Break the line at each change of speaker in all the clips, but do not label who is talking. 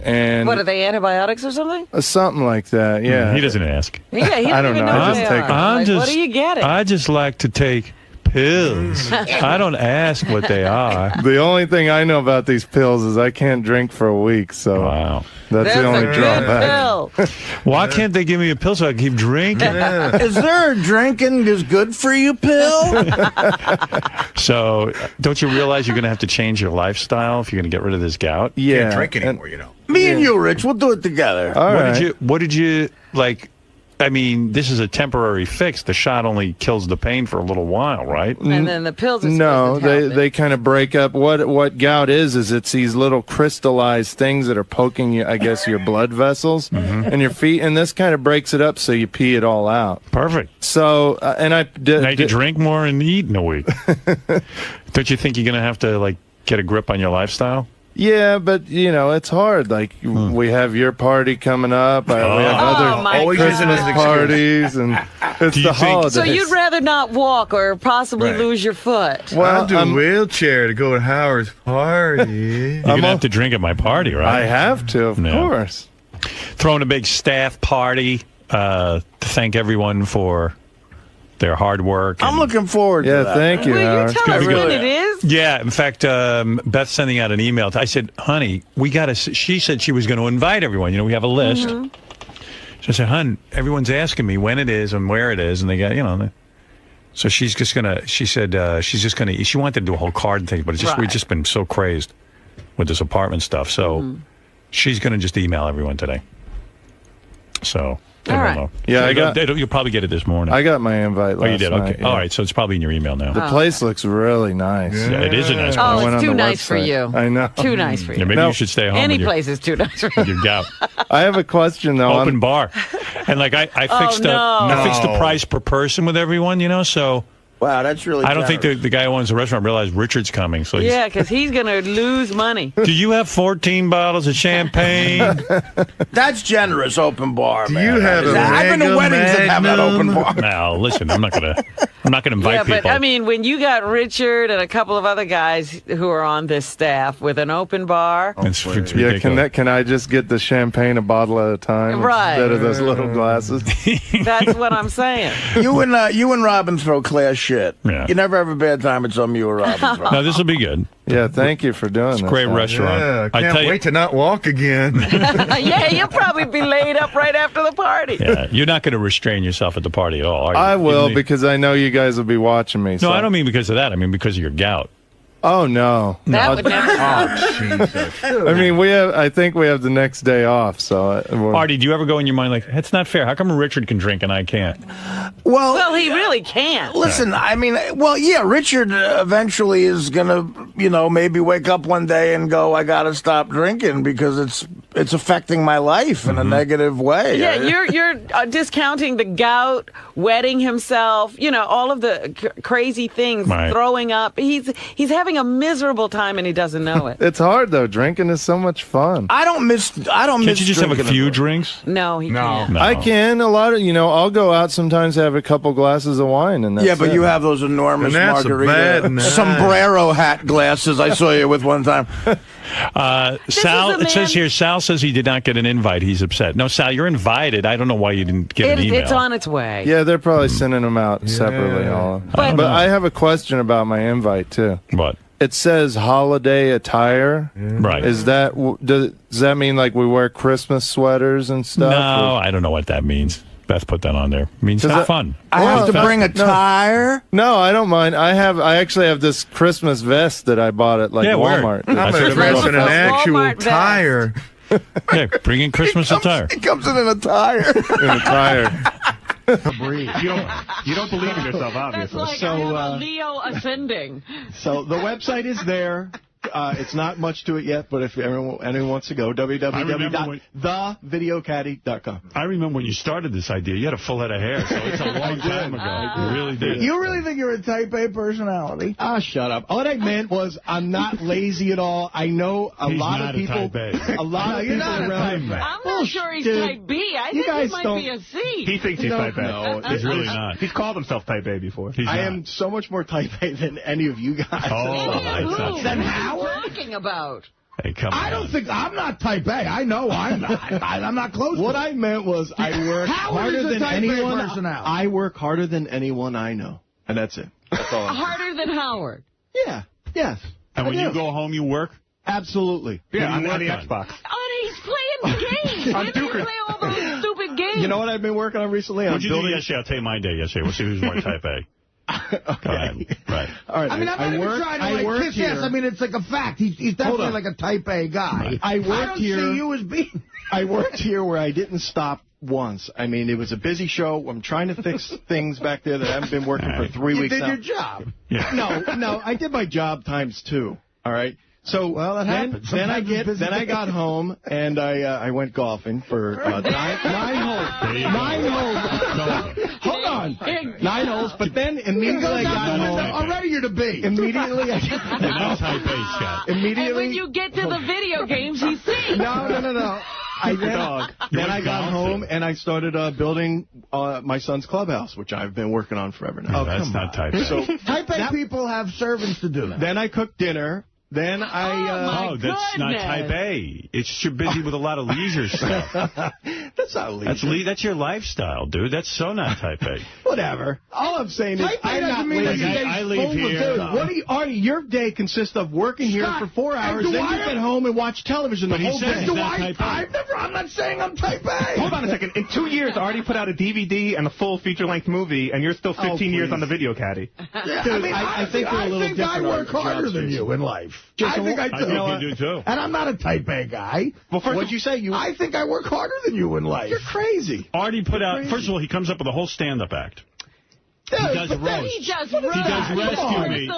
And
what are they, antibiotics or something?
Something like that, yeah.
He doesn't ask.
Yeah, he
I don't
even
know. I just take
them. What are you getting?
I just like to take pills. I don't ask what they are.
The only thing I know about these pills is I can't drink for a week, so
Wow.
that's the only
a
drawback.
good pill.
Why can't they give me a pill so I can keep drinking?
Is there a drinking is good for you pill?
So, don't you realize you're going to have to change your lifestyle if you're going to get rid of this gout?
Yeah.
Can't drink anymore, you know.
Me and you, Rich, we'll do it together.
All right.
What did you like? I mean, this is a temporary fix. The shot only kills the pain for a little while, right?
And then the pills are
No,
supposed to help
they
it.
kind of break up. What gout is it's these little crystallized things that are poking you, I guess, your blood vessels and your feet, and this kind of breaks it up so you pee it all out.
Perfect.
So, and I
Now you can drink more and eat in a week. Don't you think you're going to have to like get a grip on your lifestyle?
yeah, but you know it's hard. Like we have your party coming up. We have other
my
Always using it as an
Christmas
excuse.
parties, and it's
you
the
think-
holidays.
So you'd rather not walk or possibly
Right.
lose your foot?
Well,
I'll do a wheelchair to go to Howard's party.
You're going to have to drink at my party, right?
I have to, of
Yeah.
course.
Throwing a big staff party to thank everyone for their hard work.
I'm
and-
looking forward to
Yeah,
that.
thank you,
Will you
Howard.
tell us when it is?
Yeah, in fact, Beth's sending out an email. I said, honey, we got to, she said she was going to invite everyone. You know, we have a list. So I said, hon, everyone's asking me when it is and where it is. And they got, you know, so she's just going to, she said, she's just going to, she wanted to do a whole card thing, but it's just, we've just been so crazed with this apartment stuff. So she's going to just email everyone today. So, I don't
right.
know.
Yeah,
So you'll probably get it this morning.
I got my invite last
Oh, you did?
night,
Okay.
yeah.
All right. So it's probably in your email now.
The place looks really nice.
Yeah, it is a nice
Oh,
place.
went
it's
on
too
the
nice for
website.
you.
I know.
Too nice for
Yeah,
you.
maybe you should stay home
Any
with your,
place is too nice for
with
you.
your gout.
I have a question though.
Open bar. And like I fixed
no.
I fixed the price per person with everyone, you know, so
Wow, that's really
I don't think
generous.
the guy who owns the restaurant realized Richard's coming. So
Yeah, because he's going to lose money.
do you have 14 bottles of champagne?
That's generous, open bar,
Do
man.
you have a
I've been to
Mega
weddings that have that open
Magnum?
bar.
Now, listen, I'm not gonna invite
Yeah,
people.
but I mean, when you got Richard and a couple of other guys who are on this staff with an open bar,
it's
Yeah,
ridiculous.
can I just get the champagne a bottle at a time
Right.
instead of those little glasses?
that's what I'm saying.
You and Robin throw class shit.
Yeah.
You never have a bad time at some you or Robin throw.
No, this will be good.
Yeah, thank you for doing this.
Great
Howard.
restaurant.
Yeah,
I
can't
tell you,
wait to not walk again.
Yeah, you'll probably be laid up right after the party.
yeah, you're not going to restrain yourself at the party at all, are you?
I will
Even-
because I know you guys will be watching me.
No,
so.
I don't mean because of that. I mean because of your gout.
Oh no.
That would never
Jesus.
I mean, I think we have the next day off. So we're,
Artie, do you ever go in your mind like, it's not fair. How come Richard can drink and I can't?
Well, he really can't.
Listen, I mean, well, yeah, Richard eventually is gonna, maybe wake up one day and go, I gotta stop drinking because it's affecting my life in a negative way.
Yeah, you're discounting the gout, wetting himself, all of the crazy things,
Right.
throwing up. He's having a miserable time and he doesn't know it.
it's hard though. Drinking is so much fun.
I don't miss.
Can't you just have a
drinking
few
at all.
drinks?
No, he can't.
No.
I can a lot of I'll go out sometimes have a couple glasses of wine and that's
Yeah, but
it.
you have those enormous
And that's a
margarita
bad night.
sombrero hat glasses I saw you with one time.
Sal,
is a
it says
man-
here, Sal says he did not get an invite. He's upset. No, Sal, you're invited. I don't know why you didn't get an email.
It's on its way.
Yeah, they're probably sending them out separately. All.
But-
But I have a question about my invite too.
What?
It says holiday attire.
Right.
Does that mean like we wear Christmas sweaters and stuff?
No, I don't know what that means. Beth put that on there. It means have fun.
I have to
Well,
bring a tire.
No, I don't mind. I actually have this Christmas vest that I bought at
Yeah, where?
Walmart.
I'm
That's
going
what
to dress in an
everyone-
actual
Walmart vest.
tire.
Yeah, bring in Christmas attire.
It comes in a tire.
In a tire.
You don't believe in yourself,
That's
obviously.
like I have a Leo ascending.
So the website is there. It's not much to it yet, but if anyone wants to go, www.thevideocaddy.com.
I remember when you started this idea, you had a full head of hair, so it's a long time ago. You really did.
You really think you're a type A personality?
Ah, shut up. All I meant was I'm not lazy at all. I know a
He's
lot
not
of
a
people.
type A.
A lot of
you're
people
not a
around.
type A.
I'm not sure he's
dude.
type B. I
You
think he
guys
might
don't-
be a C.
He thinks he's type A.
No, he's really not.
He's called himself type A before.
He's
I
not.
am so much more type A than any of you guys.
Oh,
Yeah,
that's
who?
not
What
true.
are you talking about?
Hey, come on.
I don't think I'm not type A. I know I'm not. I'm not close.
What
to
I meant was I work harder than anyone. I work harder than anyone I know, and that's it. That's all.
Harder than Howard.
Yeah. Yes.
And when you go home, you work?
Absolutely.
Yeah, on the Xbox.
Oh, he's playing games. Didn't he play all those stupid games?
You know what I've been working on recently?
What'd you do yesterday? I'll tell you my day yesterday. We'll see who's more type A.
Okay.
Right.
All right.
I mean, I'm not even trying to like kiss ass. I mean, it's like a fact. He's definitely like a type A guy.
I don't
see you as being.
I worked here where I didn't stop once. I mean, it was a busy show. I'm trying to fix things back there that I haven't been working for 3 weeks now.
You did your job.
Yeah.
No, I did my job ×2. All right. So
that happens.
Then I got home and I went golfing for 9 holes. 9 holes. Hold on. 9 holes. But then immediately I got home.
Already you're to be.
Immediately
You're not type A, Scott.
Immediately.
And when you get to the video games, he sings.
No. Then I got home and I started building my son's clubhouse, which I've been working on forever now.
Oh, that's not type A.
So
type A people have servants to do that.
Then I cooked dinner. Then
that's not type A. It's you're busy with a lot of leisure stuff.
That's not leisure.
That's your lifestyle, dude. That's so not type A.
Whatever. All I'm saying is I'm not lazy.
I leave here.
Artie, your day consists of working here for 4 hours, then you get home and watch television the whole day.
I'm not saying I'm type A.
Hold on a second. In 2 years, Artie put out a DVD and a full feature-length movie, and you're still 15 years on the video caddy.
Yeah,
Dude, I think we're a little different.
I work harder than you in life. I think I do.
I think you do, too.
And I'm not a type A guy.
Well, what'd you say?
I think I work harder than you in life.
You're crazy.
Artie put out, first of all, he comes up with a whole stand-up act. He does a roast.
He does Rescue Me.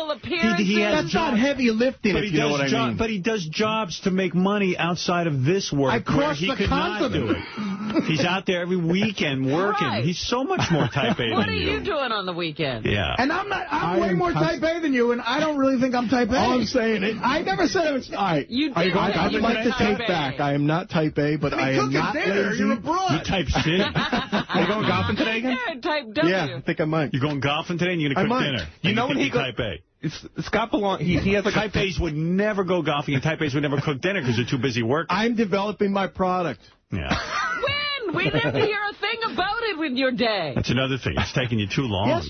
That's not heavy lifting, if you know what I mean.
But he does jobs to make money outside of this work.
I crossed
he
the
could
continent.
not do it. He's out there every weekend working.
Right.
He's so much more type A than you.
What are you doing on the weekend?
Yeah.
And I'm way more type A than you, and I don't really think I'm type A.
All I'm saying is, I never said I was. All right. I'd like to take back. I am not type A, but I am not lazy.
You're a broad.
You type C.
Are you going golfing today again?
Yeah, type W.
Yeah, I think I might.
You're going golfing today and you're going to cook dinner.
You know when he
type A.
Scott belong. He has like
type A's would never go golfing and type A's would never cook dinner because they're too busy working.
I'm developing my product.
Yeah.
When? We didn't hear a thing about it with your day.
That's another thing. It's taking you too long.
Yes.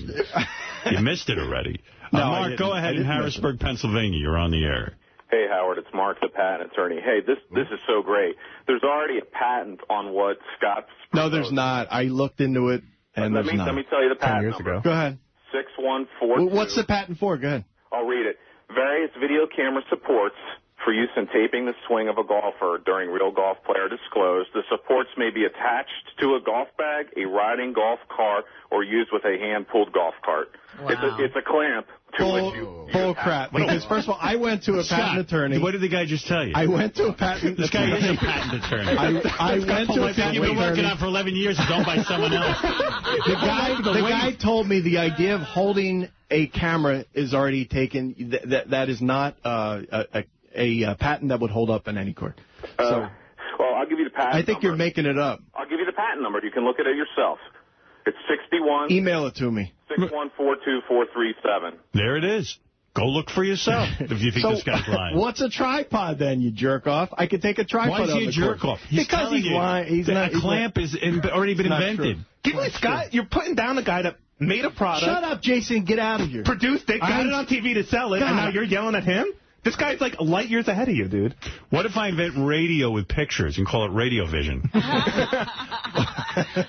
You missed it already.
No,
Mark, go ahead in Harrisburg, Pennsylvania. You're on the air.
Hey, Howard, it's Mark, the patent attorney. Hey, this is so great. There's already a patent on what Scott's proposed.
No, there's not. I looked into it, and
let me tell you the patent number.
Go ahead.
6142.
What's the patent for? Go ahead.
I'll read it. Various video camera supports for use in taping the swing of a golfer during real golf play are disclosed. The supports may be attached to a golf bag, a riding golf cart, or used with a hand-pulled golf cart.
Wow.
It's a clamp to which you
bull crap. Because, first of all, I went to a patent attorney.
What did the guy just tell you?
I went to a patent
This guy is a patent attorney.
I went to a patent attorney.
You've been working on for 11 years. It's owned by someone else.
The guy told me the idea of holding a camera is already taken. That is not a patent that would hold up in any court.
Well, I'll give you the patent
I think
number.
you're making it up.
I'll give you the patent number. You can look at it yourself. It's 61.
Email it to me.
6142437.
There it is. Go look for yourself if you think this guy's lying.
What's a tripod then, you jerk off? I could take a tripod.
Why is he a jerk off?
Because he's lying.
A clamp is already been invented.
Give me Scott. You're putting down the guy that made a product.
Shut up, Jason. Get out of here.
Produced it, got it on TV to sell it, and now you're yelling at him? This guy's like light years ahead of you, dude.
What if I invent radio with pictures and call it Radio Vision?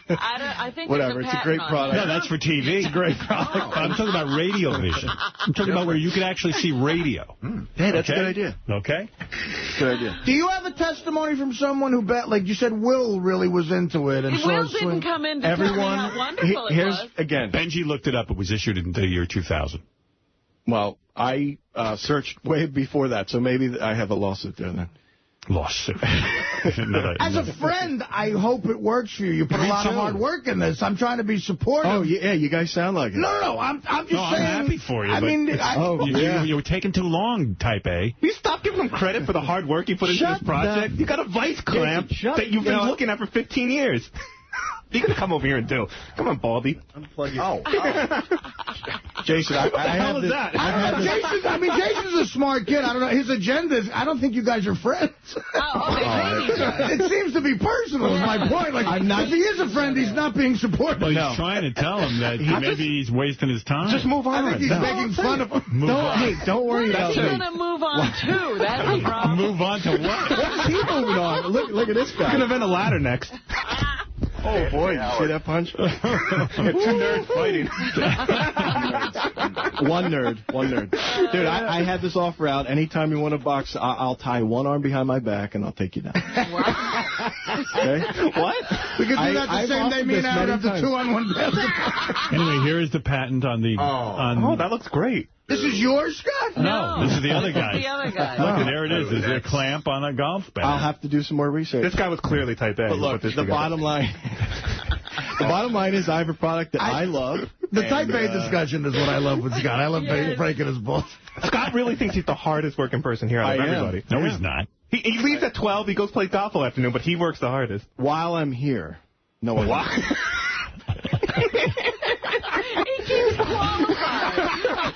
I think
whatever. It's a great product.
No, that's for TV. It's a great product. I'm talking about Radio Vision. I'm talking about where you can actually see radio.
Hey, that's a good idea.
Okay?
Good idea.
Do you have a testimony from someone who bet, like you said, Will really was into it? And
Will didn't come in to tell me how wonderful it was.
Again.
Benji looked it up. It was issued in the year 2000.
Well, I searched way before that, so maybe I have a lawsuit there then.
Lawsuit.
As a friend, I hope it works for you. You put a lot of hard work in this. I'm trying to be supportive.
Oh, yeah, you guys sound like it.
No, I'm just saying.
I'm happy for you.
I mean,
you were taking too long, Type A.
You stop giving him credit for the hard work you put into this project. You got a vice clamp that you've been looking at for 15 years. You're going to come over here and do. Come on, Baldy.
Unplug your Jason, I have this.
Jason's a smart kid. I don't know. His agenda is, I don't think you guys are friends. It seems to be personal, is my point. Like, if he is a friend, he's not being supportive.
Well, he's trying to tell him that maybe he's wasting his time.
Just move on.
I think he's making fun of him.
Don't worry about
What are
me.
you going to move on to? That's the problem.
Move on to what?
What is he moving on? Look at this guy.
He's going to invent a ladder next.
Oh, boy. You see that punch?
Two nerds fighting.
One nerd. Dude, I had this offer out. Anytime you want to box, I'll tie one arm behind my back and I'll take you down.
Wow.
Okay?
What?
We could do that the same day me and Aaron have the 2-on-1 basketball.
Anyway, here is the patent on the...
Oh, that looks great.
This is yours, Scott?
No, this is the other guy.
The other guy.
Look, there it is. There's a clamp on a golf bag.
I'll have to do some more research.
This guy was clearly type A.
But look, the bottom line... The bottom line is I have a product that I love.
The type A discussion is what I love with Scott. I love breaking his balls.
Scott really thinks he's the hardest working person here out of everybody.
No, he's not.
He leaves at 12. He goes play golf all afternoon, but he works the hardest.
While I'm here. No, I
Why?
He keeps qualifying.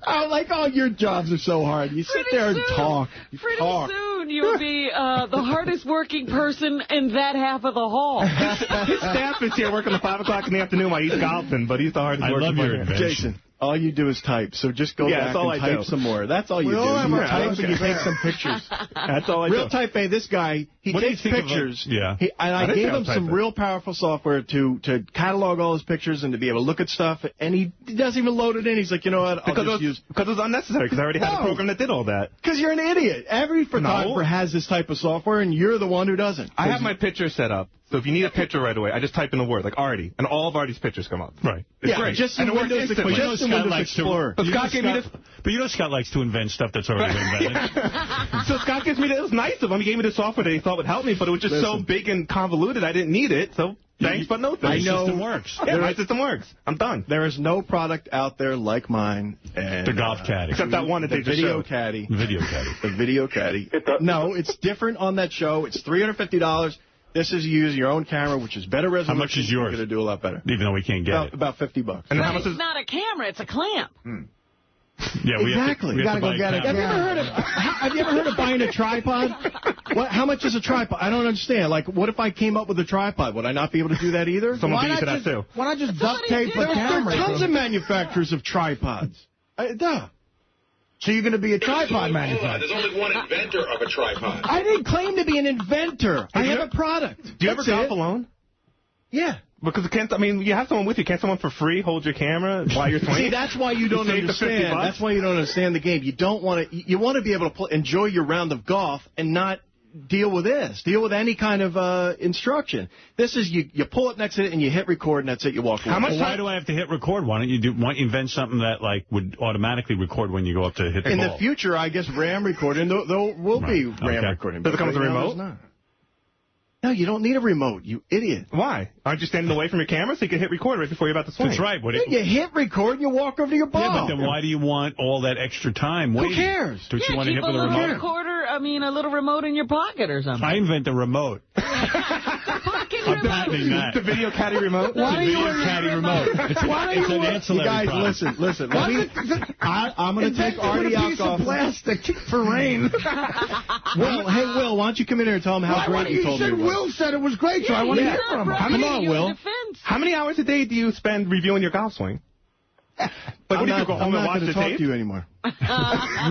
Oh, like all your jobs are so hard. You sit there and talk.
Pretty soon you'll be the hardest working person in that half of the hall.
His staff is here working at 5 o'clock in the afternoon while he's golfing, but he's the hardest working
love your
person.
invention.
Jason, all you do is type, so just go back
that's all
and
I
type
do.
some more. That's all you do.
all have
You
our
type
types.
and you take some pictures.
That's all I do.
Real type A, this guy, he
What do you
takes
think of
pictures.
yeah.
And I
didn't
gave
say I
him
was
some
type A.
real powerful software to catalog all his pictures and to be able to look at stuff, and he doesn't even load it in. He's like, you know what, I'll
Because
just use...
it was unnecessary, because I already had a
No.
program that did all that.
Because you're an idiot. Every photographer has this type of software, and you're the one who doesn't.
I have my picture set up, so if you need a picture right away, I just type in the word, like Artie, and all of Artie's pictures come up.
Right.
It's great.
Just
and
in
it works
Windows,
instantly.
just in Windows Explorer.
But Scott gave me this...
But you know Scott likes to invent stuff that's already been invented.
So Scott gives me this. It was nice of him. He gave me the software that he thought would help me, but it was just so big and convoluted, I didn't need it. So thanks, but no thanks.
I know. System works.
Yeah, my system works. I'm done.
There is no product out there like mine. And,
The golf caddy.
Except that one that
the
they just
video
showed.
caddy.
Video caddy.
The video caddy. No, it's different on that show. It's $350. This is you use your own camera, which is better resolution.
How much is yours?
You're going to do a lot better.
Even though we can't get it.
About $50.
And how
But
much
it's
is...
not a camera, it's a clamp.
Yeah, we
Exactly.
have to, we have to buy
You gotta go get
a
it.
camera.
Have you ever heard of buying a tripod? How much is a tripod? I don't understand. Like, what if I came up with a tripod? Would I not be able to do that either?
Someone beat you to that, too.
Why not just duct tape a
There are
camera?
tons of manufacturers of tripods. Duh.
So you're going to be a tripod manufacturer.
There's only one inventor of a tripod.
I didn't claim to be an inventor. I have a product.
Do you ever golf alone?
Yeah.
Because you have someone with you. Can't someone for free hold your camera while you're swinging?
See, that's why you don't
save the
understand.
$50?
That's why you don't understand the game. You don't want to. You want to be able to enjoy your round of golf and not deal with this. Deal with any kind of instruction. This is you pull it next to it and you hit record and that's it. You walk away.
Well, why do I have to hit record? Why don't you invent something that like would automatically record when you go up to hit the
In
ball?
the future, I guess RAM recording. There will be RAM recording.
Does it come with a
Right now,
remote?
there's not. No, you don't need a remote, you idiot.
Why? Aren't you standing away from your camera so you can hit record right before you're about to swing?
That's right.
You hit record and you walk over to your ball.
Yeah, but then why do you want all that extra time waiting?
Who cares?
Don't you want to
Keep
hit with a
little
remote?
recorder, a little remote in your pocket or something.
I invent the remote. I'm patenting that.
The video caddy remote?
It's a video caddy remote. It's an ancillary
You guys,
product.
listen. I'm going to take Artie out golf.
Plastic for rain.
Will, hey, Will, why don't you come in here and tell him how great you told me it was.
Will said it was great, so I want to hear from him.
Come on, Will.
How many hours a day do you spend reviewing your golf swing? Like, what do you do, go home and watch the tape?
I'm not going to talk to you anymore. I'm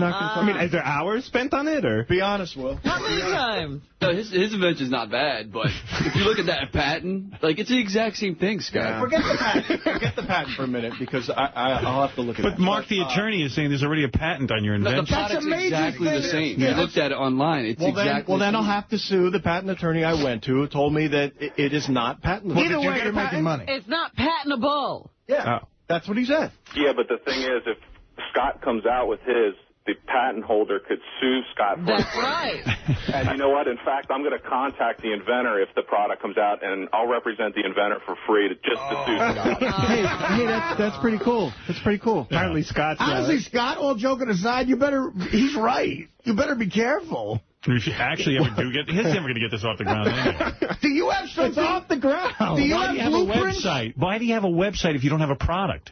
not going to talk to you.
Is there hours spent on it, or?
Be honest, Will.
How many times?
No, his invention's not bad, but if you look at that patent, like, it's the exact same thing, Scott.
Yeah. Forget the patent. Forget the patent for a minute, because I'll have to look at
But Mark, the attorney, is saying there's already a patent on your
No, the
invention.
product's exactly the same. You looked at it online. It's exactly
Well,
the
then
same.
I'll have to sue the patent attorney I went to, who told me that it is not patentable.
Either way, you're making money.
It's not patentable.
Yeah, that's what he said.
Yeah, but the thing is, if Scott comes out with his, the patent holder could sue Scott for
That's right.
And you know what? In fact, I'm going to contact the inventor if the product comes out, and I'll represent the inventor for free to sue Scott.
Hey, that's pretty cool. That's pretty cool.
Apparently Scott's...
Honestly, Scott, all joking aside, he's right. You better be careful.
You should actually ever do get. He's never going to get this off the ground anyway.
Do you have something
off the ground?
Do you
Why
have
do you have
blueprints?
a website? Why do you have a website if you don't have a product?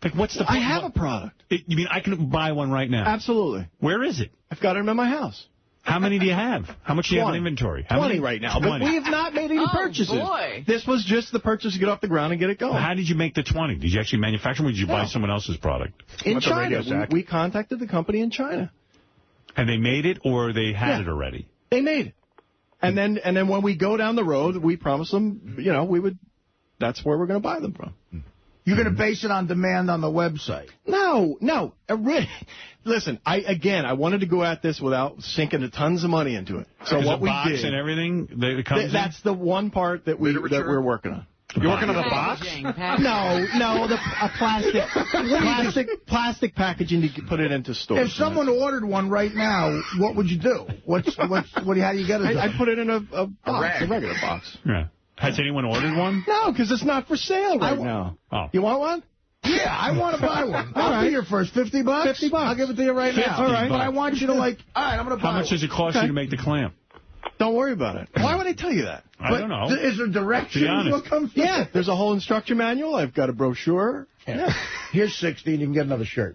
Like, what's the?
I have a product.
You mean I can buy one right now?
Absolutely.
Where is it?
I've got them in my house.
How many do you have? How much do you have in
20.
inventory? How
20
many?
right now.
20.
But we have not made any purchases.
Boy.
This was just the purchase to get off the ground and get it going.
Well, how did you make the 20? Did you actually manufacture them, or did you buy someone else's product?
In
What's the Radio
China.
Shack?
We contacted the company in China.
And they made it, or they had it already?
They made it. And then when we go down the road, we promise them, we would. That's where we're going to buy them from.
You're going to base it on demand on the website?
No. Listen, I wanted to go at this without sinking tons of money into it. So
There's
what
a
we
box
did,
and everything that comes
that's the one part that we're working on.
You're working on a box?
No, a plastic packaging to put it into stores.
If someone ordered one right now, what would you do? How do you get it?
I put it in a box, a regular box.
Yeah. Has anyone ordered one?
No, because it's not for sale right now.
Oh.
You want one?
Yeah, I want to buy one. I'll be your first. $50? $50. I'll give it to you right now.
All right.
But I want you to all right, I'm going to buy
How much does it cost you to make the clamp?
Don't worry about it. Why would I tell you that?
I don't know.
Is there directions? What comes?
Yeah, there's a whole instruction manual. I've got a brochure.
Yeah. Here's 60, and you can get another shirt.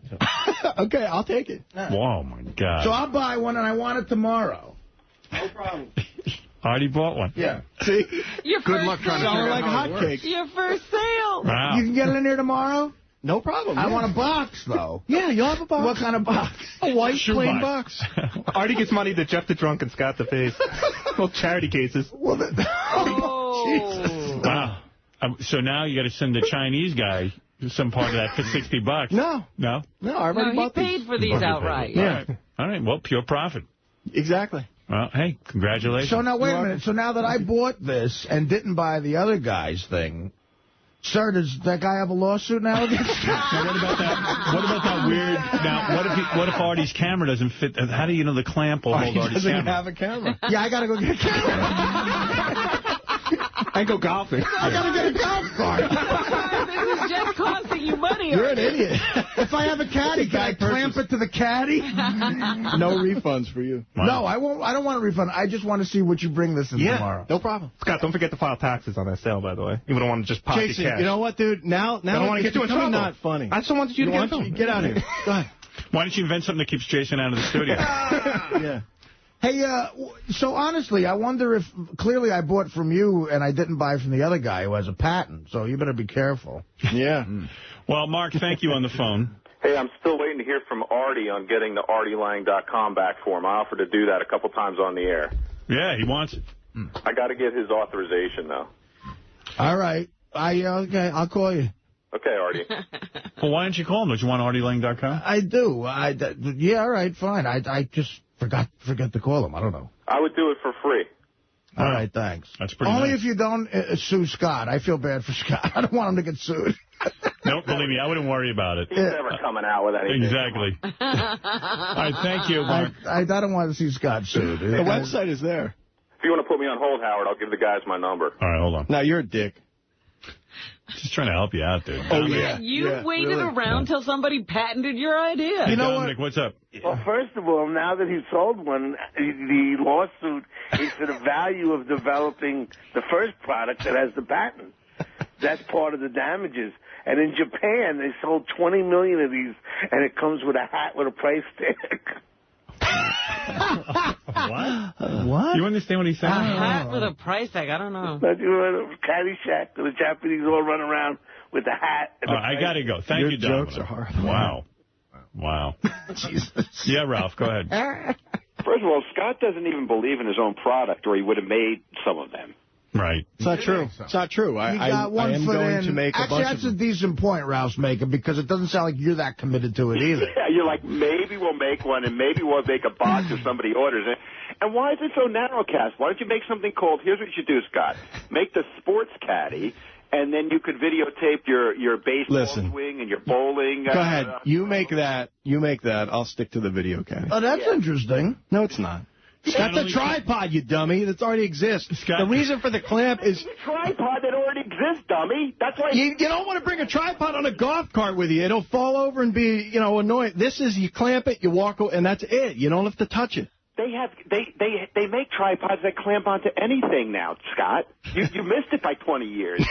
Okay, I'll take it.
Oh, my God.
So I'll buy one, and I want it tomorrow.
No problem.
Already bought one.
Yeah.
See?
Your
Good
first
luck trying to
sale.
figure out like hotcakes.
Your first sale.
Wow.
You can get it in here tomorrow?
No problem.
I want a box, though.
Yeah, you'll have a box.
What kind of box?
A white
Shoe
plain box.
Artie
gets money to Jeff the Drunk and Scott the Face. Well, charity cases.
Oh.
Wow. So now you got to send the Chinese guy some part of that for $60.
No.
No?
No, I already bought
he
these.
paid for these outright.
Yeah.
All right. Well, pure profit.
Exactly.
Well, hey, congratulations.
So now, wait a minute. So now that I bought this and didn't buy the other guy's thing, sir, does that guy have a lawsuit now against me?
Now, what about that weird... Now, what if Artie's camera doesn't fit? How do you know the clamp will hold Artie's
doesn't
camera?
have a camera.
Yeah, I got to go get a camera.
And go golfing.
I got to get a golf cart.
This is just costing you money.
You're an idiot.
If I have a caddy, can I clamp it to the caddy?
No refunds for you.
Wow.
No, I won't. I don't want a refund. I just want to see what you bring this in tomorrow.
No problem.
Scott, don't forget to file taxes on that sale, by the way. You don't want to just pocket
Jason,
cash.
you know what, dude? Now
I don't want to
it's
get you in
becoming
trouble.
not funny.
I just wanted you to get in trouble.
Get out of here. Go ahead.
Why don't you invent something that keeps Jason out of the studio?
Yeah.
Hey, so honestly, I wonder if, clearly I bought from you and I didn't buy from the other guy who has a patent, so you better be careful.
Yeah.
Well, Mark, thank you on the phone.
Hey, I'm still waiting to hear from Artie on getting the ArtieLang.com back for him. I offered to do that a couple times on the air.
Yeah, he wants it.
I got to get his authorization, though.
All right. Okay, I'll call you.
Okay, Artie.
Well, why don't you call him? Don't you want ArtieLang.com?
I do. Yeah, all right, fine. I just forgot to call him. I don't know.
I would do it for free.
All right, thanks.
That's pretty
Only
nice.
if you don't sue Scott. I feel bad for Scott. I don't want him to get sued.
Nope, believe me, I wouldn't worry about it.
He's never coming out with anything.
Exactly. All right, thank you, Mark.
I don't want to see Scott sued.
The website is there.
If you want to put me on hold, Howard, I'll give the guys my number.
All right, hold on.
Now, you're a dick.
Just trying to help you out, dude.
Oh, yeah.
You waited around till somebody patented your idea.
Hey,
You know
Dominic, what's up?
Well, first of all, now that he sold one, the lawsuit is for the value of developing the first product that has the patent. That's part of the damages. And in Japan, they sold 20 million of these, and it comes with a hat with a price tag.
What? You understand what he's saying?
A hat with a price tag. I don't know.
Don't you remember Caddyshack? The Japanese all run around with the hat. And
I got to go. Thank
Your
you, Dominic.
jokes are horrible.
Wow. Jesus. Yeah, Ralph, go ahead.
First of all, Scott doesn't even believe in his own product, or he would have made some of them.
Right.
It's not true. It's not true.
You got one
I am
foot
going
in.
to make a
Actually,
bunch
that's
of
a decent point Ralph's making, because it doesn't sound like you're that committed to it either.
Yeah, you're like, maybe we'll make one, and maybe we'll make a box if somebody orders it. And why is it so narrowcast? Why don't you make something called, here's what you should do, Scott. Make the sports caddy, and then you could videotape your baseball swing and your bowling.
Go ahead. You make that. I'll stick to the video caddy.
Oh, that's interesting.
No, it's not. That's a tripod, you dummy. That already exists. The reason for the clamp is...
It's a tripod that already exists, dummy. That's why...
You don't want to bring a tripod on a golf cart with you. It'll fall over and be, annoying. This is, you clamp it, you walk over, and that's it. You don't have to touch it.
They make tripods that clamp onto anything now, Scott. You missed it by 20 years.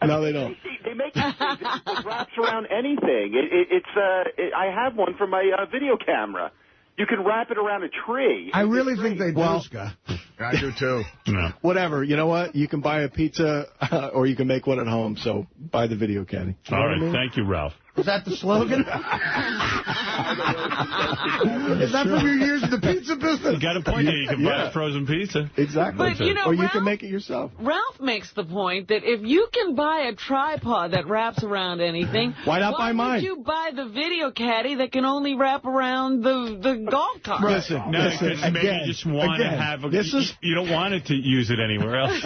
No, they don't.
They make like it wraps around anything. I have one for my video camera. You can wrap it around a tree.
I really think they do, Scott.
I do too.
No.
Whatever. You know what? You can buy a pizza or you can make one at home. So buy the video caddy.
All right. Thank you, Ralph.
Is that the slogan? Is that from your years in the pizza business?
You got a point there. You can buy frozen pizza.
Exactly.
But, you know,
or you
Ralph,
can make it yourself.
Ralph makes the point that if you can buy a tripod that wraps around anything,
why not buy mine?
Why would you buy the video caddy that can only wrap around the golf cart?
Listen,
because maybe you just want to have you don't want it to use it anywhere else.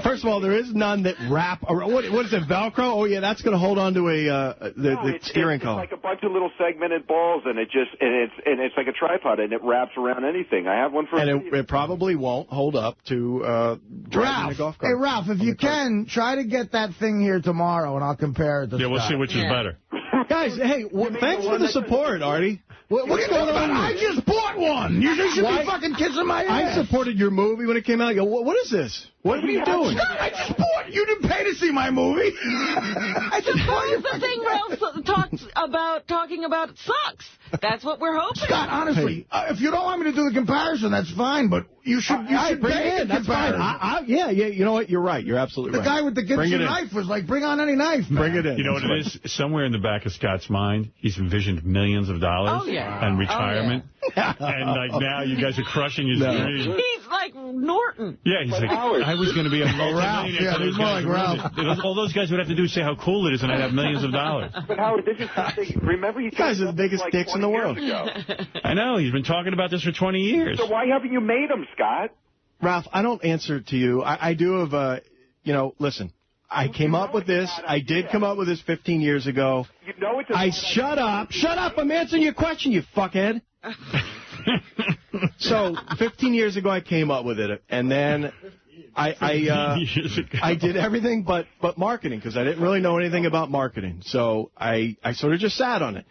First of all, there is none that wrap around. What is it, Velcro? Oh, yeah, that's going to hold on to the steering column.
It's like a bunch of little segmented balls, and it's like a tripod, and it wraps around anything. I have one for.
And it probably won't hold up to driving a golf cart.
Hey, Ralph, if you can, try to get that thing here tomorrow, and I'll compare it to
Yeah, we'll
Scott.
see which is better.
Guys, hey, thanks for the support, Artie.
What's going on? I just bought one. You should be fucking kissing my ass.
I supported your movie when it came out. I go, what is this? What are you doing?
I just bought. You didn't pay to see my movie. I just bought you.
The thing Ralph talking about sucks. That's what we're hoping.
Scott, honestly, if you don't want me to do the comparison, that's fine. But you should
bring it in. That's fine. Yeah. You know what? You're right. You're absolutely right.
The guy with the Gibson knife was like, bring on any knife.
Bring it in.
You know what it is? Somewhere in the back of Scott's mind, he's envisioned millions of dollars and retirement. And like now you guys are crushing his dreams.
He's like Norton.
Yeah, he's like, I was going to be a multi-millionaire.
Yeah, he's more like Ralph.
All those guys would have to do is say how cool it is, and I'd have millions of dollars.
But Howard, this is something. Remember, you
guys are the biggest
like
dicks in the world.
I know. He's been talking about this for 20 years.
So why haven't you made them, Scott?
Ralph, I don't answer to you. I do have listen. I came up with this. I did come up with this 15 years ago.
You know it's
Shut up. I'm answering your question, you fuckhead. So 15 years ago, I came up with it, and then I did everything but marketing because I didn't really know anything about marketing. So I sort of just sat on it.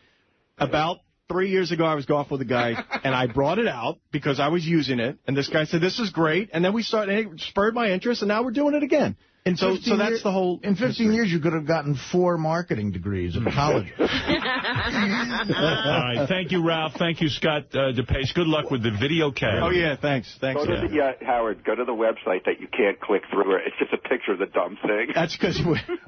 About 3 years ago, I was golfing with a guy, and I brought it out because I was using it, and this guy said, this is great, and then we started, and it spurred my interest, and now we're doing it again. And so that's the whole...
In 15 years, you could have gotten 4 marketing degrees at college.
All right. Thank you, Ralph. Thank you, Scott DePace. Good luck with the video camera.
Oh, yeah. Thanks.
Go to Howard, go to the website that you can't click through. It's just a picture of the dumb thing.
That's because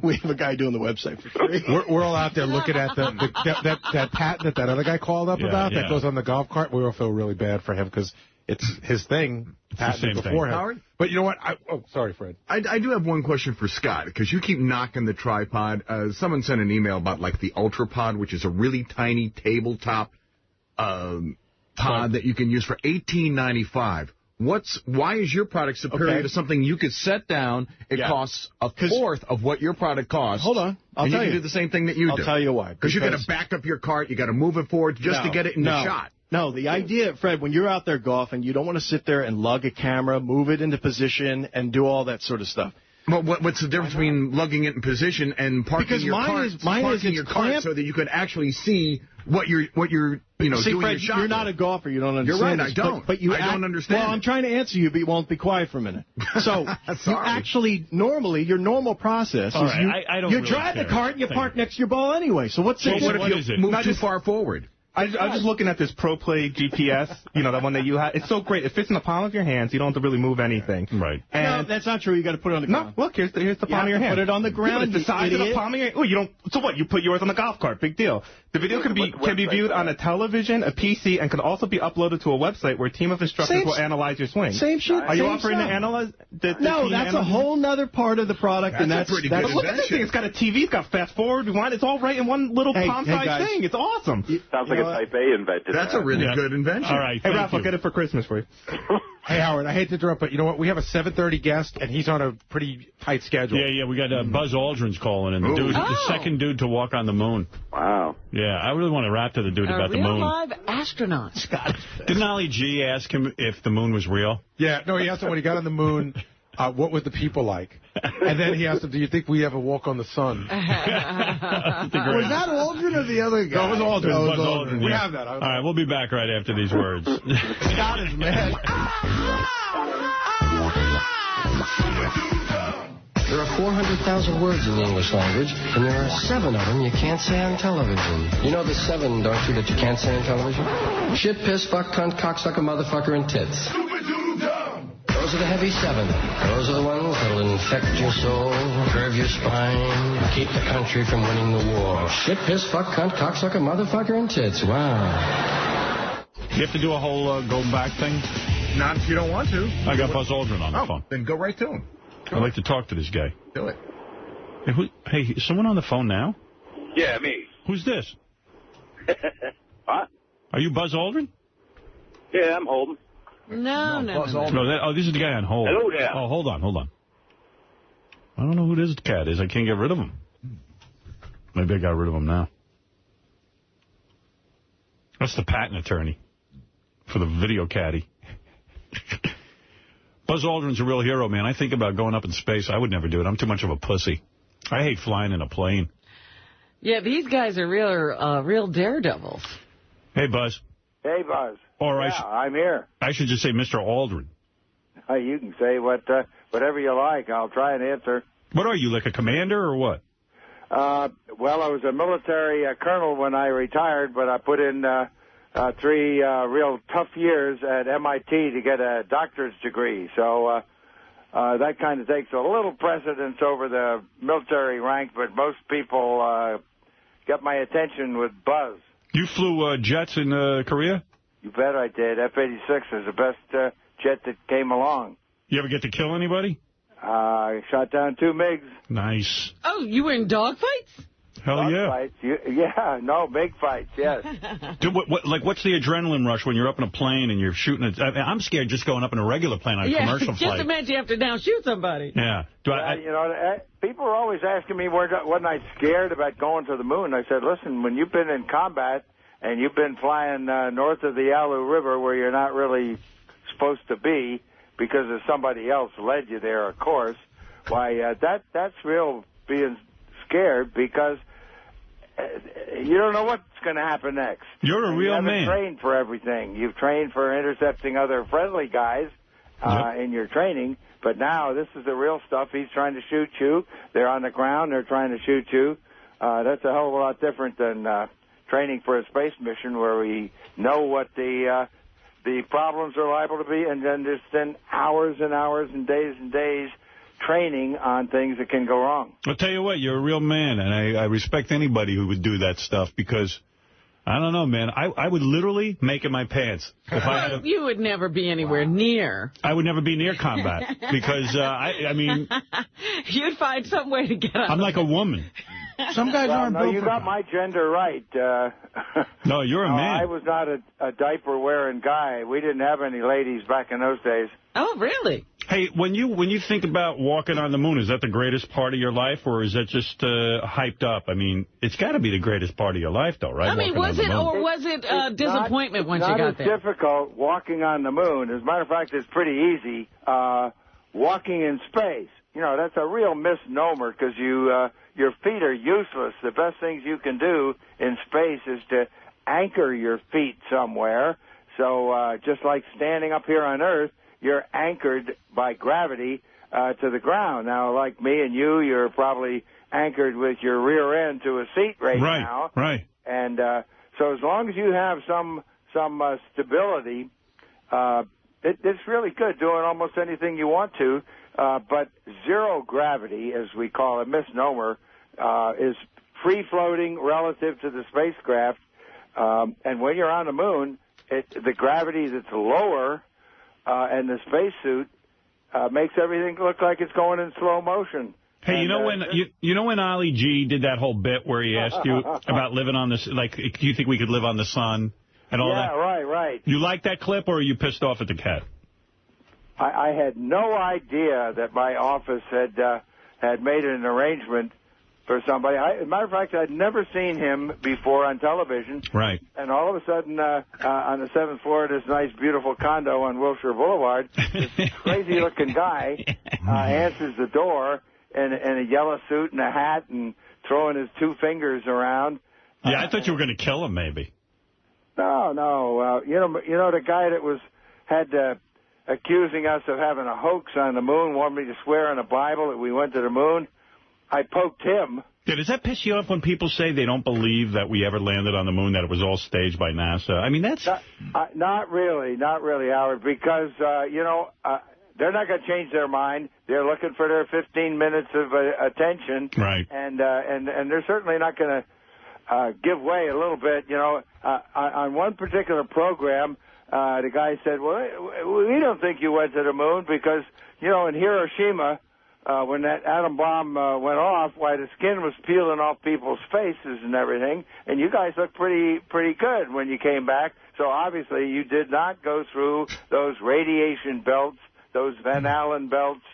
we have a guy doing the website for free.
We're all out there looking at that patent that other guy called up about that goes on the golf cart. We all feel really bad for him because it's his thing. Patented before him.
Howard?
But you know what? Sorry, Fred.
I do have one question for Scott, because you keep knocking the tripod. Someone sent an email about, like, the UltraPod, which is a really tiny tabletop pod that you can use for $18.95. Why is your product superior to something you could set down? It costs a fourth of what your product costs.
Hold on.
You can do the same thing that you do.
I'll tell you why.
Because you got to back up your cart. You got to move it forward just to get it in the shot.
No, the idea, Fred, when you're out there golfing, you don't want to sit there and lug a camera, move it into position, and do all that sort of stuff.
Well, what's the difference between lugging it in position and parking your cart so that you could actually see what you're doing
Fred,
your shot?
You're not a golfer. You don't understand.
You're right. I don't.
But I
don't understand.
Well, I'm trying to answer you, but you won't be quiet for a minute. So you actually your normal process is you drive the cart and you park next to your ball anyway. So what
if you move too far forward?
I was just looking at this ProPlay GPS, the one that you have. It's so great. It fits in the palm of your hands. You don't have to really move anything.
Right.
And no, that's not true. You got to put it on the ground.
No, look, here's the palm of your hand.
Put it on the ground.
It's the size of the palm of your hand. Oh, you don't. So what? You put yours on the golf cart. Big deal. The video can be viewed on a television, a PC, and can also be uploaded to a website where a team of instructors will analyze your swing.
Same shit.
Are you offering to analyze?
No, that's a whole nother part of the product, and that's
pretty good.
Look at this thing. It's got a TV. It's got fast forward. It's all right in one little palm-sized thing. It's awesome.
Sounds like a Type A invented.
That's a really good invention.
All right.
Hey, Ralph, I'll get it for Christmas for you.
Hey, Howard, I hate to interrupt, but you know what? We have a 7:30 guest, and he's on a pretty tight schedule.
Yeah, we got Buzz Aldrin's calling in. The second dude to walk on the moon.
Wow.
Yeah, I really want to rap to the dude about the moon.
A real live astronaut.
Scott.
Didn't Ollie G ask him if the moon was real?
Yeah, no, he asked him when he got on the moon, what were the people like? And then he asked him, do you think we ever walk on the sun?
Was that Aldrin or the other guy?
No, it was Aldrin.
Buzz Aldrin.
We have that.
All right, we'll be back right after these words.
Scott is mad.
There are 400,000 words in the English language, and there are 7 of them you can't say on television. You know the 7, don't you, that you can't say on television? Shit, piss, fuck, cunt, cocksucker, motherfucker, and tits. Those are the heavy 7. Those are the ones that'll infect your soul, curve your spine, keep the country from winning the war. Shit, piss, fuck, cunt, cocksucker, motherfucker, and tits. Wow.
You have to do a whole going back thing?
Not if you don't want to.
I got Buzz Aldrin on the phone.
Then go right to him.
I'd like to talk to this guy.
Do it.
Hey, is someone on the phone now?
Yeah, me.
Who's this?
What?
Are you Buzz Aldrin?
Yeah, I'm Holden.
No.
This is the guy on hold.
Hello there.
Oh, hold on. I don't know who this cat is. I can't get rid of him. Maybe I got rid of him now. That's the patent attorney for the video caddy. Buzz Aldrin's a real hero, man. I think about going up in space. I would never do it. I'm too much of a pussy. I hate flying in a plane.
Yeah, these guys are real daredevils.
Hey, Buzz.
Hey, Buzz.
Or
I'm here.
I should just say Mr. Aldrin.
You can say whatever you like. I'll try and answer.
What are you, like a commander or what?
Well, I was a military colonel when I retired, but I put in 3 real tough years at MIT to get a doctor's degree. So that kind of takes a little precedence over the military rank, but most people get my attention with Buzz.
You flew jets in Korea?
You bet I did. F-86 is the best jet that came along.
You ever get to kill anybody?
I shot down 2 MiGs.
Nice.
Oh, you were in dogfights?
Hell yeah.
Fights. Yeah, big fights, yes.
Dude, what's the adrenaline rush when you're up in a plane and you're shooting it? I'm scared just going up in a regular plane on a commercial flight.
Just imagine you have to now shoot somebody.
Yeah.
People are always asking me, wasn't I scared about going to the moon? I said, listen, when you've been in combat and you've been flying north of the Yalu River where you're not really supposed to be because of somebody else led you there, of course, why, that's real being scared because you don't know what's going to happen next.
You're a real man.
You haven't trained for everything. You've trained for intercepting other friendly guys in your training, but now this is the real stuff. He's trying to shoot you. They're on the ground. They're trying to shoot you. That's a hell of a lot different than training for a space mission where we know what the problems are liable to be, and then just spend hours and hours and days training on things that can go wrong.
I'll tell you what, you're a real man, and I respect anybody who would do that stuff because, I don't know, man, I would literally make it my pants. If I had
you would never be anywhere near.
I would never be near combat because, I mean...
You'd find some way to get out.
I'm like a woman.
Some guys aren't built. No, you got my gender right.
No, you're a man.
I was not a diaper-wearing guy. We didn't have any ladies back in those days.
Oh, really?
Hey, when you think about walking on the moon, is that the greatest part of your life, or is that just hyped up? I mean, it's got to be the greatest part of your life, though, right?
I mean, was it disappointment once you got there?
It's not as difficult walking on the moon. As a matter of fact, it's pretty easy. Walking in space, that's a real misnomer because your feet are useless. The best things you can do in space is to anchor your feet somewhere. So just like standing up here on Earth, you're anchored by gravity to the ground. Now, like me and you're probably anchored with your rear end to a seat right now.
Right.
And so as long as you have some stability, it's really good doing almost anything you want to. But zero gravity, as we call it, misnomer, is free-floating relative to the spacecraft. And when you're on the moon, the gravity that's lower and the spacesuit makes everything look like it's going in slow motion.
Hey, you know when Ali G did that whole bit where he asked you about living on this, like, do you think we could live on the sun and all that?
Yeah, right.
You like that clip, or are you pissed off at the cat?
I had no idea that my office had made an arrangement for somebody. As a matter of fact, I'd never seen him before on television.
Right.
And all of a sudden, on the 7th floor of this nice, beautiful condo on Wilshire Boulevard, this crazy-looking guy answers the door in a yellow suit and a hat and throwing his 2 fingers around.
Yeah, I thought you were going to kill him, maybe.
No. You know the guy that had accusing us of having a hoax on the moon, wanted me to swear on the Bible that we went to the moon. I poked him.
Yeah, does that piss you off when people say they don't believe that we ever landed on the moon, that it was all staged by NASA? I mean, that's...
Not really, Howard, because, they're not going to change their mind. They're looking for their 15 minutes of attention.
Right.
And they're certainly not going to give way a little bit. On one particular program, the guy said, well, we don't think you went to the moon because, in Hiroshima, when that atom bomb went off, why the skin was peeling off people's faces and everything, and you guys looked pretty good when you came back. So obviously you did not go through those radiation belts, those Van Allen belts,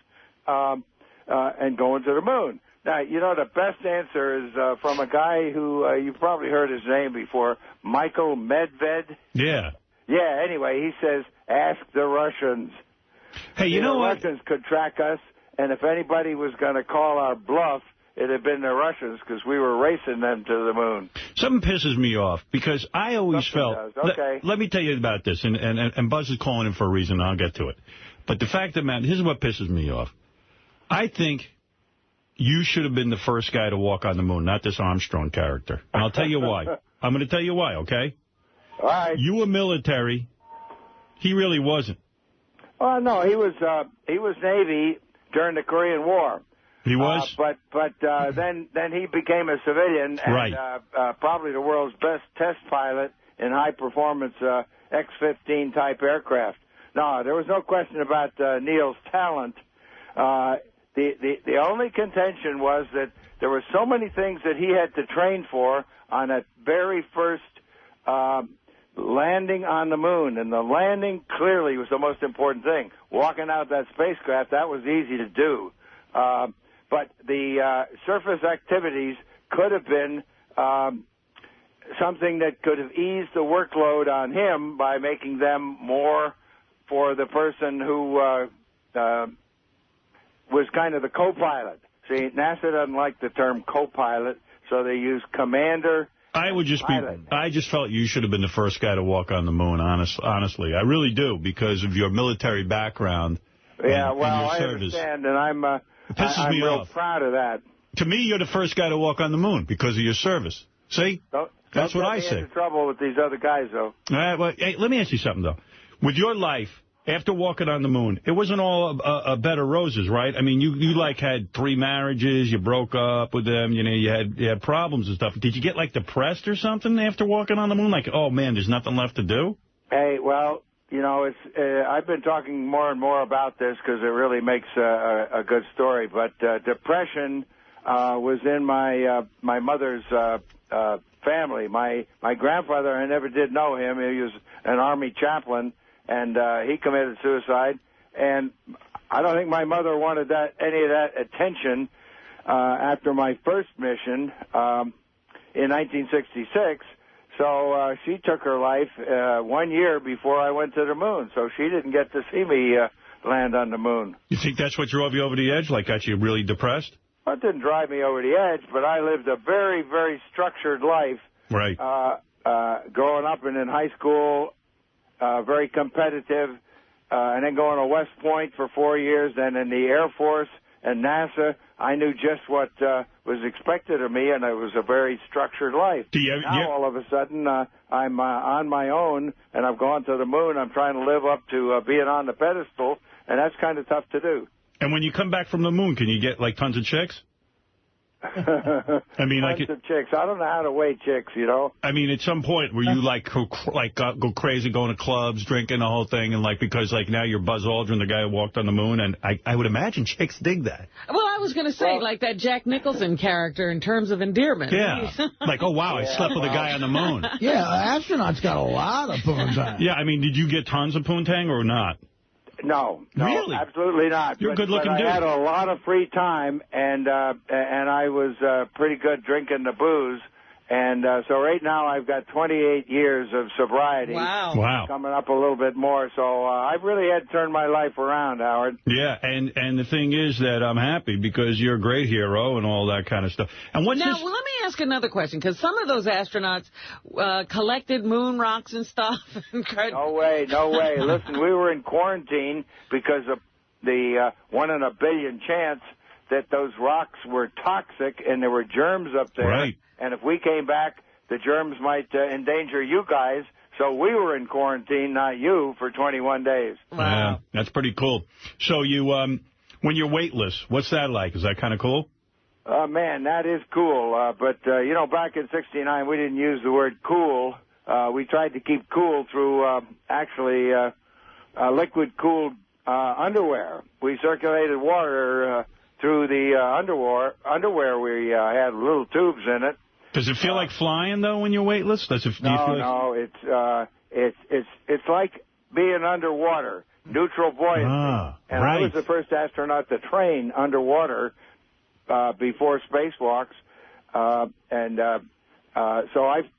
and going to the moon. Now, the best answer is from a guy who you've probably heard his name before, Michael Medved.
Yeah.
Yeah, anyway, he says, ask the Russians.
Hey, you know what?
The Russians could track us, and if anybody was going to call our bluff, it had been the Russians because we were racing them to the moon.
Something pisses me off because I always felt...
Okay.
Let me tell you about this, and Buzz is calling in for a reason, and I'll get to it. But the fact of the matter, here's what pisses me off. I think you should have been the first guy to walk on the moon, not this Armstrong character. And I'll tell you why. I'm going to tell you why, okay?
All right.
You were military. He really wasn't.
Oh, no, he was Navy during the Korean War.
He was?
But then he became a civilian and
right.
Probably the world's best test pilot in high-performance X-15 type aircraft. No, there was no question about Neil's talent. The only contention was that there were so many things that he had to train for on that very first landing on the moon. And the landing clearly was the most important thing. Walking out that spacecraft, that was easy to do. But the surface activities could have been something that could have eased the workload on him by making them more for the person who was kind of the co-pilot. See, NASA doesn't like the term co-pilot, so they use commander.
I just felt you should have been the first guy to walk on the moon, honestly. I really do, because of your military background.
Yeah,
and
well,
your
I
service.
understand, and I'm real proud of that.
To me, you're the first guy to walk on the moon because of your service. See? That's what I say.
Don't get me into trouble with these other guys, though.
All right, well, hey, let me ask you something, though. With your life, after walking on the moon, it wasn't all a bed of roses, right? I mean, you had 3 marriages, you broke up with them, you had problems and stuff. Did you get, depressed or something after walking on the moon? Like, oh, man, there's nothing left to do?
Hey, well, it's I've been talking more and more about this because it really makes a good story. But depression was in my mother's family. My grandfather, I never did know him. He was an Army chaplain. And he committed suicide, and I don't think my mother wanted any of that attention after my first mission in 1966. So she took her life 1 year before I went to the moon, so she didn't get to see me land on the moon.
You think that's what drove you over the edge, got you really depressed?
Well, it didn't drive me over the edge, but I lived a very, very structured life.
Right.
Growing up and in high school, very competitive, and then going to West Point for 4 years, then in the Air Force and NASA. I knew just what was expected of me, and it was a very structured life. Now, all of a sudden, I'm on my own, and I've gone to the moon. I'm trying to live up to being on the pedestal, and that's kind of tough to do.
And when you come back from the moon, can you get, tons of chicks? I mean,
tons of chicks. I don't know how to weigh chicks,
I mean, at some point where you go crazy, going to clubs, drinking the whole thing, and because now you're Buzz Aldrin, the guy who walked on the moon, and I would imagine chicks dig that.
Well, I was going to say like that Jack Nicholson character in terms of endearment.
Yeah, oh wow, I slept with a guy on the moon.
Yeah, astronauts got a lot of poontang.
Yeah, I mean, did you get tons of poontang or not?
No,
really?
Absolutely not.
You're a good-looking dude.
I had a lot of free time, and I was pretty good drinking the booze, And so right now I've got 28 years of sobriety.
Wow.
Coming up a little bit more. So I've really had to turn my life around, Howard.
Yeah, and the thing is that I'm happy because you're a great hero and all that kind of stuff. And what's
now,
this?
well, let me ask another question, because some of those astronauts collected moon rocks and stuff.
No way, no way. Listen, we were in quarantine because of the 1 in a billion chance that those rocks were toxic and there were germs up there.
Right.
And if we came back, the germs might endanger you guys. So we were in quarantine, not you, for 21 days.
Wow.
Yeah, that's pretty cool. So you, when you're weightless, what's that like? Is that kind of cool?
Man, that is cool. But, you know, back in '69, we didn't use the word cool. We tried to keep cool through, liquid-cooled underwear. We circulated water through the underwear. We had little tubes in it.
Does it feel like flying, though, when you're weightless? Do you feel
it's like being underwater, neutral buoyancy. And I was the first astronaut to train underwater before spacewalks. So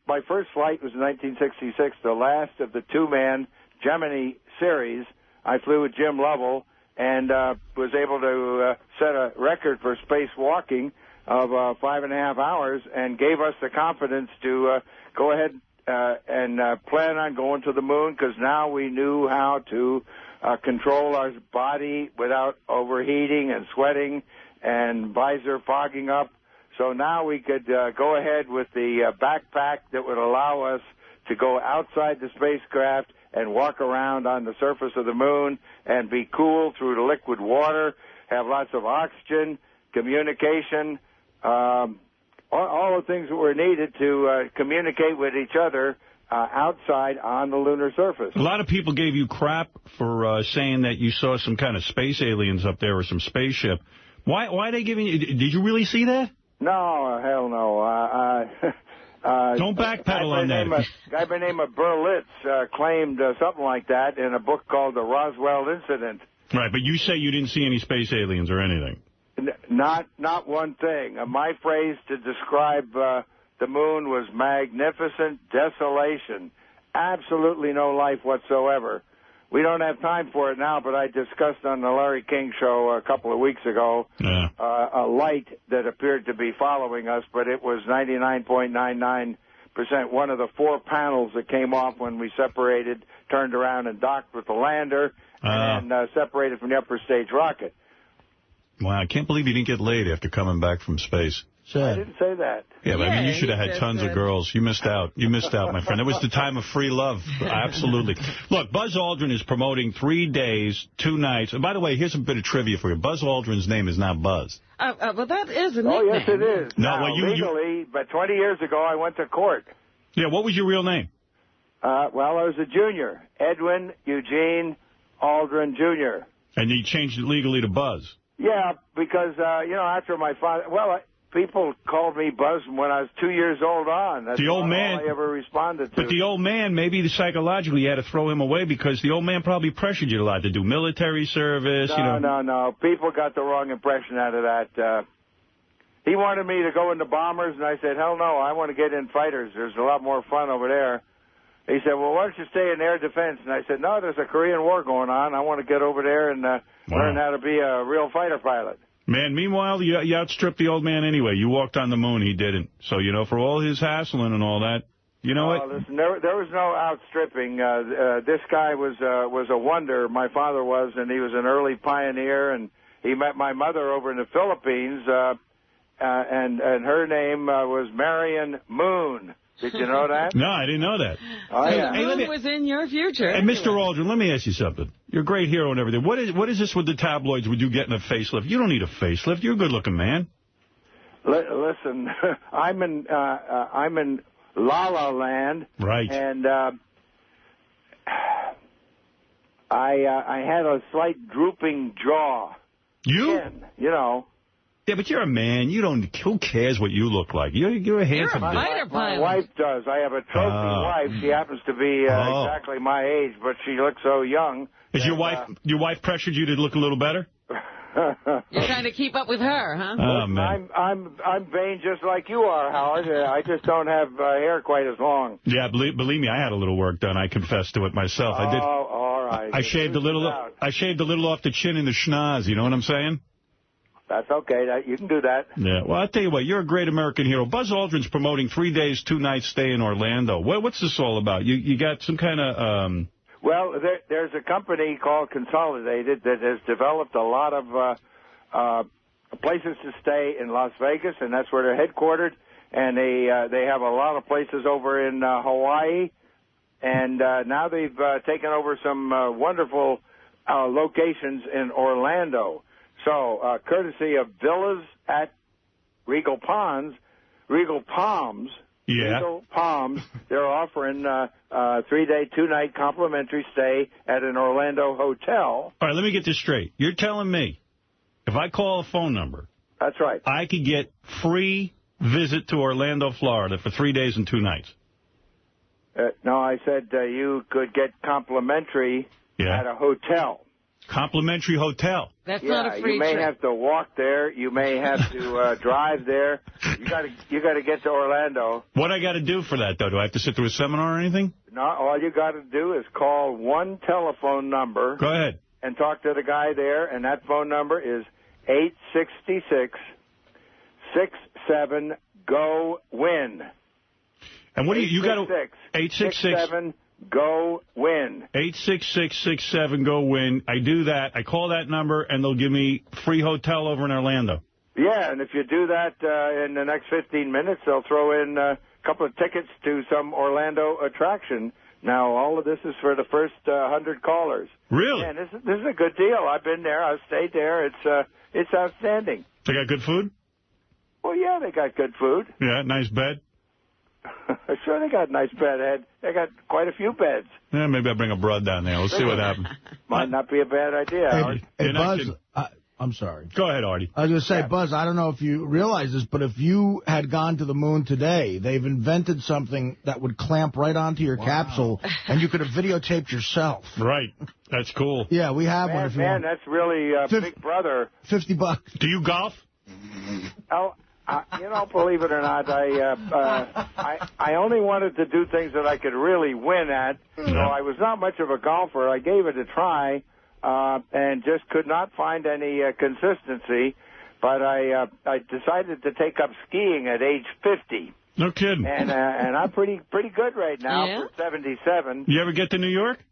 my first flight was in 1966, the last of the two-man Gemini series. I flew with Jim Lovell and was able to set a record for spacewalking of 5.5 hours, and gave us the confidence to go ahead and plan on going to the moon, because now we knew how to control our body without overheating and sweating and visor fogging up. So now we could go ahead with the backpack that would allow us to go outside the spacecraft and walk around on the surface of the moon and be cool through the liquid water, have lots of oxygen, communication, all the things that were needed to communicate with each other outside on the lunar surface.
A lot of people gave you crap for saying that you saw some kind of space aliens up there or some spaceship. Why are they giving you... Did you really see that?
No, hell no.
Don't backpedal on that.
A guy by the name of Berlitz claimed something like that in a book called The Roswell Incident.
Right, but you say you didn't see any space aliens or anything.
Not one thing. My phrase to describe the moon was magnificent desolation. Absolutely no life whatsoever. We don't have time for it now, but I discussed on the Larry King show a couple of weeks ago a light that appeared to be following us, but it was 99.99%. One of the 4 panels that came off when we separated, turned around and docked with the lander, and separated from the upper stage rocket.
Wow, I can't believe you didn't get laid after coming back from space.
I didn't say that.
Yeah, but I mean, you should have had tons of girls. You missed out. You missed out, my friend. It was the time of free love. Absolutely. Look, Buzz Aldrin is promoting 3 days, 2 nights. And by the way, here's a bit of trivia for you. Buzz Aldrin's name is not Buzz.
Well, that is a nickname.
Oh, yes, it is.
No,
now,
well,
legally, but 20 years ago, I went to court.
Yeah, what was your real name?
Well, I was a junior. Edwin Eugene Aldrin, Jr.
And you changed it legally to Buzz.
Yeah, because, after my father... people called me Buzz when I was 2 years old on. That's all I ever responded to.
But the old man, maybe psychologically, you had to throw him away because the old man probably pressured you a lot to do military service.
No. People got the wrong impression out of that. He wanted me to go into bombers, and I said, hell no, I want to get in fighters. There's a lot more fun over there. He said, well, why don't you stay in air defense? And I said, no, there's a Korean War going on. I want to get over there and learn how to be a real fighter pilot.
Man, meanwhile, you outstripped the old man anyway. You walked on the moon, he didn't. So, for all his hassling and all that, you know what?
Listen, there was no outstripping. This guy was a wonder. My father was, and he was an early pioneer, and he met my mother over in the Philippines, and her name was Marion Moon. Did you know that?
No, I didn't know that.
Oh, yeah.
Hey, Moon was in your future.
And Mr. Aldrin, let me ask you something. You're a great hero and everything. What is this with the tabloids with you getting a facelift? You don't need a facelift. You're a good-looking man.
Listen, I'm in La La Land.
Right.
And I had a slight drooping jaw. Chin,
Yeah, but you're a man. Who cares what you look like? You're a handsome dude.
My wife does. I have a trophy wife. She happens to be exactly my age, but she looks so young.
Is your wife pressured you to look a little better?
You're trying to keep up with her, huh?
Oh, man.
I'm vain just like you are, Howard. I just don't have hair quite as long.
Yeah, believe me, I had a little work done. I confessed to it myself. I did.
Oh, all right.
I shaved a little off the chin and the schnoz. You know what I'm saying?
That's okay. You can do that.
Yeah. Well, I'll tell you what. You're a great American hero. Buzz Aldrin's promoting 3 days, 2 nights stay in Orlando. What's this all about? You got some kind of...
Well, there's a company called Consolidated that has developed a lot of places to stay in Las Vegas, and that's where they're headquartered. And they have a lot of places over in Hawaii. And now they've taken over some wonderful locations in Orlando. So, courtesy of Villas at Regal Palms, they're offering 3-day, 2-night complimentary stay at an Orlando hotel.
All right, let me get this straight. You're telling me if I call a phone number,
that's right,
I could get free visit to Orlando, Florida for 3 days and 2 nights?
No, I said you could get complimentary at a hotel.
Complimentary hotel.
That's not a free
you may
trip.
have to walk there. You may have to drive there. You got to get to Orlando.
What I got to do for that, though? Do I have to sit through a seminar or anything?
No, all you got to do is call one telephone number.
Go ahead.
And talk to the guy there, and that phone number is 866-67-GO-WIN.
And what do you got to
866 Go-WIN.
866-67-GO-WIN. I do that. I call that number, and they'll give me free hotel over in Orlando.
Yeah, and if you do that in the next 15 minutes, they'll throw in a couple of tickets to some Orlando attraction. Now, all of this is for the first 100 callers.
Really?
Man, this is a good deal. I've been there. I've stayed there. It's outstanding.
They got good food?
Well, yeah, they got good food.
Yeah, nice bed?
Sure, they got a nice bed, Ed. They got quite a few beds.
Yeah, maybe I'll bring a broad down there. We'll see what happens.
Might not be a bad idea, Howard.
Hey, Buzz, I'm sorry.
Go ahead, Artie.
I was going to say, Buzz, I don't know if you realize this, but if you had gone to the moon today, they've invented something that would clamp right onto your capsule, and you could have videotaped yourself.
Right. That's cool.
Yeah, we have one if you want.
That's really Big Brother.
$50.
Do you golf?
Oh, believe it or not, I only wanted to do things that I could really win at. So I was not much of a golfer. I gave it a try and just could not find any consistency. But I decided to take up skiing at age 50.
No kidding.
And I'm pretty good right now for 77.
You ever get to New York?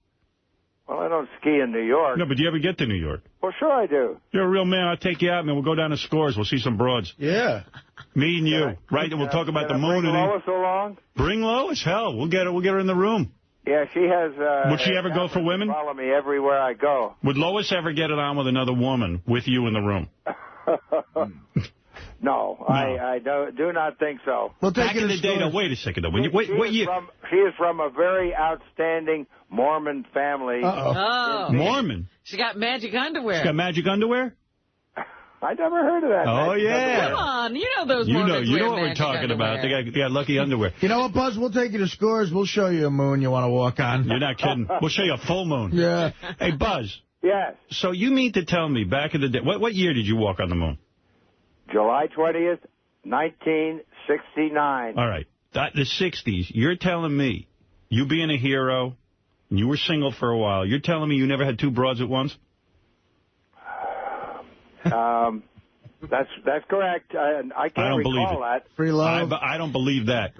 Well, I don't ski in New York.
No, but do you ever get to New York?
Well, sure I do.
You're a real man. I'll take you out, man. We'll go down to Scores. We'll see some broads.
Yeah.
Me and you, right? And we'll talk about the moon.
Bring Lois along?
Bring Lois? Hell, we'll get her in the room.
Yeah, she has...
Would she ever go for women?
Follow me everywhere I go.
Would Lois ever get it on with another woman with you in the room?
No, I do not think so.
Well,
back in the day, though, wait a second, though. What year?
She is from a very outstanding Mormon family.
Oh.
Mormon?
She got magic underwear.
She got magic underwear?
I never heard of that.
Oh, yeah.
Come on, you know those Mormons
You know
wear
what we're
magic
talking
underwear.
about. They got lucky underwear.
You know what, Buzz? We'll take you to Scores. We'll show you a moon you want to walk on.
You're not kidding. We'll show you a full moon.
Yeah.
Hey, Buzz.
Yes.
So you mean to tell me, back in the day, what year did you walk on the moon?
July 20th, 1969.
All right. The 60s. You're telling me, you being a hero, and you were single for a while, you're telling me you never had 2 broads at once?
That's correct. I can't recall that.
Free love.
I don't believe that.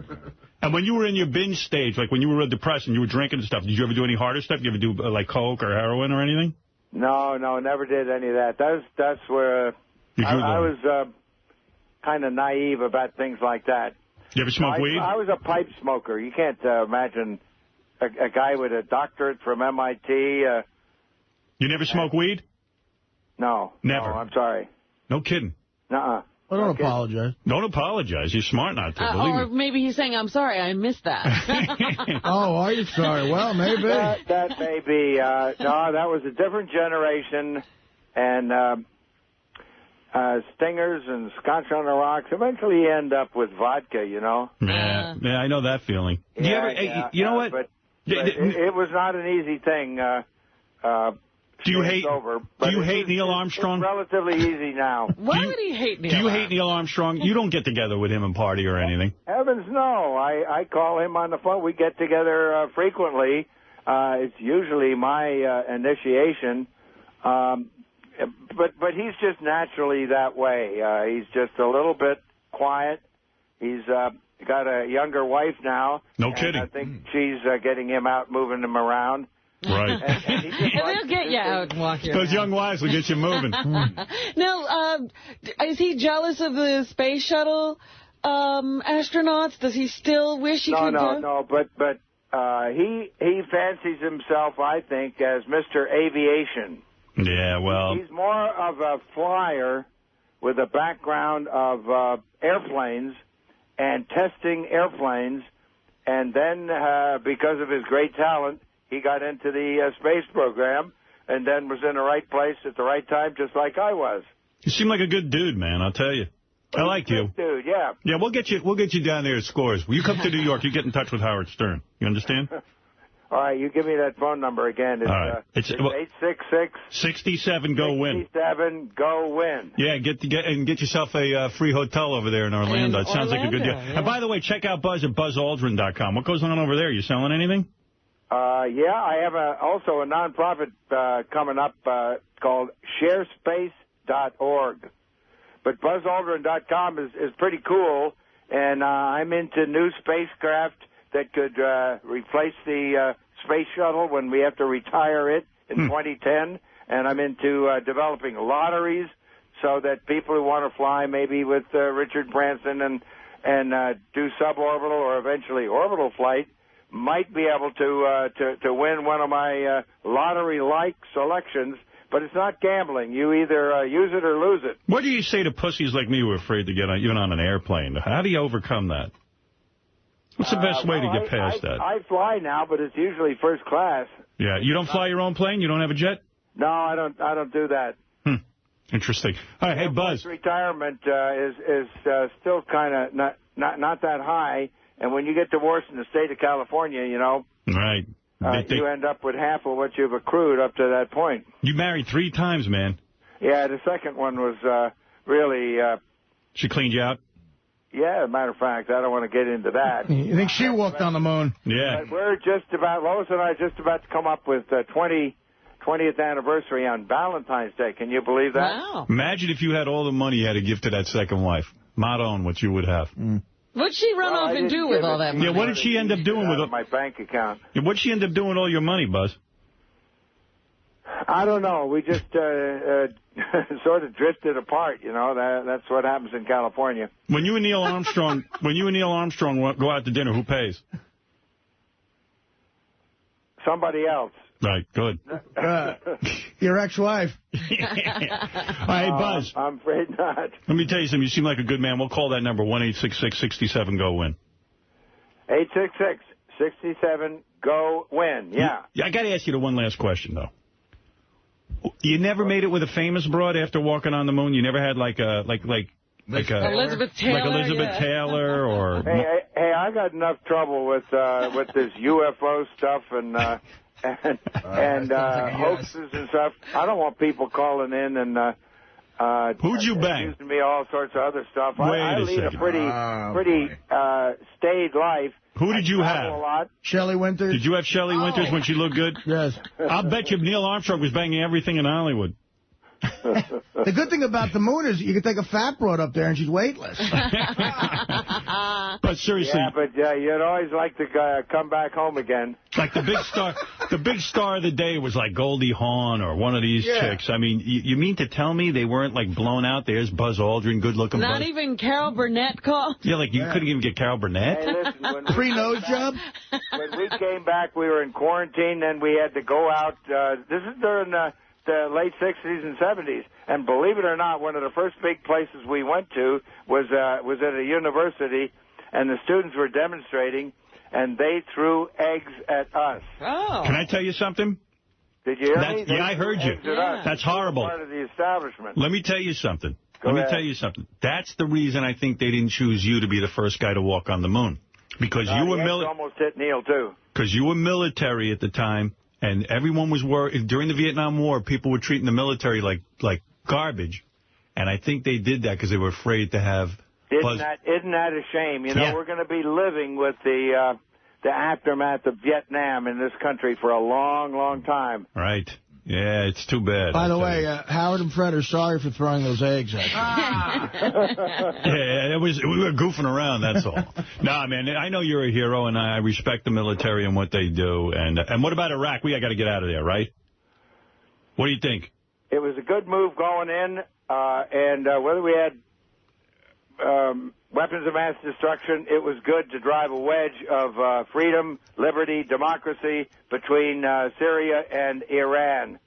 And when you were in your binge stage, like when you were depressed and you were drinking and stuff, did you ever do any harder stuff? Did you ever do like coke or heroin or anything?
No, never did any of that. That's where I was kind of naive about things like that.
You ever smoke weed?
I was a pipe smoker. You can't imagine a guy with a doctorate from MIT.
You never smoke weed?
No.
Never?
No, I'm sorry.
No kidding?
Nuh-uh.
Well, don't apologize.
Don't apologize. You're smart not to, believe
or
me.
maybe he's saying, I'm sorry, I missed that.
Oh, are you sorry? Well, maybe.
That may be. No, that was a different generation. And stingers and scotch on the rocks. Eventually you end up with vodka, you know.
Yeah, I know that feeling. You know what?
But it was not an easy thing.
Do you hate
over.
Neil Armstrong?
It's relatively easy now.
Why would he hate Neil?
Do you hate Neil Armstrong? You don't get together with him and party or anything.
Heavens, no. I call him on the phone. We get together frequently. It's usually my initiation. But he's just naturally that way. He's just a little bit quiet. He's got a younger wife now.
No kidding.
I think she's getting him out, moving him around.
Right.
And
they'll get you out and walk you
Those
around.
young wives will get you moving.
Now, is he jealous of the space shuttle astronauts? Does he still wish he could go?
No. But he fancies himself, I think, as Mr. Aviation.
Yeah, well.
He's more of a flyer with a background of airplanes and testing airplanes. And then, because of his great talent, he got into the space program and then was in the right place at the right time, just like I was.
You seem like a good dude, man, I'll tell you. I like you.
Dude, yeah.
Yeah, we'll get you down there at Scores. When you come to New York, you get in touch with Howard Stern. You understand?
All right, you give me that phone number again. It's,
all right.
It's 866-67-GO-WIN. 67-GO-WIN.
Yeah, get yourself a free hotel over there in Orlando. It sounds like a good deal.
Yeah.
And by the way, check out Buzz at buzzaldrin.com. What goes on over there? You selling anything?
Yeah, I have also a nonprofit coming up called sharespace.org. But buzzaldrin.com is pretty cool, and I'm into new spacecraft that could replace the space shuttle when we have to retire it in 2010. And I'm into developing lotteries so that people who want to fly maybe with Richard Branson and do suborbital or eventually orbital flight might be able to win one of my lottery-like selections. But it's not gambling. You either use it or lose it.
What do you say to pussies like me who are afraid to get even on an airplane? How do you overcome that? What's the best way to get past that?
I fly now, but it's usually first class.
Yeah, you don't fly your own plane? You don't have a jet?
No, I don't do that.
Interesting. All right, hey, Buzz.
Retirement is still kind of not that high, and when you get divorced in the state of California, you know,
right,
you end up with half of what you've accrued up to that point.
You married 3 times, man.
Yeah, the second one was really.
She cleaned you out?
Yeah, as a matter of fact, I don't want to get into that.
You think she walked on the moon?
Yeah.
But we're just about, Lois and I are just about to come up with 20th anniversary on Valentine's Day. Can you believe that?
Wow.
Imagine if you had all the money you had to give to that second wife. Madon, what you would have.
What'd she run off and do with all that money?
Yeah, what did she end up doing with
my bank account?
Yeah, what'd she end up doing with all your money, Buzz?
I don't know. We just sort of drifted apart, you know. That's what happens in California.
When you and Neil Armstrong go out to dinner, who pays?
Somebody else.
Right, good.
Your ex-wife.
All right, Buzz.
I'm afraid not.
Let me tell you something. You seem like a good man. We'll call that number, 1-866-67-GO-WIN.
866-67-GO-WIN, yeah.
I got to ask you the one last question, though. You never made it with a famous broad after walking on the moon? You never had like
Elizabeth Taylor,
or...
Hey, I got enough trouble with this UFO stuff and hoaxes and stuff. I don't want people calling in and
who'd you bang?
Accusing me all sorts of other stuff. I lead a pretty staid life.
Who did you have?
A lot.
Shelley Winters.
Did you have Shelley Winters when she looked good?
Yes.
I'll bet you Neil Armstrong was banging everything in Hollywood.
The good thing about the moon is you can take a fat broad up there and she's weightless.
But seriously.
Yeah, but you'd always like to come back home again.
Like the big star of the day was like Goldie Hawn or one of these chicks. I mean, you mean to tell me they weren't like blown out? There's Buzz Aldrin, good-looking Buzz.
Not even Carol Burnett called?
Yeah, like you couldn't even get Carol Burnett?
Hey, listen,
free nose job?
When we came back, we were in quarantine, then we had to go out. This is during the late 60s and 70s. And believe it or not, one of the first big places we went to was at a university, and the students were demonstrating, and they threw eggs at us.
Oh.
Can I tell you something?
Did you hear me?
Yeah, I heard you. That's horrible.
Part of the establishment.
Let me tell you something.
Go ahead.
That's the reason I think they didn't choose you to be the first guy to walk on the moon. Because you were
almost hit Neil, too.
Because you were military at the time. And everyone was worried. During the Vietnam War, people were treating the military like garbage. And I think they did that because they were afraid to have...
Isn't that a shame? You know, we're going to be living with the aftermath of Vietnam in this country for a long, long time.
Right. Yeah, it's too bad.
By the way, Howard and Fred are sorry for throwing those eggs at you.
Yeah, we were goofing around, that's all. Nah, man, I know you're a hero, and I respect the military and what they do. And what about Iraq? We got to get out of there, right? What do you think?
It was a good move going in, and whether we had weapons of mass destruction, it was good to drive a wedge of freedom, liberty, democracy between Syria and Iran.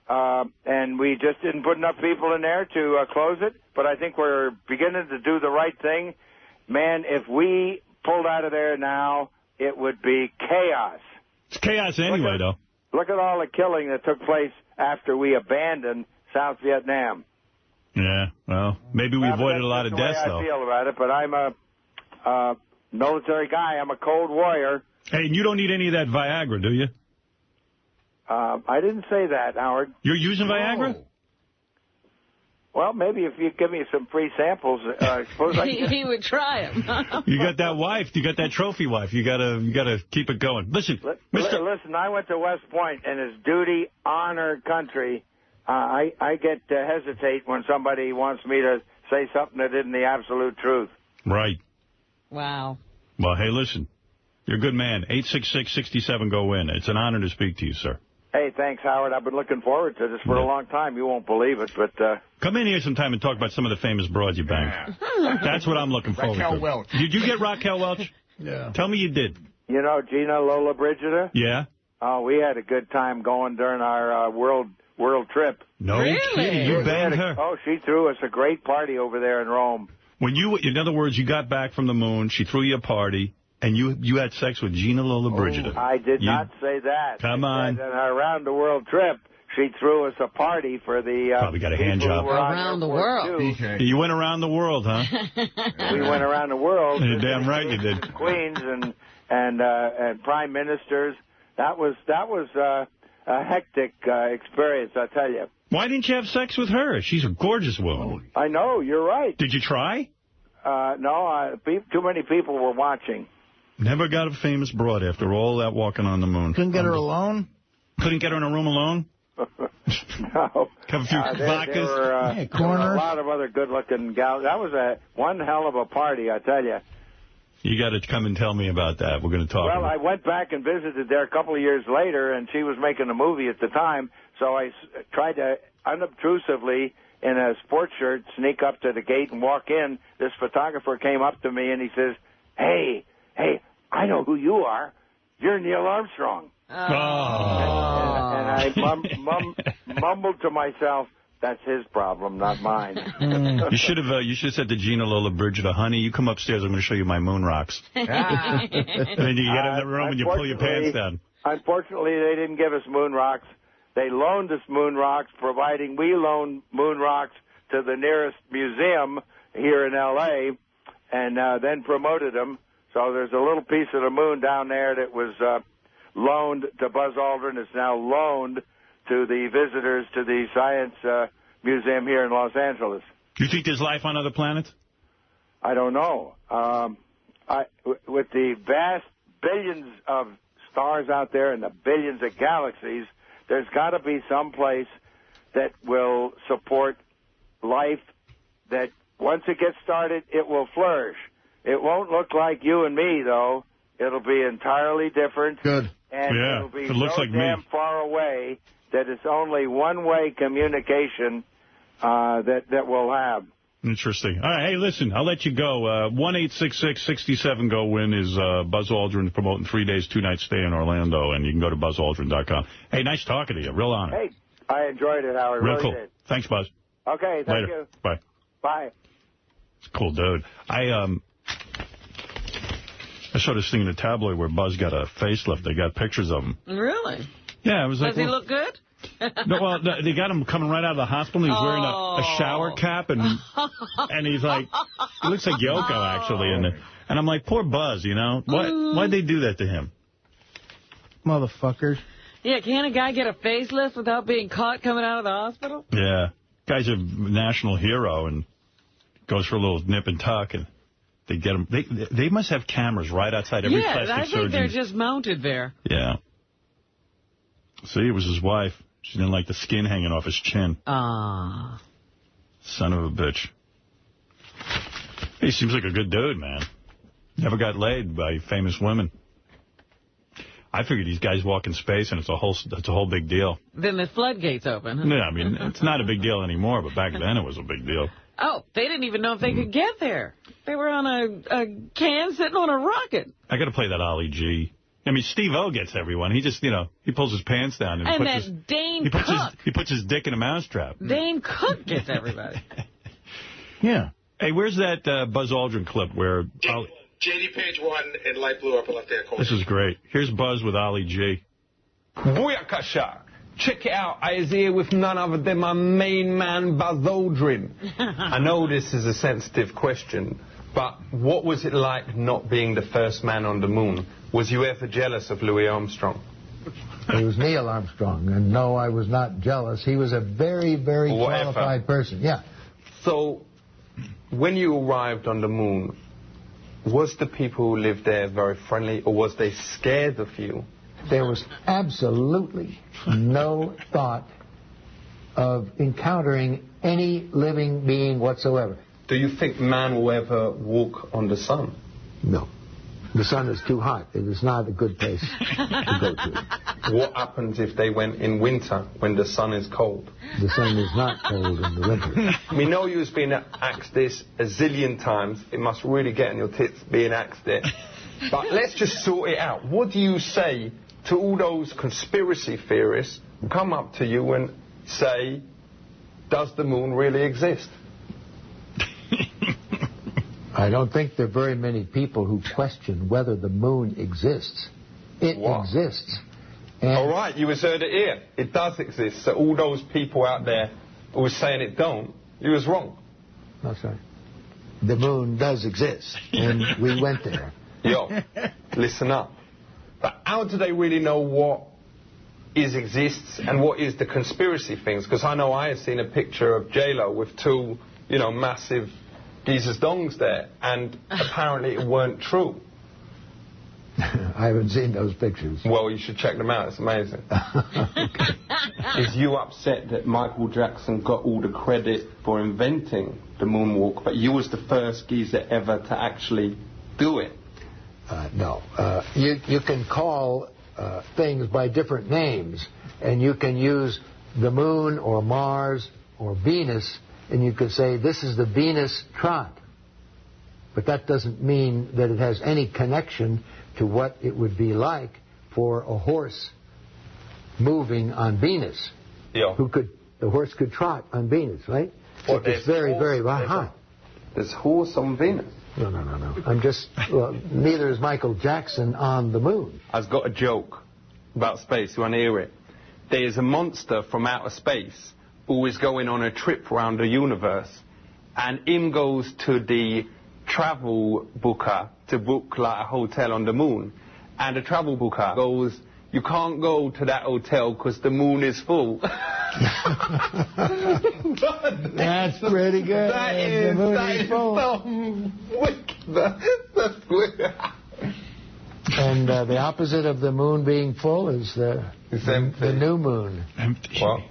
And we just didn't put enough people in there to close it, but I think we're beginning to do the right thing. Man, if we pulled out of there now, it would be chaos.
It's chaos anyway, though.
Look at all the killing that took place after we abandoned South Vietnam.
Yeah, well, maybe we avoided a lot of deaths, though.
I feel about it, but I'm a military guy. I'm a cold warrior.
Hey, and you don't need any of that Viagra, do you?
I didn't say that, Howard.
You're using Viagra?
Well, maybe if you give me some free samples, I suppose I can.
He would try them.
You got that wife. You got that trophy wife. You gotta keep it going. Listen,
Listen, I went to West Point, and it's duty, honor, country. I get to hesitate when somebody wants me to say something that isn't the absolute truth.
Right.
Wow.
Well, hey, listen. You're a good man. 866-67-GO-WIN. It's an honor to speak to you, sir.
Hey, thanks, Howard. I've been looking forward to this for a long time. You won't believe it, but...
Come in here sometime and talk about some of the famous broads you banged. That's what I'm looking forward
Raquel
to.
Welch.
Did you get Raquel Welch?
Yeah.
Tell me you did.
You know Gina Lola Brigida?
Yeah?
Oh, we had a good time going during our world trip.
No kidding. You banged her?
Oh, she threw us a great party over there in Rome.
In other words, you got back from the moon, she threw you a party, and you had sex with Gina Lola Brigida.
I did not say that.
Come on.
And around the world trip, she threw us a party for the
probably got a hand job.
Around the world.
You went around the world, huh?
We went around the world.
You're damn right you did.
Queens and prime ministers. That was a hectic experience, I tell you.
Why didn't you have sex with her? She's a gorgeous woman.
I know, you're right.
Did you try?
No, too many people were watching.
Never got a famous broad after all that walking on the moon.
Couldn't get her alone?
Couldn't get her in a room alone?
No.
Have a few vodkas?
There were a lot of other good-looking gals. That was one hell of a party, I tell you.
You got to come and tell me about that. We're going to talk
Well,
about
I went back and visited there a couple of years later, and she was making a movie at the time, so I tried to unobtrusively, in a sports shirt, sneak up to the gate and walk in. This photographer came up to me, and he says, Hey, I know who you are. You're Neil Armstrong.
Oh.
And I mumbled to myself, that's his problem, not mine.
You should have said to Gina Lola Brigida, honey, you come upstairs, I'm going to show you my moon rocks. And then you get in the room and you pull your pants down.
Unfortunately, they didn't give us moon rocks. They loaned us moon rocks, providing we loaned moon rocks to the nearest museum here in L.A., and then promoted them. So there's a little piece of the moon down there that was loaned to Buzz Aldrin. It's now loaned to the visitors to the Science Museum here in Los Angeles.
Do you think there's life on other planets?
I don't know. With the vast billions of stars out there and the billions of galaxies, there's got to be some place that will support life that once it gets started, it will flourish. It won't look like you and me, though. It'll be entirely different.
Good.
And
Yeah,
it'll be
it looks
so
like
damn
me.
far away that it's only one-way communication that we'll have.
Interesting. All right, hey, listen, I'll let you go. 1-866-67-GO-WIN is Buzz Aldrin promoting 3 days, 2 nights stay in Orlando, and you can go to buzzaldrin.com. Hey, nice talking to you. Real honor.
Hey, I enjoyed it, Howard.
Real
really
cool.
did.
Thanks, Buzz.
Okay, thank
Later.
you.
Bye.
Bye.
It's a cool dude. I saw this thing in a tabloid where Buzz got a facelift. They got pictures of him.
Really?
Yeah, it was like...
Does he look good?
No, well, they got him coming right out of the hospital. And he was wearing a shower cap, and he's like, he looks like Yoko, actually. And I'm like, poor Buzz, you know? Why'd they do that to him?
Motherfuckers.
Yeah, can't a guy get a facelift without being caught coming out of the hospital?
Yeah. Guy's a national hero and goes for a little nip and tuck, and they get him. They must have cameras right outside every plastic surgeon.
Yeah, I think they're just mounted there.
Yeah. See, it was his wife. She didn't like the skin hanging off his chin.
Ah.
Son of a bitch. He seems like a good dude, man. Never got laid by famous women. I figured these guys walk in space, and it's a whole big deal.
Then the floodgates open. Huh?
Yeah, I mean, it's not a big deal anymore, but back then it was a big deal.
Oh, they didn't even know if they could get there. They were on a can sitting on a rocket.
I got to play that Ollie G. I mean, Steve-O gets everyone. He just, he pulls his pants down.
And Dane Cook.
He puts his dick in a mousetrap.
Dane Cook gets everybody.
Yeah. Hey, where's that Buzz Aldrin clip where...
JD page 1 in light blue upper left-hand corner.
This is great. Here's Buzz with Ollie G.
Booyakasha. Check it out. I is here with none other than my main man, Buzz Aldrin. I know this is a sensitive question, but what was it like not being the first man on the moon? Was you ever jealous of Louis Armstrong?
It was Neil Armstrong, and no, I was not jealous. He was a very, very qualified person. Yeah.
So, when you arrived on the moon, was the people who lived there very friendly, or was they scared of you?
There was absolutely no thought of encountering any living being whatsoever.
Do you think man will ever walk on the sun?
No. The sun is too hot. It is not a good place to go to.
What happens if they went in winter when the sun is cold?
The sun is not cold in the winter.
We know you've been asked this a zillion times. It must really get on your tits being asked it. But let's just sort it out. What do you say to all those conspiracy theorists who come up to you and say, does the moon really exist?
I don't think there are very many people who question whether the moon exists. It exists. And
all right, you was heard it here. It does exist. So all those people out there who were saying it don't, you was wrong.
That's right. The moon does exist, and we went there.
Yo, listen up. But how do they really know what exists and what is the conspiracy things? Because I know I have seen a picture of J-Lo with two, massive Jesus dongs there, and apparently it weren't true.
I haven't seen those pictures.
Well, you should check them out. It's amazing. Is you upset that Michael Jackson got all the credit for inventing the moonwalk, but you was the first geezer ever to actually do it?
No. You can call things by different names, and you can use the moon or Mars or Venus, and you could say this is the Venus trot. But that doesn't mean that it has any connection to what it would be like for a horse moving on Venus.
Yeah.
The horse could trot on Venus, right?
Well,
it's very, very high.
There's horse on Venus.
No. I'm just, neither is Michael Jackson on the moon.
I've got a joke about space. You want to hear it? There's a monster from outer space who is going on a trip around the universe, and him goes to the travel booker to book like a hotel on the moon, and the travel booker goes, you can't go to that hotel because the moon is full.
That's pretty good.
That is so wicked. That's wicked.
And the opposite of the moon being full is the new moon.
Empty.
Well,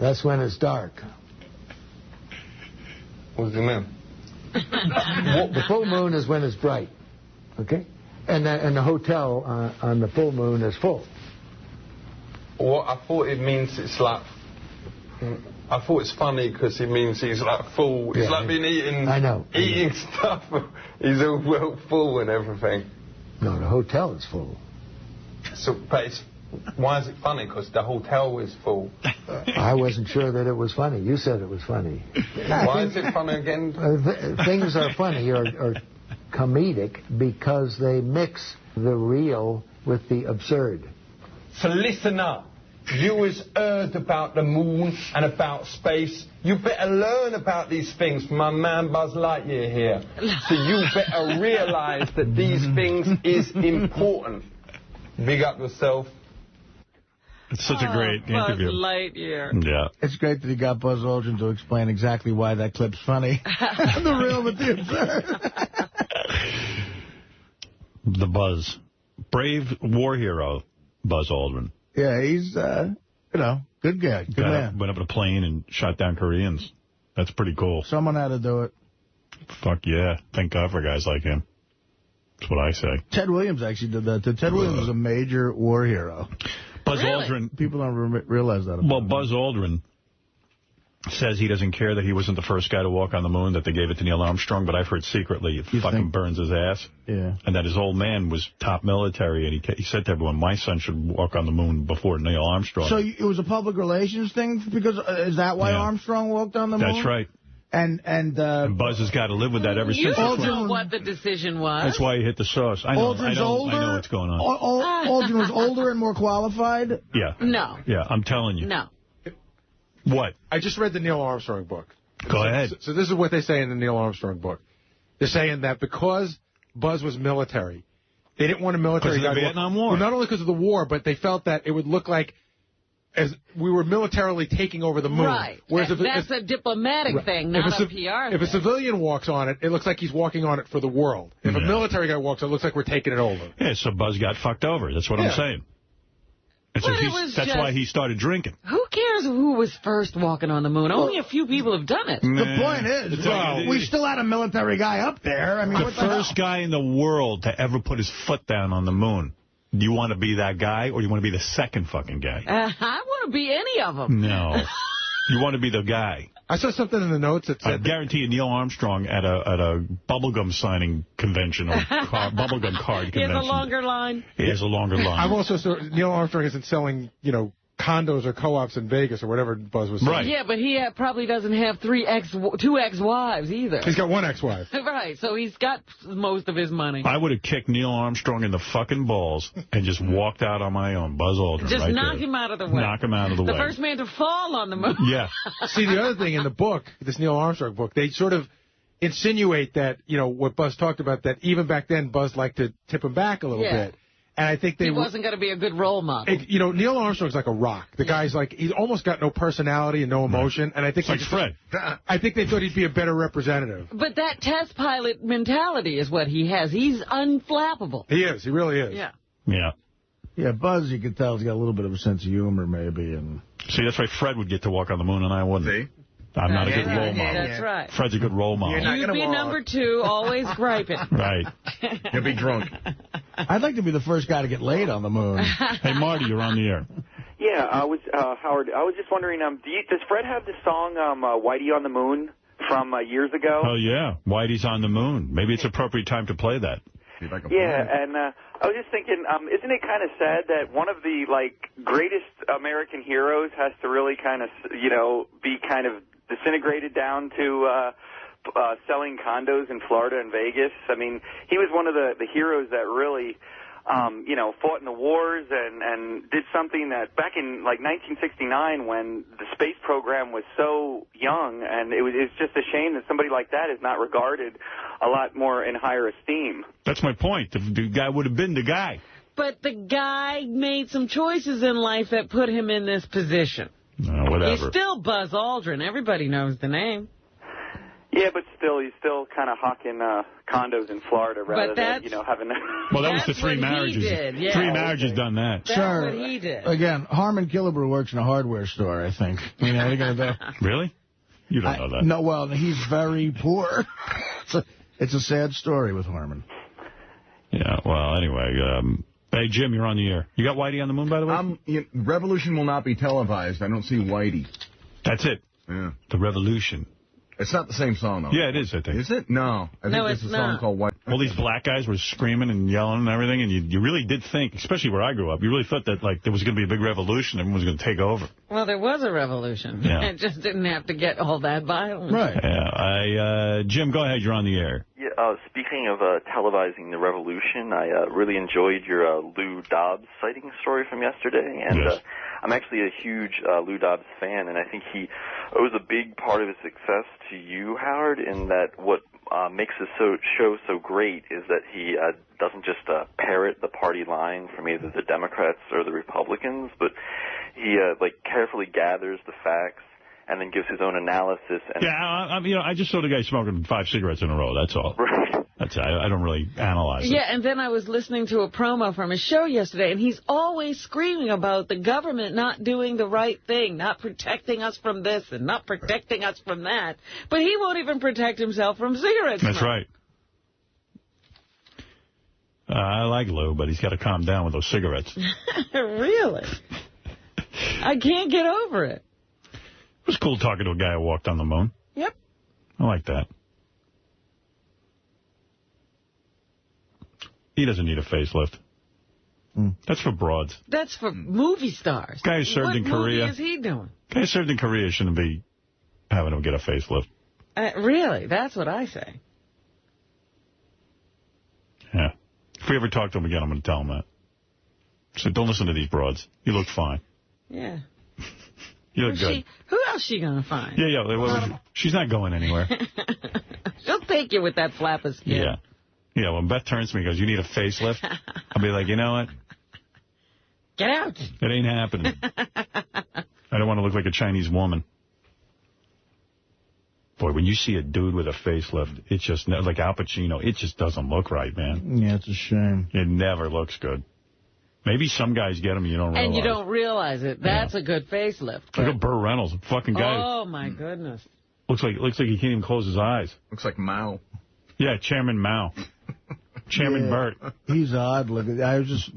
that's when it's dark.
What does it mean?
The full moon is when it's bright. Okay? And the hotel on the full moon is full.
Well, I thought it means it's like... I thought it's funny because it means he's like full. He's like been eating...
I know.
Eating stuff. He's all well full and everything.
No, the hotel is full.
So, but why is it funny? Because the hotel is full.
I wasn't sure that it was funny. You said it was funny.
Why is it funny again?
Things are funny or comedic because they mix the real with the absurd.
So listen up. You has heard about the moon and about space. You better learn about these things from my man Buzz Lightyear here. So you better realise that these things is important. Big up yourself.
It's such a great interview.
Buzz Lightyear.
Yeah.
It's great that he got Buzz Aldrin to explain exactly why that clip's funny. The real with the absurd.
The Buzz. Brave war hero, Buzz Aldrin.
Yeah, he's, good guy. Good man.
Went up in a plane and shot down Koreans. That's pretty cool.
Someone had to do it.
Fuck yeah. Thank God for guys like him. That's what I say.
Ted Williams actually did that. Ted Williams was a major war hero.
Buzz Aldrin.
People don't realize that.
Well, Buzz Aldrin says he doesn't care that he wasn't the first guy to walk on the moon, that they gave it to Neil Armstrong, but I've heard secretly it fucking burns his ass.
Yeah.
And that his old man was top military, and he said to everyone, my son should walk on the moon before Neil Armstrong.
So it was a public relations thing? Because is that why Armstrong walked on the moon?
That's right.
And
Buzz has got to live with that ever
You
since.
don't know what the decision was.
That's why he hit the sauce. I know,
Aldrin's
I
older?
know what's going on.
Aldrin was older and more qualified?
Yeah.
No.
Yeah, I'm telling you.
No.
What?
I just read the Neil Armstrong book.
Go ahead.
So this is what they say in the Neil Armstrong book. They're saying that because Buzz was military, they didn't want a military guy.
Because of the Vietnam War.
Well, not only because of the war, but they felt that it would look like as we were militarily taking over the moon.
Right.
Whereas
That's a diplomatic thing, not a PR thing.
If a civilian walks on it, it looks like he's walking on it for the world. If a military guy walks on it, it looks like we're taking it over.
Yeah, so Buzz got fucked over. That's what I'm saying. And so that's why he started drinking.
Who cares who was first walking on the moon? Only a few people have done it.
The point is, we still had a military guy up there. I mean,
the first guy in the world to ever put his foot down on the moon. Do you want to be that guy, or do you want to be the second fucking guy?
I want to be any of them.
No. You want to be the guy.
I saw something in the notes that said...
I guarantee you Neil Armstrong at a bubblegum signing convention or bubblegum card convention.
He has a longer line.
He has a longer line.
I've also Neil Armstrong isn't selling, condos or co-ops in Vegas or whatever Buzz was saying.
Right. Yeah, but he probably doesn't have two ex-wives either.
He's got one ex-wife.
Right, so he's got most of his money.
I would have kicked Neil Armstrong in the fucking balls and just walked out on my own. Buzz Aldrin.
Just knock him out of the way.
Knock him out of the way.
The first man to fall on the moon.
Yeah.
See, the other thing in the book, this Neil Armstrong book, they sort of insinuate that, what Buzz talked about, that even back then Buzz liked to tip him back a little bit. And I think he
wasn't going to be a good role model.
Neil Armstrong's like a rock. The guy's like, he's almost got no personality and no emotion. And I think
it's like Fred.
I think they thought he'd be a better representative.
But that test pilot mentality is what he has. He's unflappable.
He is. He really is.
Yeah.
Yeah.
Yeah, Buzz, you can tell, he's got a little bit of a sense of humor, maybe. And
see, that's why Fred would get to walk on the moon and I wouldn't.
See?
I'm not a good role model.
That's right.
Fred's a good role model.
You'd be number 2, always griping.
Right.
You'll be drunk.
I'd like to be the first guy to get laid on the moon.
Hey, Marty, you're on the air.
Yeah, Howard, I was just wondering, does Fred have the song Whitey on the Moon from years ago?
Oh, yeah. Whitey's on the moon. Maybe it's appropriate time to play that.
Yeah, and I was just thinking, isn't it kind of sad that one of the, greatest American heroes has to really kind of, be kind of disintegrated down to selling condos in Florida and Vegas? I mean, he was one of the heroes that really, fought in the wars and did something that back in, 1969 when the space program was so young, and it's just a shame that somebody like that is not regarded a lot more in higher esteem.
That's my point. The guy would have been the guy.
But the guy made some choices in life that put him in this position.
Whatever.
He's still Buzz Aldrin. Everybody knows the name.
Yeah, but still, he's still kind of hawking condos in Florida rather than, having...
Well, that was the 3 marriages.
Did, yeah.
3 marriages done that.
That's what he did.
Again, Harmon Killebrew works in a hardware store, I think. What are you going to do?
Really? You don't know that.
No, well, he's very poor. It's a sad story with Harmon.
Yeah, well, anyway... Hey, Jim, you're on the air. You got Whitey on the moon, by the way?
Revolution will not be televised. I don't see Whitey.
That's it.
Yeah.
The Revolution.
It's not the same song, though.
Yeah, it is, I think.
Is it? No. I think it's a song called White.
All these black guys were screaming and yelling and everything, and you really did think, especially where I grew up, you really thought that there was going to be a big revolution, everyone was going to take over.
Well, there was a revolution.
Yeah.
It just didn't have to get all that violent.
Right.
Yeah. Jim, go ahead. You're on the air.
Yeah, speaking of televising the revolution, I really enjoyed your Lou Dobbs sighting story from yesterday, and
yes.
I'm actually a huge Lou Dobbs fan, and I think he owes a big part of his success to you, Howard, in that what makes his show so great is that he doesn't just parrot the party line from either the Democrats or the Republicans, but he carefully gathers the facts and then gives his own analysis. And
I just saw the guy smoking 5 cigarettes in a row. That's all. That's I don't really analyze it.
Yeah, and then I was listening to a promo from his show yesterday, and he's always screaming about the government not doing the right thing, not protecting us from this and not protecting us from that. But he won't even protect himself from cigarettes.
That's right. I like Lou, but he's got to calm down with those cigarettes.
Really? I can't get over it.
It was cool talking to a guy who walked on the moon.
Yep.
I like that. He doesn't need a facelift. That's for broads.
That's for movie stars.
Guy who served in Korea.
What movie is he doing?
Guy who served in Korea shouldn't be having him get a facelift.
Really? That's what I say.
Yeah. If we ever talk to him again, I'm going to tell him that. So don't listen to these broads. You look fine.
Yeah.
You look good.
Who else is she going to find?
Yeah. She's not going anywhere.
She'll take you with that flap of skin.
Yeah. Yeah, when Beth turns to me and goes, you need a facelift? I'll be like, you know what?
Get out.
It ain't happening. I don't want to look like a Chinese woman. Boy, when you see a dude with a facelift, it's just, like Al Pacino, it just doesn't look right, man.
Yeah, it's a shame.
It never looks good. Maybe some guys get them, you don't realize.
And you don't realize it. That's a good facelift.
Look at Burt Reynolds, a fucking guy.
Oh, my goodness.
Looks like he can't even close his eyes.
Looks like Mao.
Yeah, Chairman Mao. Chairman Burt.
He's odd looking.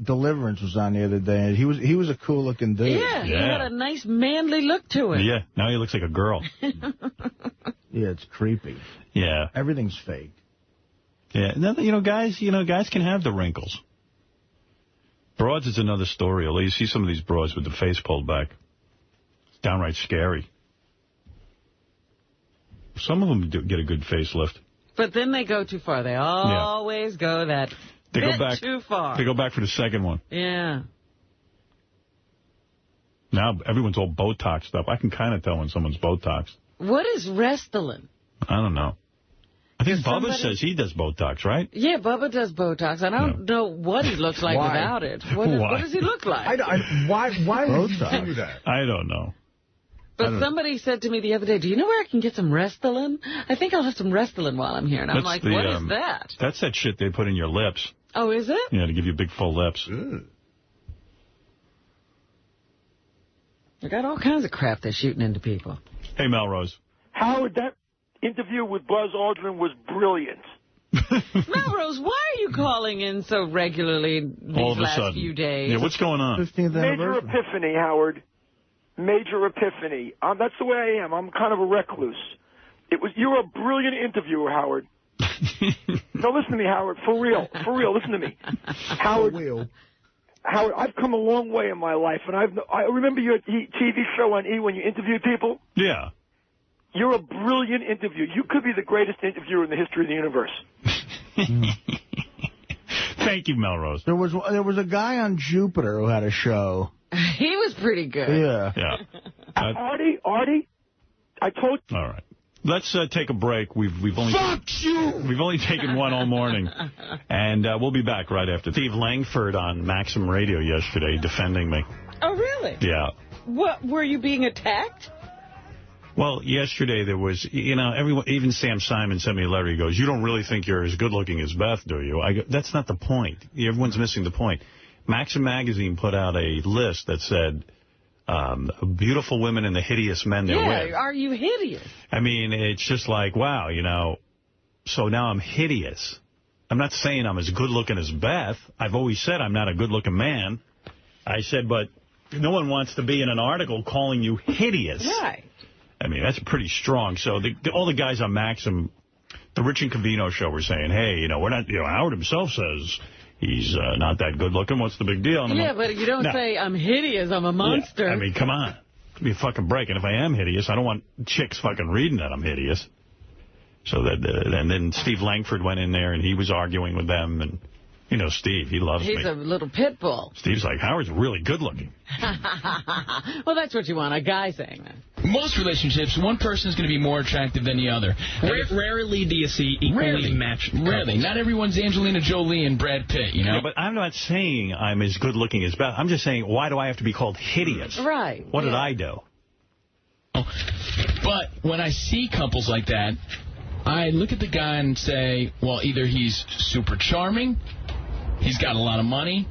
Deliverance was on the other day, and he was a cool looking dude.
Yeah, he had a nice manly look to him.
Yeah, now he looks like a girl.
Yeah, it's creepy.
Yeah.
Everything's fake.
Yeah, guys can have the wrinkles. Broads is another story. Although you see some of these broads with the face pulled back. It's downright scary. Some of them do get a good facelift.
But then they go too far. They always go that bit too far.
They go back for the second one.
Yeah.
Now everyone's all Botoxed up. I can kind of tell when someone's Botoxed.
What is Restylane?
I don't know. I think Bubba says he does Botox, right?
Yeah, Bubba does Botox. I don't know what he looks like without it. What does he look like?
Why would you do that?
I don't know.
But somebody said to me the other day, do you know where I can get some Restylane? I think I'll have some Restylane while I'm here. And I'm like, what is that?
That's that shit they put in your lips.
Oh, is it?
Yeah, to give you big, full lips.
They got all kinds of crap they're shooting into people.
Hey, Melrose.
Howard, that interview with Buzz Aldrin was brilliant.
Melrose, why are you calling in so regularly these last few days?
Yeah, what's going on?
Major epiphany, Howard. Major epiphany. That's the way I am. I'm kind of a recluse. You're a brilliant interviewer, Howard. No, listen to me, Howard. For real, listen to me. Howard, I've come a long way in my life, and I remember your TV show on E! when you interviewed people.
Yeah.
You're a brilliant interviewer. You could be the greatest interviewer in the history of the universe.
Thank you, Melrose.
There was a guy on Jupiter who had a show.
He was pretty good.
Yeah.
Artie, I told you.
All right. Let's take a break. We've only
Fuck you!
We've only taken one all morning. And we'll be back right after. Steve Langford on Maxim Radio yesterday defending me.
Oh, really?
Yeah.
What, were you being attacked?
Well, yesterday there was, everyone, even Sam Simon sent me a letter. He goes, you don't really think you're as good looking as Beth, do you? I go, that's not the point. Everyone's missing the point. Maxim magazine put out a list that said, beautiful women and the hideous men they're with.
Yeah, are you hideous?
I mean, it's just like, wow, so now I'm hideous. I'm not saying I'm as good looking as Beth. I've always said I'm not a good looking man. I said, but no one wants to be in an article calling you hideous.
Right.
I mean, that's pretty strong. So all the guys on Maxim, the Rich and Covino show were saying, hey, we're not, Howard himself says he's not that good looking. What's the big deal? And
yeah, but you don't say I'm hideous, I'm a monster.
Yeah, I mean, come on. Give me a fucking break. And if I am hideous, I don't want chicks fucking reading that I'm hideous. So and then Steve Langford went in there and he was arguing with them. And, Steve, he loves me.
He's a little pit bull.
Steve's like, Howard's really good looking.
Well, that's what you want, a guy saying that.
Most relationships, one person is going to be more attractive than the other.
Rarely do you see equally matched couples.
Rarely. Not everyone's Angelina Jolie and Brad Pitt, you know?
Yeah, but I'm not saying I'm as good looking as Beth. I'm just saying, why do I have to be called hideous?
Right.
What did I do?
But when I see couples like that, I look at the guy and say, well, either he's super charming, he's got a lot of money,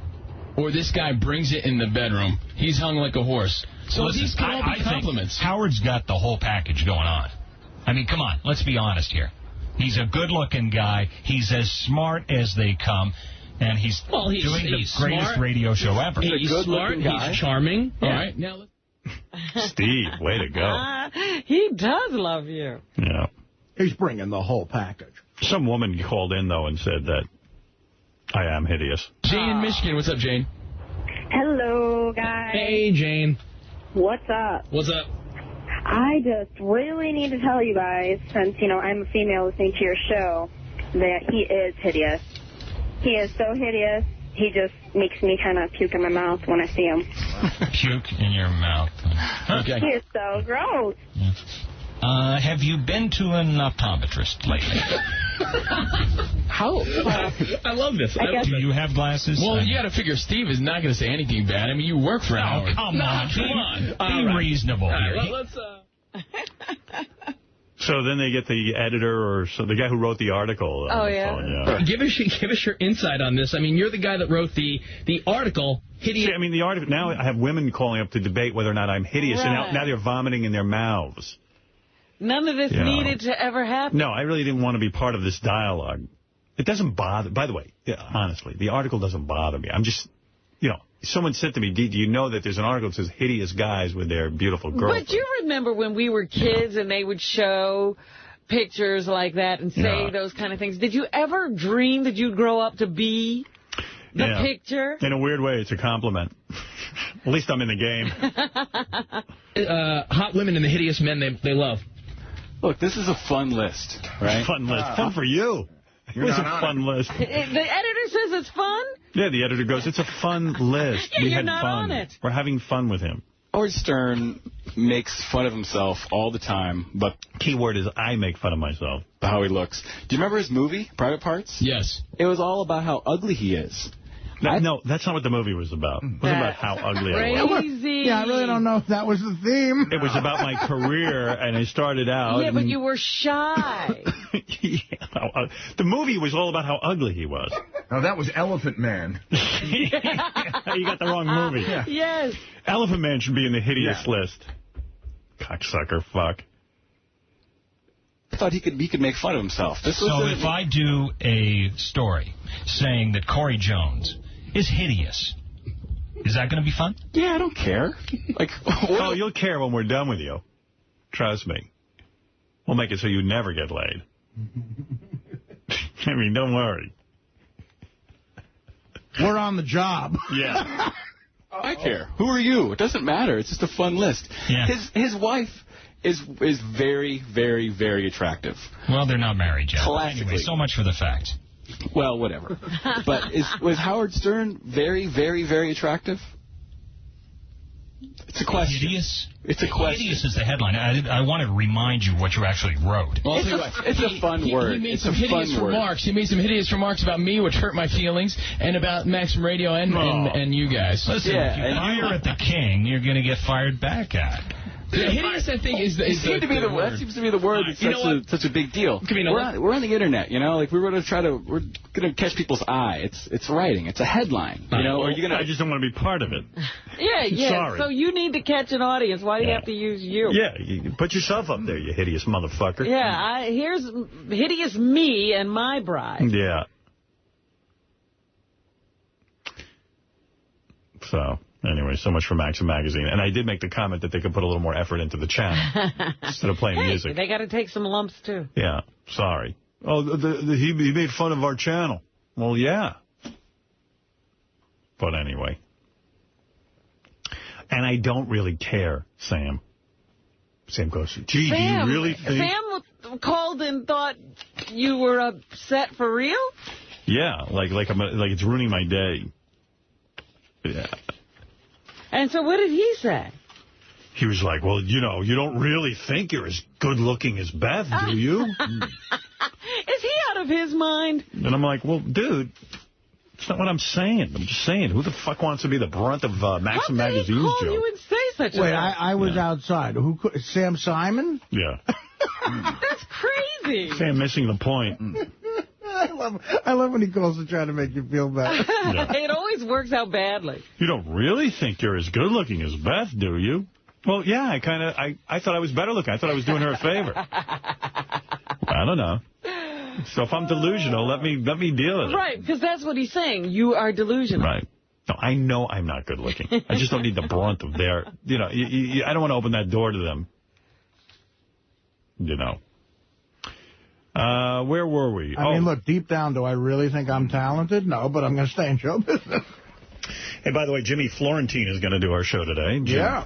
or this guy brings it in the bedroom. He's hung like a horse. So
listen,
these can all be compliments.
Howard's got the whole package going on. I mean, come on, let's be honest here. He's a good-looking guy. He's as smart as they come. And he's doing the greatest radio show ever.
He's smart. He's charming.
Yeah.
All right, now
Steve, way to go.
He does love you.
Yeah.
He's bringing the whole package.
Some woman called in, though, and said that I am hideous.
Jane in Michigan. What's up, Jane?
Hello, guys.
Hey, Jane.
What's up?
What's up?
I just really need to tell you guys, since, you know, I'm a female listening to your show, that he is hideous. He is so hideous, he just makes me kind of puke in my mouth when I see him.
Puke in your mouth. Okay.
He is so gross.
Have you been to an optometrist lately?
How? I love this.
Do you have glasses?
Well, you got to figure Steve is not going to say anything bad. I mean, you work for Howard.
Come on. Be reasonable here.
Well, let's...
So then they get the editor or the guy who wrote the article.
Oh, yeah?
Phone,
Give us your insight on this. I mean, you're the guy that wrote the article.
Hideous. See, I mean, the article, now I have women calling up to debate whether or not I'm hideous,
Right.
and now they're vomiting in their mouths.
None of this needed to ever happen.
No, I really didn't want to be part of this dialogue. It doesn't bother. By the way, honestly, the article doesn't bother me. I'm just, someone said to me, do you know that there's an article that says hideous guys with their beautiful girls?
But you remember when we were kids and they would show pictures like that and say those kind of things. Did you ever dream that you'd grow up to be the picture?
In a weird way, it's a compliment. At least I'm in the game.
Hot women and the hideous men they love.
Look, this is a fun list, right?
Fun list. Fun for you. It was a fun list.
The editor says it's fun?
Yeah, the editor goes, it's a fun list.
Yeah,
we
you're
had
not
fun.
on it.
We're having fun with him.
Howard Stern makes fun of himself all the time, but...
Keyword is I make fun of myself.
How he looks. Do you remember his movie, Private Parts?
Yes.
It was all about how ugly he is.
No, that's not what the movie was about. It was about how ugly I was.
Crazy.
Yeah, I really don't know if that was the theme.
It was about my career, and I started out...
Yeah, but you were shy.
The movie was all about how ugly he was.
No, that was Elephant Man.
You got the wrong movie.
Yes.
Elephant Man should be in the hideous list. Cocksucker, fuck.
I thought he could make fun of himself.
So if I do a story saying that Corey Jones is hideous, is that going to be fun?
Yeah, I don't care.
Oh, you'll care when we're done with you. Trust me. We'll make it so you never get laid. I mean, don't worry.
We're on the job.
Yeah.
I care. Who are you? It doesn't matter. It's just a fun list.
Yeah.
His wife is very, very, very attractive.
Well, they're not married yet.
Classically.
Anyway, so much for the fact.
Well, whatever. But was Howard Stern very, very, very attractive? It's a question.
Hideous?
It's a question.
Hideous is the headline. I want to remind you what you actually wrote.
Well, it's a fun word.
He made some hideous remarks. He made some hideous remarks about me, which hurt my feelings, and about Maxim Radio and you guys.
Listen, if you fire at the king, you're going to get fired back at.
The hideous, I think, is
that seems to be the word that's such a big deal. We're on the internet, Like we're going to catch people's eye. It's writing. It's a headline, Or you're
I just don't want to be part of it.
Yeah.
Sorry.
So you need to catch an audience. Why do you have to use you?
Yeah, you put yourself up there, you hideous motherfucker.
Yeah, here's hideous me and my bride.
Yeah. So, anyway, so much for Maxim Magazine. And I did make the comment that they could put a little more effort into the channel instead of playing music.
They got to take some lumps, too.
Yeah, sorry. Oh, he made fun of our channel. Well, yeah. But anyway. And I don't really care, Sam. Sam goes, gee,
Sam,
do you really think...
Sam called and thought you were upset for real?
Yeah, like it's ruining my day. Yeah.
And so what did he say?
He was like, well, you know, you don't really think you're as good-looking as Beth, do you?
Is he out of his mind?
And I'm like, well, dude, that's not what I'm saying. I'm just saying, who the fuck wants to be the brunt of Maxim Magazine's joke?
You would say such a
Wait,
thing.
I was outside. Sam Simon?
Yeah.
That's crazy.
Sam missing the point.
I love when he calls to try to make you feel bad.
Yeah.
It always works out badly.
You don't really think you're as good-looking as Beth, do you? Well, yeah, I thought I was better looking. I thought I was doing her a favor. I don't know. So if I'm delusional, let me deal with it.
Right, because that's what he's saying. You are delusional.
Right. No, I know I'm not good looking. I just don't need the brunt of their, you know, I don't want to open that door to them. You know. Where were we?
I mean, look, deep down, do I really think I'm talented? No, but I'm going to stay in show business.
Hey, by the way, Jimmy Florentine is going to do our show today.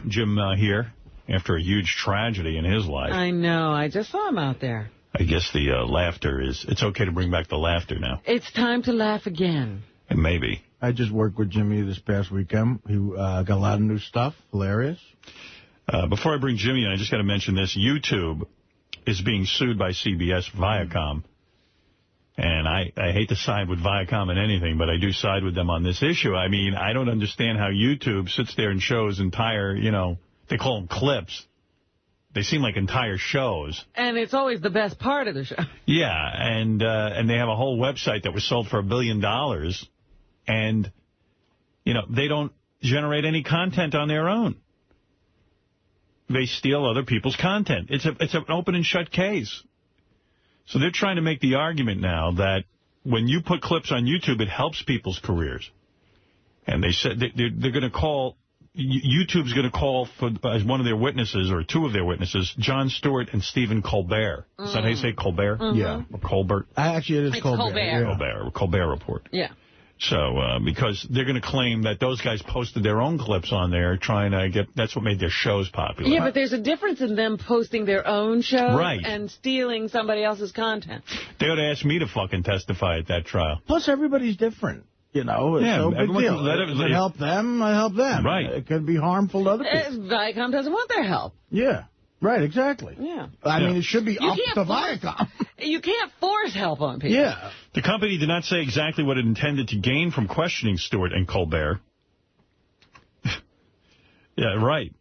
Jim here after a huge tragedy in his life.
I know. I just saw him out there.
I guess the laughter is, it's okay to bring back the laughter now.
It's time to laugh again.
And maybe.
I just worked with Jimmy this past weekend. He got a lot of new stuff. Hilarious.
Before I bring Jimmy in, I just got to mention this. YouTube is being sued by CBS Viacom. And I hate to side with Viacom in anything, but I do side with them on this issue. I mean, I don't understand how YouTube sits there and shows entire, you know, they call them clips. They seem like entire shows.
And it's always the best part of the show.
Yeah, and they have a whole website that was sold for $1 billion. And, you know, they don't generate any content on their own. They steal other people's content. It's an open and shut case. So they're trying to make the argument now that when you put clips on YouTube, it helps people's careers. And they said they're going to call, YouTube's going to call for as one of their witnesses, or two of their witnesses, Jon Stewart and Stephen Colbert. Is that how you say Colbert?
Mm-hmm.
Yeah.
Or Colbert?
Actually, it is Colbert.
Colbert.
Yeah.
Colbert Report.
Yeah.
So, because they're going to claim that those guys posted their own clips on there trying to get, that's what made their shows popular.
Yeah, but there's a difference in them posting their own show and stealing somebody else's content.
They ought to ask me to fucking testify at that trial.
Plus, everybody's different. You know, it's no big deal. If it help them, I help them.
Right.
It could be harmful to other people.
Viacom doesn't want their help.
Yeah. Right, exactly.
Yeah.
I mean, it should be up to Viacom.
You can't force help on people.
Yeah.
The company did not say exactly what it intended to gain from questioning Stewart and Colbert. Yeah, right.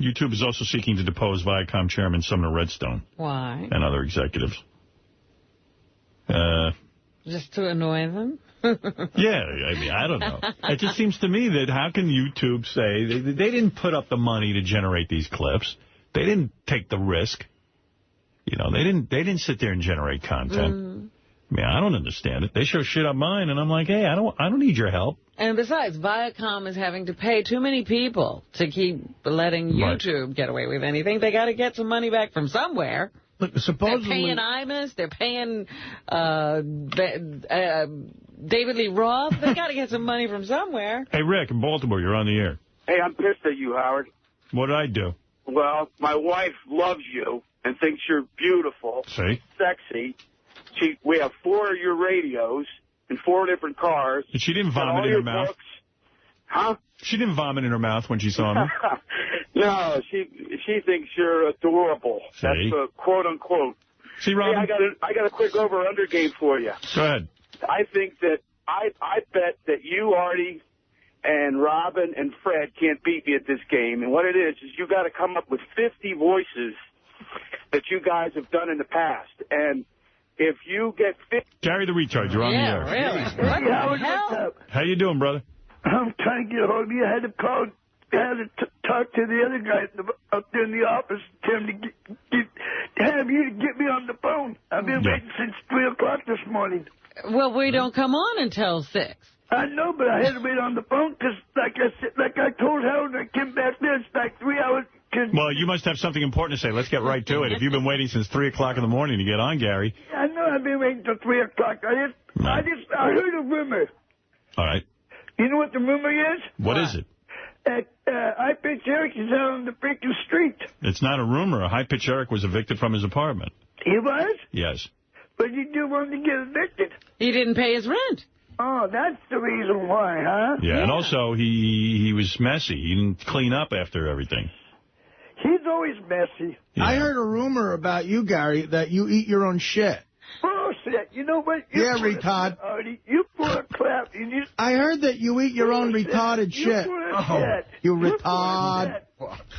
YouTube is also seeking to depose Viacom chairman Sumner Redstone.
Why?
And other executives.
Just to annoy them?
Yeah, I mean, I don't know. It just seems to me that how can YouTube say they didn't put up the money to generate these clips? They didn't take the risk. You know, they didn't sit there and generate content. I mean, I don't understand it. They show shit on mine, and I'm like, hey, I don't need your help.
And besides, Viacom is having to pay too many people to keep letting YouTube get away with anything. They got to get some money back from somewhere.
Look, supposedly
they're paying Imus. They're paying David Lee Roth. They got to get some money from somewhere.
Hey, Rick, in Baltimore, you're on the air.
Hey, I'm pissed at you, Howard.
What did I do?
Well, my wife loves you and thinks you're beautiful, sexy. We have 4 of your radios in 4 different cars.
And she didn't vomit in her mouth?
Books. Huh?
She didn't vomit in her mouth when she saw me?
No, she thinks you're adorable.
See?
That's a quote-unquote.
See, Robin?
Hey, I got a quick over-under game for you.
Go ahead.
I think that I bet that you, Artie, and Robin and Fred can't beat me at this game. And what it is you got to come up with 50 voices that you guys have done in the past. And if you get 50...
Gary the Retard, you're on the air.
Really?
What the hell?
How you doing, brother?
I'm trying to get a hold of you. I had to talk to the other guy up there in the office, tell him to have you to get me on the phone. I've been waiting since 3 o'clock this morning.
Well, we don't come on until 6.
I know, but I had to wait on the phone because, like I told Howard, I came back there, it's like 3 hours.
Well, you must have something important to say. Let's get right to it. If you've been waiting since 3 o'clock in the morning to get on, Gary.
I know I've been waiting till 3 o'clock. I heard a rumor.
All right.
You know what the rumor is?
What is it?
High-pitch Eric is out on the freaking street.
It's not a rumor. High-pitch Eric was evicted from his apartment.
He was?
Yes.
But you do want to get evicted.
He didn't pay his rent.
Oh, that's the reason why, huh?
Yeah, and also he was messy. He didn't clean up after everything.
He's always messy.
Yeah. I heard a rumor about you, Gary, that you eat your own shit.
Bullshit. You know what?
Yeah, retard.
You full of crap.
I heard that you eat your own retarded shit. You retard.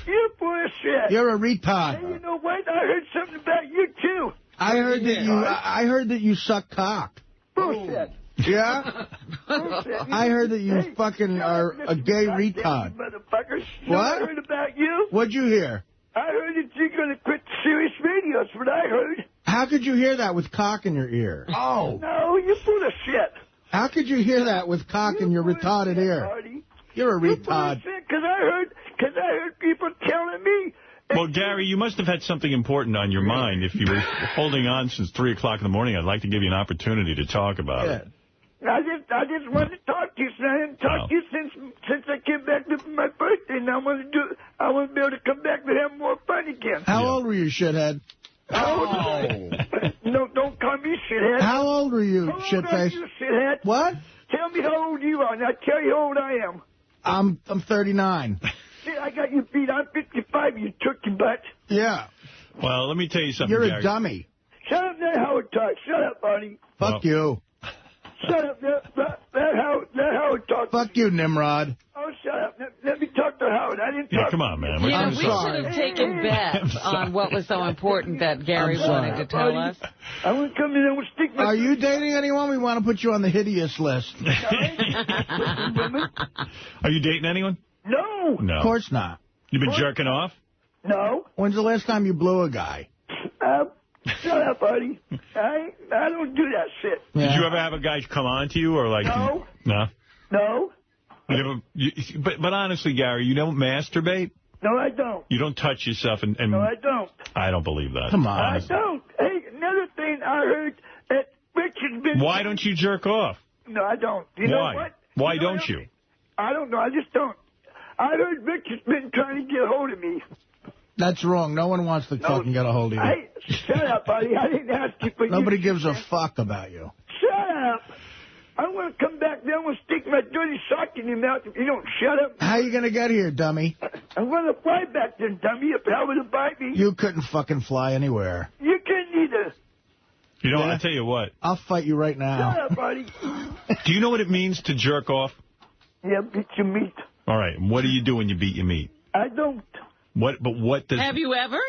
You're full of shit.
You're a retard.
Hey, you know what? I heard something about you, too.
I heard that you suck cock.
Bullshit.
Yeah? I heard that you fucking are a gay retard.
Motherfucker.
What?
I heard about you.
What'd you hear?
I heard that you're going to quit serious radio. That's what I heard.
How could you hear that with cock in your ear?
Oh. No, you're full of shit.
How could you hear that with cock in your retarded ear?
Artie.
You're a retard.
Because I heard people telling me.
Well, Gary, you must have had something important on your mind. If you were holding on since 3 o'clock in the morning, I'd like to give you an opportunity to talk about it.
I just wanted to talk to you, son. I haven't talked to you since I came back for my birthday, and I want to be able to come back to have more fun again.
How old were you, shithead?
No, don't call me shithead.
How old were you, shitface?
How old are you, shithead?
What?
Tell me how old you are, and I'll tell you how old I am.
I'm 39.
See, I got you beat. I'm 55, you took your butt.
Yeah.
Well, let me tell you something,
You're
Gary.
a dummy.
Shut up, that Howard talk. Shut up, Barney.
Fuck you.
Shut up, that Howard talk.
Fuck you, Nimrod.
Oh, shut up. Let me talk to Howard. I didn't talk.
Yeah, come on, man.
We should have taken bets on what was so important that Gary wanted to tell us.
I want to come in and stick my...
Are you dating anyone? We want to put you on the hideous list.
Are you dating anyone?
No.
Of course not.
You've been jerking off?
No.
When's the last time you blew a guy?
Shut up, buddy. I don't do that shit.
Did you ever have a guy come on to you or like?
No.
No.
No.
But honestly, Gary, you don't masturbate?
No, I don't.
You don't touch yourself and
No, I don't.
I don't believe that.
Come on.
I don't. Hey, another thing I heard that Richard's been...
Why don't you jerk off?
No, I don't. You know what?
Why don't you?
I don't know. I just don't. I heard Richard's been trying to get a hold of me.
That's wrong. No one wants to fucking get a hold of you.
Hey, shut up, buddy. I didn't ask you for
Nobody gives a fuck about you.
Shut up. I'm going to come back there. I'm going to stick my dirty sock in your mouth if you don't shut up.
How you going to get here, dummy?
I'm going to fly back there, dummy, if hell would bite me.
You couldn't fucking fly anywhere.
You couldn't either.
You know, I'll tell you what.
I'll fight you right now.
Shut up, buddy.
Do you know what it means to jerk off?
Yeah, beat your meat.
All right. What do you do when you beat your meat?
I don't.
What does...
Have you ever?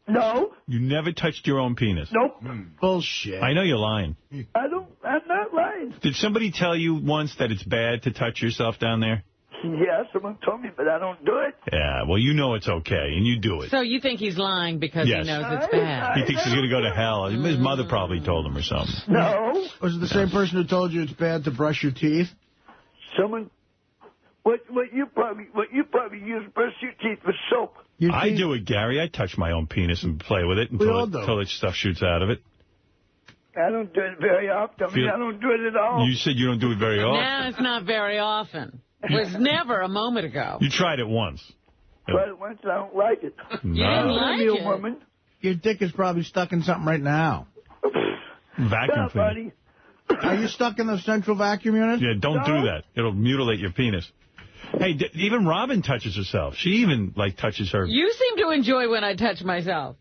No.
You never touched your own penis?
Nope.
Bullshit.
I know you're lying.
I'm not lying.
Did somebody tell you once that it's bad to touch yourself down there?
Yeah, someone told me, but I don't do it.
Yeah, well, you know it's okay, and you do it.
So you think he's lying because he knows it's bad?
He thinks he's going to go to hell. His mother probably told him or something.
No.
Was it the same person who told you it's bad to brush your teeth?
Someone... What you probably use to brush your teeth with soap.
I do it, Gary. I touch my own penis and play with it until the stuff shoots out of it.
I don't do it very often. I don't do it at all.
You said you don't do it very often.
Now it's not very often. It was never a moment ago.
You tried it once.
Tried it once. I don't like it.
No.
You didn't like it.
Woman.
Your dick is probably stuck in something right now.
Vacuum cleaner.
Buddy.
Are you stuck in the central vacuum unit?
Yeah, don't do that. It'll mutilate your penis. Hey, even Robin touches herself. She even, touches her.
You seem to enjoy when I touch myself.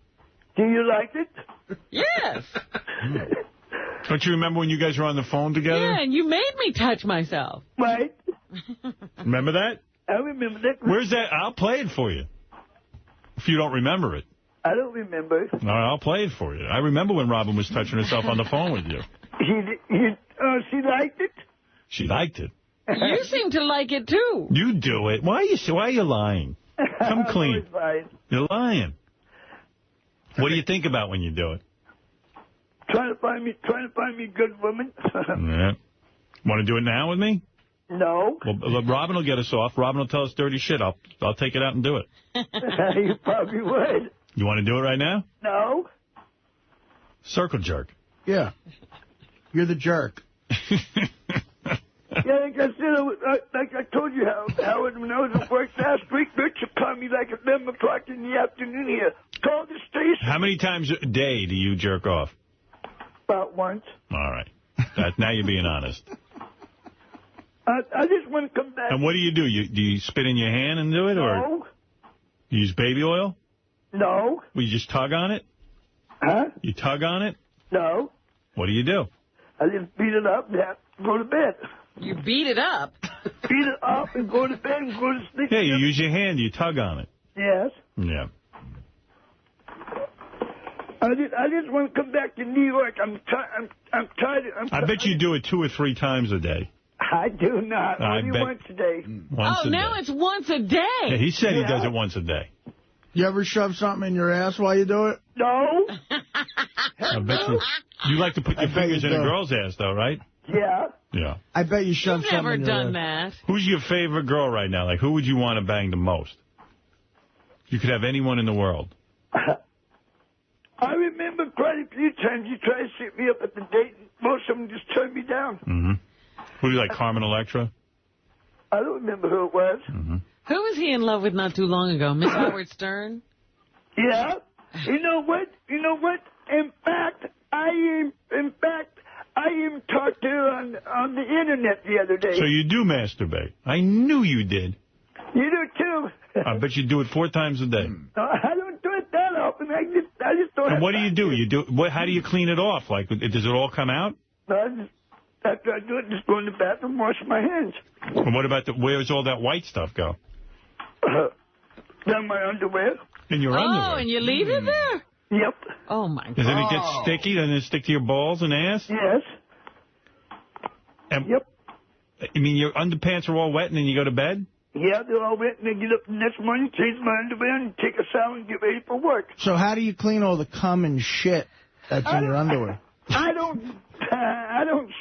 Do you like it?
Yes.
Don't you remember when you guys were on the phone together?
Yeah, and you made me touch myself.
Right.
Remember that?
I remember that.
Where's that? I'll play it for you. If you don't remember it.
I don't remember.
All right, I'll play it for you. I remember when Robin was touching herself on the phone with you.
She liked it?
She liked it.
You seem to like it, too.
You do it. Why are you lying? Come clean. You're lying. What do you think about when you do it?
Trying to find me a good woman.
Yeah. Want to do it now with me?
No.
Well, Robin will get us off. Robin will tell us dirty shit. I'll take it out and do it.
You probably would.
You want to do it right now?
No.
Circle jerk.
Yeah. You're the jerk.
Yeah, like I told you, Howard, when I was at work last week, Richard called me like at 11 o'clock in the afternoon here. Called the station.
How many times a day do you jerk off?
About once.
All right. Now you're being honest.
I just want to come back.
And what do? Do you spit in your hand and do it?
No.
Or you use baby oil?
No.
Will you just tug on it?
Huh?
You tug on it?
No.
What do you do?
I just beat it up and go to bed.
You beat it up?
Beat it up and go to bed and go to sleep.
Yeah, you use your hand. You tug on it.
Yes.
Yeah.
I just want to come back to New York. I'm tired.
I bet you do it 2 or 3 times a day.
I do not. Only
bet-
once a day.
Once a
now
day.
it's once a day.
Yeah, he said he does it once a day.
You ever shove something in your ass while you do it?
No.
I bet you like to put your fingers in a girl's ass, though, right?
Yeah.
Yeah.
I bet you shove
You've
something
never
in your
done
ass.
that.
Who's your favorite girl right now? Like, who would you want to bang the most? You could have anyone in the world.
I remember quite a few times you tried to set me up at the date, and most of them just turned me down.
Mm-hmm. Who do you like, Carmen Electra?
I don't remember who it was.
Mm-hmm.
Who was he in love with not too long ago? Miss Howard Stern?
Yeah. You know what? In fact, I even talked to her on the internet the other day.
So you do masturbate. I knew you did.
You do too.
I bet you do it 4 times a day.
No, I don't do it that often. I just don't.
And what do you do? How do you clean it off? Like, does it all come out?
No, after I do it, just go in the bathroom, wash my hands.
And what about where's all that white stuff go?
Down my underwear.
In your underwear?
Oh, and you leave it there?
Yep.
Oh, my God.
Does it get sticky? Doesn't it stick to your balls and ass?
Yes.
And, yep. I mean, your underpants are all wet and then you go to bed?
Yeah, they're all wet, and then get up the next morning, change my underwear, and take a shower and get ready for work.
So how do you clean all the cum and shit that's in your underwear?
I don't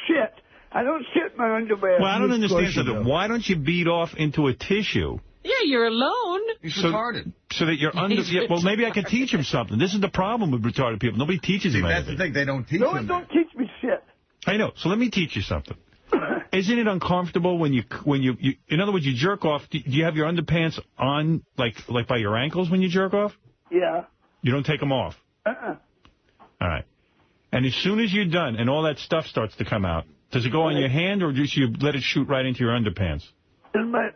shit. I don't shit my underwear.
Well, I don't understand something. Why don't you beat off into a tissue?
Yeah, you're alone.
He's retarded. So that you're under... Yeah, well, maybe I could teach him something. This is the problem with retarded people. Nobody teaches them anything.
That's the thing. They don't teach
No,
them.
don't teach me shit.
I know. So let me teach you something. Isn't it uncomfortable when you in other words, you jerk off? Do you have your underpants on like by your ankles when you jerk off?
Yeah.
You don't take them off?
Uh-uh.
All right. And as soon as you're done and all that stuff starts to come out, does it go on your hand or just you let it shoot right into your underpants?
In my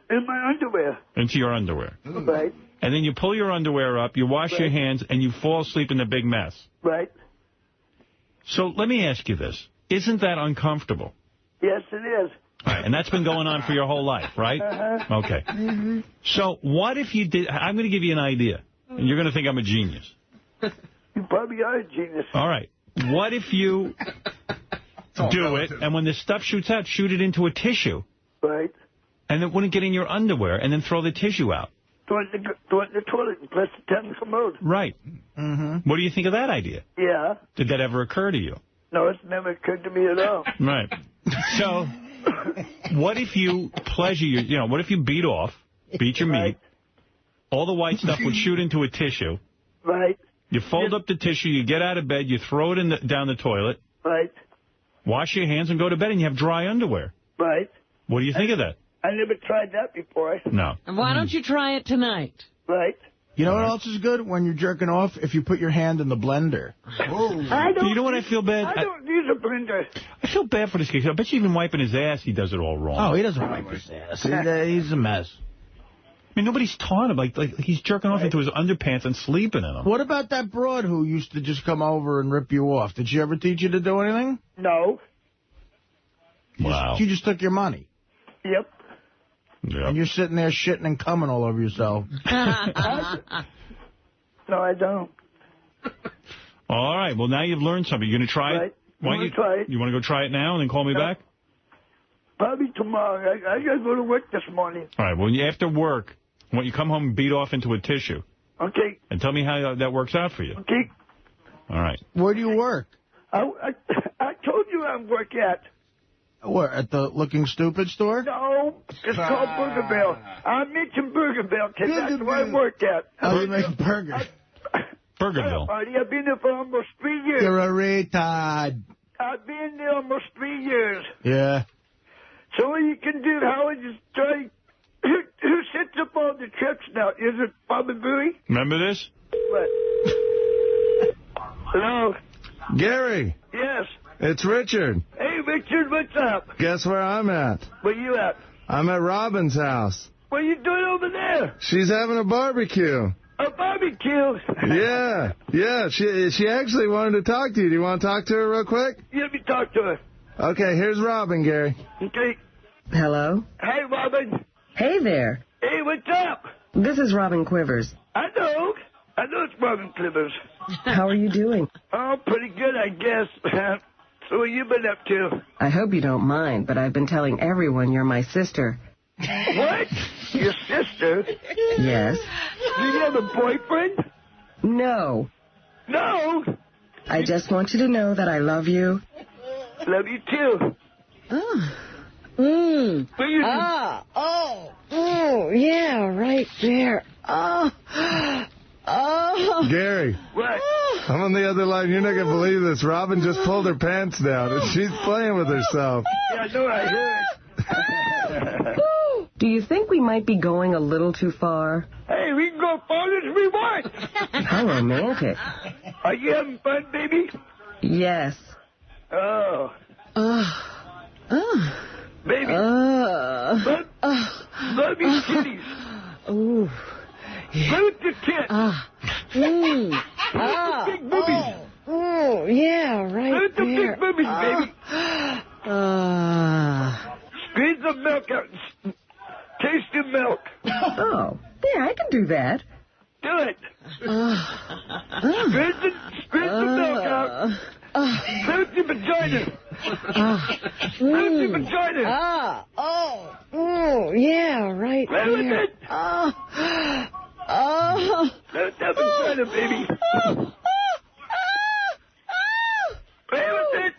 underwear.
Into your underwear.
Right.
And then you pull your underwear up, you wash your hands, and you fall asleep in a big mess.
Right.
So let me ask you this. Isn't that uncomfortable?
Yes, it is.
All right, and that's been going on for your whole life, right?
Uh-huh.
Okay.
Mm-hmm.
So what if you did... I'm going to give you an idea, and you're going to think I'm a genius.
You probably are a genius.
All right. What if you do it, and when the stuff shoots out, shoot it into a tissue?
Right.
And it wouldn't get in your underwear, and then throw the tissue out.
Throw it in the toilet and press the down the commode.
Right.
Mm-hmm.
What do you think of that idea?
Yeah.
Did that ever occur to you?
No, it's never occurred to me at all.
Right. So, what if you what if you beat your meat, all the white stuff would shoot into a tissue.
Right.
You fold up the tissue, you get out of bed, you throw it down the toilet.
Right.
Wash your hands and go to bed, and you have dry underwear.
Right.
What do you think of that?
I never tried that before.
No.
And why don't you try it tonight?
Right.
You know what else is good? When you're jerking off, if you put your hand in the blender.
You know what I feel bad?
I don't use a blender.
I feel bad for this kid. I bet you even wiping his ass, he does it all wrong.
Oh, he doesn't wipe his ass. He's a mess.
I mean, nobody's taught him. Like he's jerking off into his underpants and sleeping in them.
What about that broad who used to just come over and rip you off? Did she ever teach you to do anything?
No.
Wow.
She just took your money.
Yep.
Yeah.
And you're sitting there shitting and coming all over yourself.
No, I don't.
All right. Well, now you've learned something. You're going to try it?
Why don't you try it?
You want to go try it now and then call me back?
Probably tomorrow. I got to go to work this morning.
All right. Well, after work, when you come home and beat off into a tissue.
Okay.
And tell me how that works out for you.
Okay.
All right.
Where do you work?
I told you I work at.
Where, at the Looking Stupid store?
No, it's called Burgerville. I mentioned Burgerville because that's where I work at.
Oh, you make burgers.
Burgerville.
Buddy, I've been there for almost 3 years.
You're a retard.
I've been there almost 3 years.
Yeah.
So what you can do, Howard, is try... Who sets up all the trips now? Is it Bobby Bowie?
Remember this?
What? Hello?
Gary.
Yes.
It's Richard.
Hey, Richard, what's up?
Guess where I'm at?
Where you at?
I'm at Robin's house.
What are you doing over there?
She's having a barbecue.
A barbecue.
Yeah. She actually wanted to talk to you. Do you want to talk to her real quick?
Let me talk to her.
Okay, here's Robin, Gary.
Okay.
Hello?
Hey, Robin.
Hey there.
Hey, what's up?
This is Robin Quivers.
I know it's Robin Clippers.
How are you doing?
Oh, pretty good, I guess. So what you been up to?
I hope you don't mind, but I've been telling everyone you're my sister.
What? Your sister?
Yes.
Do you have a boyfriend?
No.
No?
I just want you to know that I love you.
Love you, too.
Yeah, right there.
Gary.
What?
I'm on the other line. You're not going to believe this. Robin just pulled her pants down, and she's playing with herself.
Yeah, I know, I heard.
Do you think we might be going a little too far?
Hey, we can go far as we want.
How romantic.
Are you having fun, baby?
Yes.
Oh. Baby. Love you, kitties.
Ooh.
Play with your kid. Big boobies.
Oh, yeah, right
Play with the
there.
big boobies, baby. Squeeze the milk out and taste the milk.
Oh, yeah, I can do that.
Do it. Squeeze the milk out. Play with your vagina. Play with your vagina.
Yeah, right
Play
there.
with it. Play with that vagina, baby. Play with it.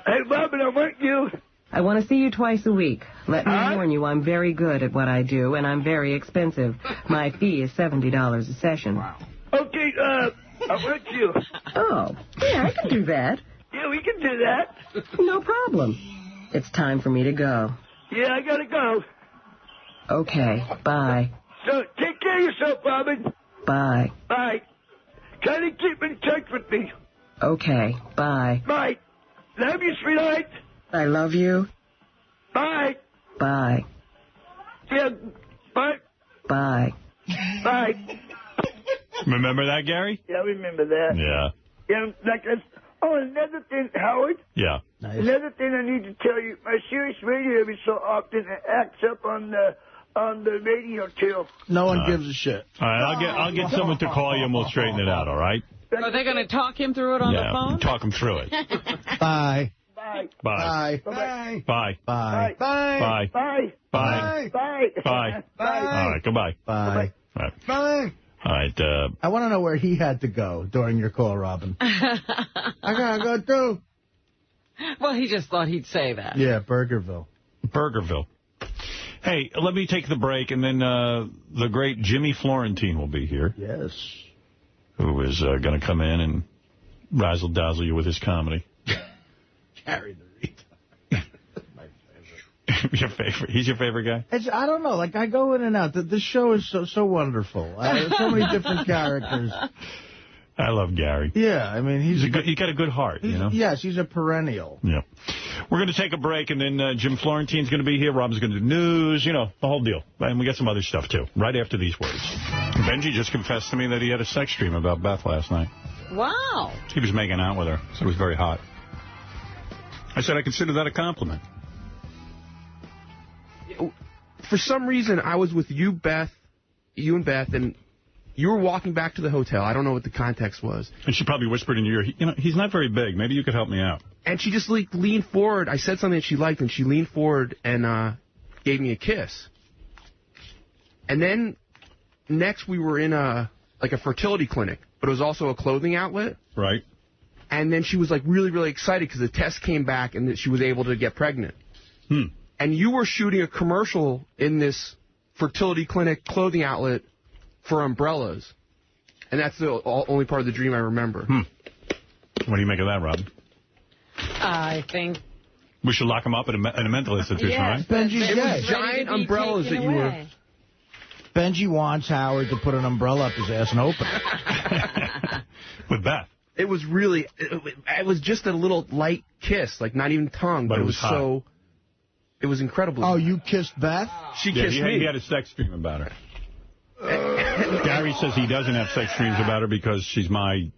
Hey, Robin, I want you.
I want to see you twice a week. Let me warn you, I'm very good at what I do, and I'm very expensive. My fee is $70 a session. Wow.
Okay, I want you.
Oh, yeah, I can do that.
Yeah, we can do that.
No problem. It's time for me to go.
Yeah, I gotta go.
Okay, bye.
So, take care of yourself, Robin.
Bye.
Bye. Try to keep in touch with me.
Okay, bye.
Bye. Love you, sweetheart.
I love you.
Bye.
Bye.
Yeah, bye.
Bye.
Bye.
Remember that, Gary?
Yeah, I remember that.
Yeah.
Yeah, like that's... Oh, another thing, Howard.
Yeah.
Nice.
Another thing I need to tell you, my Sirius radio every so often acts up on the radio too.
No one gives a shit.
All right, I'll get someone to call you and we'll straighten it out, all right?
Are they going to talk him through it on the phone?
Talk him through it.
Bye.
Bye.
Bye.
Bye.
Bye.
Bye.
Bye.
Bye.
Bye.
Bye.
Bye.
Bye.
Bye.
All right, goodbye.
Bye.
All right.
Bye.
All right.
I want to know where he had to go during your call, Robin. I gotta go too.
Well, he just thought he'd say that.
Yeah, Burgerville.
Hey, let me take the break, and then the great Jimmy Florentine will be here.
Yes.
Who is going to come in and razzle-dazzle you with his comedy.
Carry the
Your favorite? He's your favorite guy?
I don't know. Like, I go in and out. This show is so wonderful. So many different characters.
I love Gary.
Yeah, I mean, he's
got a good heart, you know?
Yes, he's a perennial.
Yeah. We're going to take a break, and then Jim Florentine's going to be here. Rob's going to do news, you know, the whole deal. And we got some other stuff, too, right after these words. Benji just confessed to me that he had a sex dream about Beth last night.
Wow.
He was making out with her, so it was very hot. I said I consider that a compliment.
For some reason, I was with you and Beth, and you were walking back to the hotel. I don't know what the context was.
And she probably whispered in your ear, you know, he's not very big. Maybe you could help me out.
And she just leaned forward. I said something that she liked, and she leaned forward and gave me a kiss. And then next we were in a fertility clinic, but it was also a clothing outlet.
Right.
And then she was like really, really excited because the test came back and that she was able to get pregnant. And you were shooting a commercial in this fertility clinic clothing outlet for umbrellas. And that's the only part of the dream I remember.
What do you make of that, Rob?
I think
we should lock him up in a mental institution, right?
Benji's
it
gay.
was giant umbrellas that you were...
Benji wants Howard to put an umbrella up his ass and open it.
With Beth.
It was really... It was just a little light kiss, like not even tongue, but it was
hot.
so... It was incredible.
Oh, you kissed Beth?
She kissed me.
He had a sex dream about her. Gary says he doesn't have sex dreams about her because she's my,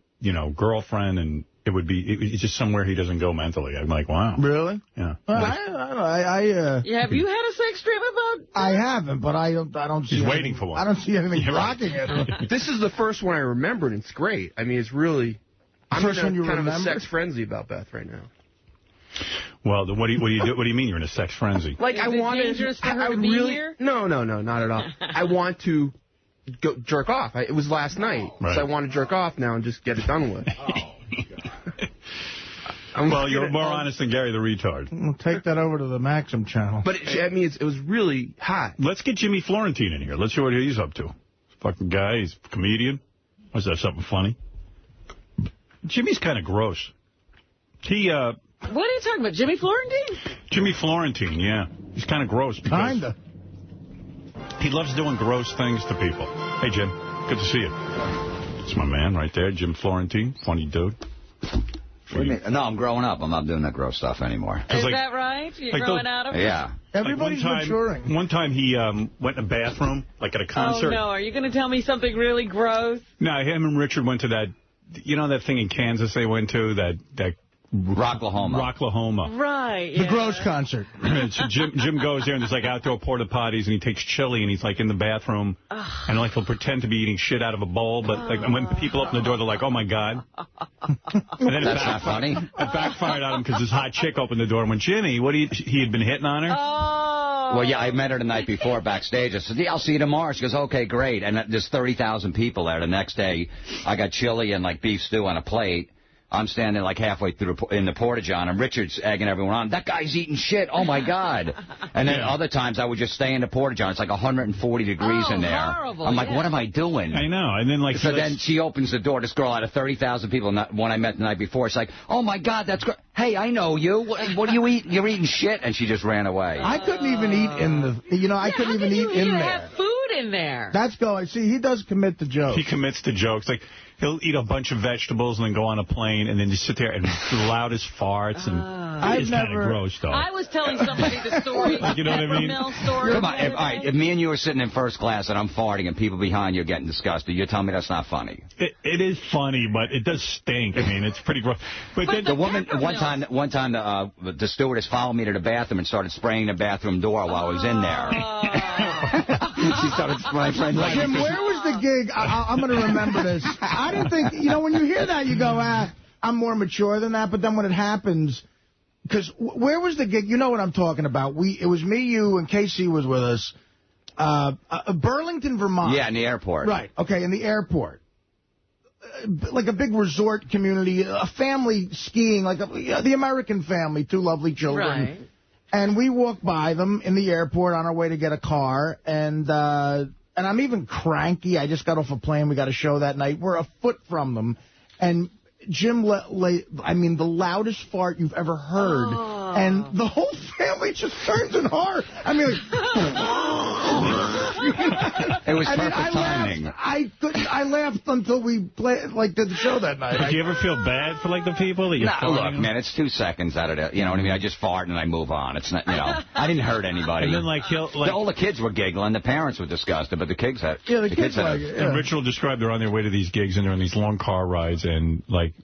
girlfriend, and it's just somewhere he doesn't go mentally. I'm like, wow.
Really?
Yeah.
Well,
have you had a sex dream about?
I haven't, but I don't see.
He's waiting for one.
I don't see anything blocking it.
This is the first one I remember, and it's great. I mean, it's really. I'm in kind of a sex frenzy about Beth right now.
Well, what do you mean you're in a sex frenzy?
Like,
Is it dangerous for her to be here?
No, not at all. I want to go jerk off. It was last night, so I want to jerk off now and just get it done with.
Well, you're more honest than Gary the retard.
We'll take that over to the Maxim channel.
But, it was really hot.
Let's get Jimmy Florentine in here. Let's see what he's up to. Fucking guy, he's a comedian. Was that something funny? Jimmy's kind of gross.
What are you talking about, Jimmy Florentine?
Jimmy Florentine, yeah. He's kind of gross.
Kinda.
He loves doing gross things to people. Hey, Jim. Good to see you. It's my man right there, Jim Florentine. Funny dude.
What do you mean? No, I'm growing up. I'm not doing that gross stuff anymore.
Is that right? You're growing out of it?
Yeah.
Everybody's maturing.
One time he went in a bathroom, like at a concert.
Oh, no. Are you going to tell me something really gross?
No, him and Richard went to that, that thing in Kansas they went to, that
Rocklahoma.
Right.
The gross concert.
So Jim goes there, and there's like outdoor porta potties, and he takes chili, and he's like in the bathroom, and like he'll pretend to be eating shit out of a bowl, but like when people open the door, they're like, "Oh my God!" And then
That's not funny.
It backfired on him because this hot chick opened the door and went, "Jimmy, he had been hitting on her."
Oh.
Well, yeah, I met her the night before backstage. I said, "Yeah, I'll see you tomorrow." She goes, "Okay, great." And there's 30,000 people there. The next day, I got chili and like beef stew on a plate. I'm standing like halfway through in the porta-john, and Richard's egging everyone on. That guy's eating shit. Oh, my God. And then other times I would just stay in the porta-john. It's like 140 degrees in there.
Horrible,
I'm like, what am I doing?
I know. And then
So then she opens the door. This girl out of 30,000 people, one I met the night before, it's like, oh, my God, that's great. Hey, I know you. What do you eat? You're eating shit. And she just ran away.
I couldn't even eat in the, I couldn't even eat in there.
Have food in there.
That's going. See, he does commit to jokes.
He commits to jokes. Like, he'll eat a bunch of vegetables and then go on a plane and then just sit there and the loudest farts. And it's kind of gross, though.
I was telling somebody the story.
You know what I mean?
Story.
Come on. If me and you are sitting in first class and I'm farting and people behind you are getting disgusted, you're telling me that's not funny?
It is funny, but it does stink. I mean, it's pretty gross. But then,
the woman, one time, the stewardess followed me to the bathroom and started spraying the bathroom door while I was in there. She started spraying.
Jim, where was the gig? I'm going to remember this. I didn't think, when you hear that, you go, I'm more mature than that. But then when it happens, because where was the gig? You know what I'm talking about. It was me, you, and Casey was with us. Burlington, Vermont.
Yeah, in the airport.
Right. Okay, in the airport. Like a big resort community, a family skiing, like the American family, two lovely children.
Right.
And we walked by them in the airport on our way to get a car, and I'm even cranky. I just got off a plane. We got a show that night. We're a foot from them, and Jim the loudest fart you've ever heard, and the whole family just turns in horror. I mean,
it was perfect timing.
I laughed until we did the show that night.
Did you ever feel bad for the people that you're
look, man, it's 2 seconds out of it. You know what I mean? I just fart and I move on. It's not, I didn't hurt anybody.
And then
all the kids were giggling, the parents were disgusted, but the kids had.
Yeah, the kids had.
And Richard will describe they're on their way to these gigs and they're on these long car rides, and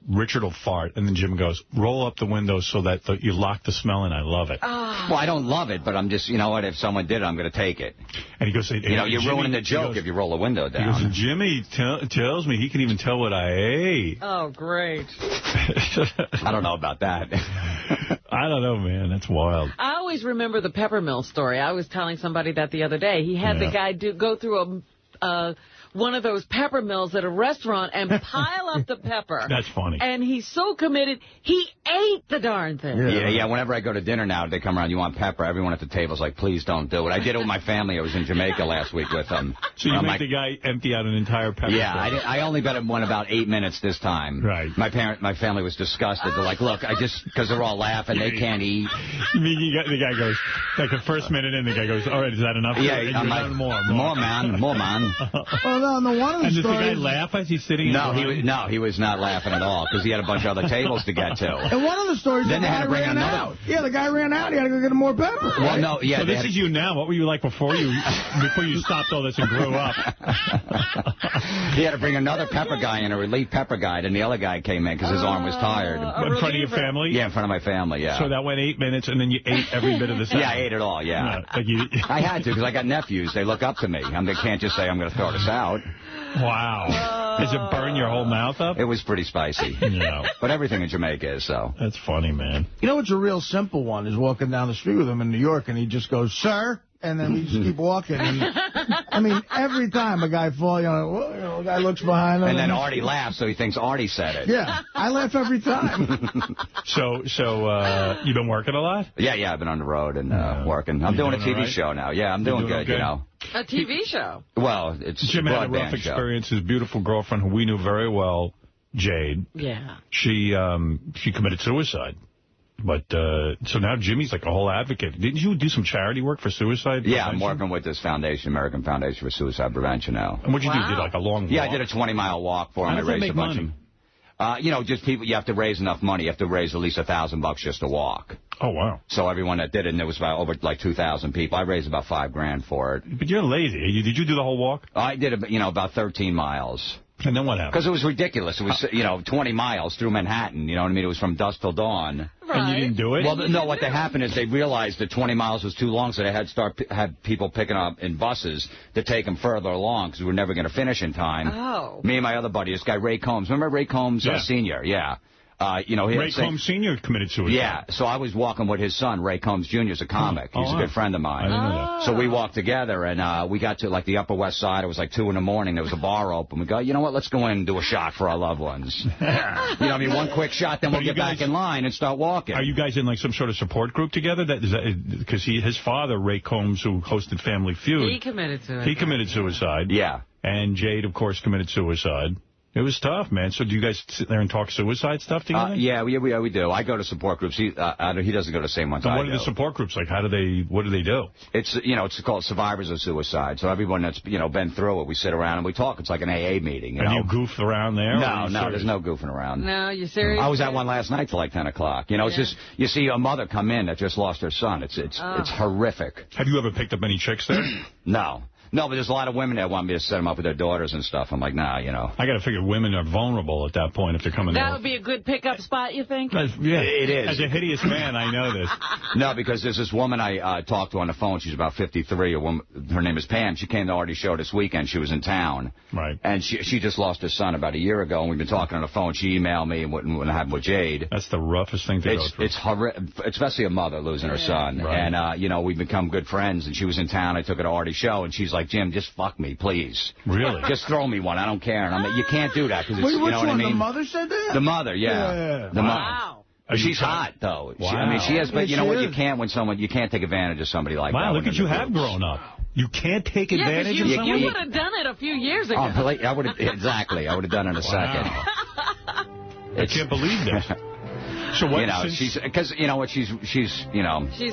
Richard will fart, and then Jim goes, roll up the window so that you lock the smell in. I love it.
Well, I don't love it, but I'm just, if someone did it, I'm going to take it.
And he goes,
you're ruining the joke if you roll the window down.
He goes, Jimmy tells me he can even tell what I ate.
Oh, great.
I don't know about that.
I don't know, man. That's wild.
I always remember the pepper mill story. I was telling somebody that the other day. He had the guy go through one of those pepper mills at a restaurant and pile up the pepper.
That's funny.
And he's so committed, he ate the darn thing.
Yeah. Whenever I go to dinner now, they come around, you want pepper? Everyone at the table's like, please don't do it. I did it with my family. I was in Jamaica last week with them.
So you make the guy empty out an entire pepper?
Yeah, I only bet him one about 8 minutes this time.
Right.
My family was disgusted. They're like, look, because they're all laughing, they can't eat.
You mean the guy goes, like the first minute in, the guy goes, all right, is that enough?
Yeah, I'm like, more man.
Well, on the one of the
And does the guy
stories...
laugh as he's sitting?
No, he was not laughing at all because he had a bunch of other tables to get to.
And one of the stories,
then
the
they had
guy
to bring
ran
another.
out. Yeah, the guy ran out. He had to go get him more pepper.
Well, no, yeah.
So this is you now. What were you like before you stopped all this and grew up?
He had to bring another pepper guy in, a relief pepper guy, and the other guy came in because his arm was tired.
In front of your family?
Yeah, in front of my family, yeah.
So that went 8 minutes, and then you ate every bit of the salad?
Yeah, I ate it all, yeah.
I
had to because I got nephews. They look up to me. They can't just say, I'm going to throw this out.
Wow. Does it burn your whole mouth up?
It was pretty spicy.
No.
But everything in Jamaica is, so.
That's funny, man.
You know what's a real simple one is walking down the street with him in New York, and he just goes, sir, and then we just keep walking. And, I mean, every time a guy falls, a guy looks behind him.
And then Artie laughs, so he thinks Artie said it.
Yeah, I laugh every time.
So you've been working a lot?
Yeah, I've been on the road and working. I'm doing a TV show now. Yeah, I'm doing good, you know.
A TV show?
Well, it's
Jim had a rough experience. His beautiful girlfriend, who we knew very well, Jade.
Yeah.
She committed suicide. But so now Jimmy's like a whole advocate. Didn't you do some charity work for suicide prevention?
Yeah, I'm working with this foundation, American Foundation for Suicide Prevention now.
And what did you do? Did like a long walk?
Yeah, I did a 20-mile walk for him.
How does that make money?
Just people, you have to raise enough money. You have to raise at least $1,000 just to walk.
Oh, wow.
So everyone that did it, and there was about over like 2,000 people. I raised about $5,000 for it.
But you're lazy. Did you do the whole walk?
I did, about 13 miles.
And then what happened?
Because it was ridiculous. It was, 20 miles through Manhattan. You know what I mean? It was from dusk till dawn.
Right.
And you didn't do it?
Well, no, what happened is they realized that 20 miles was too long, so they had people picking up in buses to take them further along because we were never going to finish in time.
Oh.
Me and my other buddy, this guy Ray Combs. Remember Ray Combs, Sr.? Yeah.
Ray Combs Sr. committed suicide.
Yeah, so I was walking with his son, Ray Combs Jr. is a comic. He's a good friend of mine.
I didn't know that.
So we walked together, and we got to, like, the Upper West Side. It was like 2 in the morning. There was a bar open. We go, you know what, let's go in and do a shot for our loved ones. One quick shot, then we'll get back in line and start walking.
Are you guys in, like, some sort of support group together? Because his father, Ray Combs, who hosted Family Feud.
He committed suicide.
He committed suicide.
Yeah.
And Jade, of course, committed suicide. It was tough, man. So do you guys sit there and talk suicide stuff together?
Yeah, we do. I go to support groups. He doesn't go to the same ones I do.
What are the support groups like? What do they do?
It's called Survivors of Suicide. So everyone that's been through it, we sit around and we talk. It's like an AA meeting.
You goof around there?
No, there's no goofing around.
No, you serious?
I was at one last night till like 10 o'clock. It's just you see a mother come in that just lost her son. It's horrific.
Have you ever picked up any chicks there?
No. No, but there's a lot of women that want me to set them up with their daughters and stuff. I'm like, nah,
I got to figure women are vulnerable at that point if they're coming there.
That would be a good pickup spot, you think?
Yeah,
it is.
As a hideous man, I know this.
No, because there's this woman I talked to on the phone. She's about 53. Her name is Pam. She came to Artie's show this weekend. She was in town.
Right.
And she just lost her son about a year ago, and we've been talking on the phone. She emailed me and what happened with Jade.
That's the roughest thing to go through.
It's horrific, especially a mother losing her son.
Right.
And, we've become good friends, and she was in town. I took her to Artie's show, and she's like, Jim, just fuck me, please.
Really?
Just throw me one. I don't care. And I'm like, you can't do that because it's, you know what I mean?
The mother said that?
The mother, yeah. The
wow.
But she's hot, though.
Wow.
She has, but you know what? You can't take advantage of somebody like that.
Wow, look at you have grown up. You can't take advantage of someone?
You would have done it a few years ago.
I would have, exactly. I would have done it in a second.
I can't believe this. So what?
She's because
she's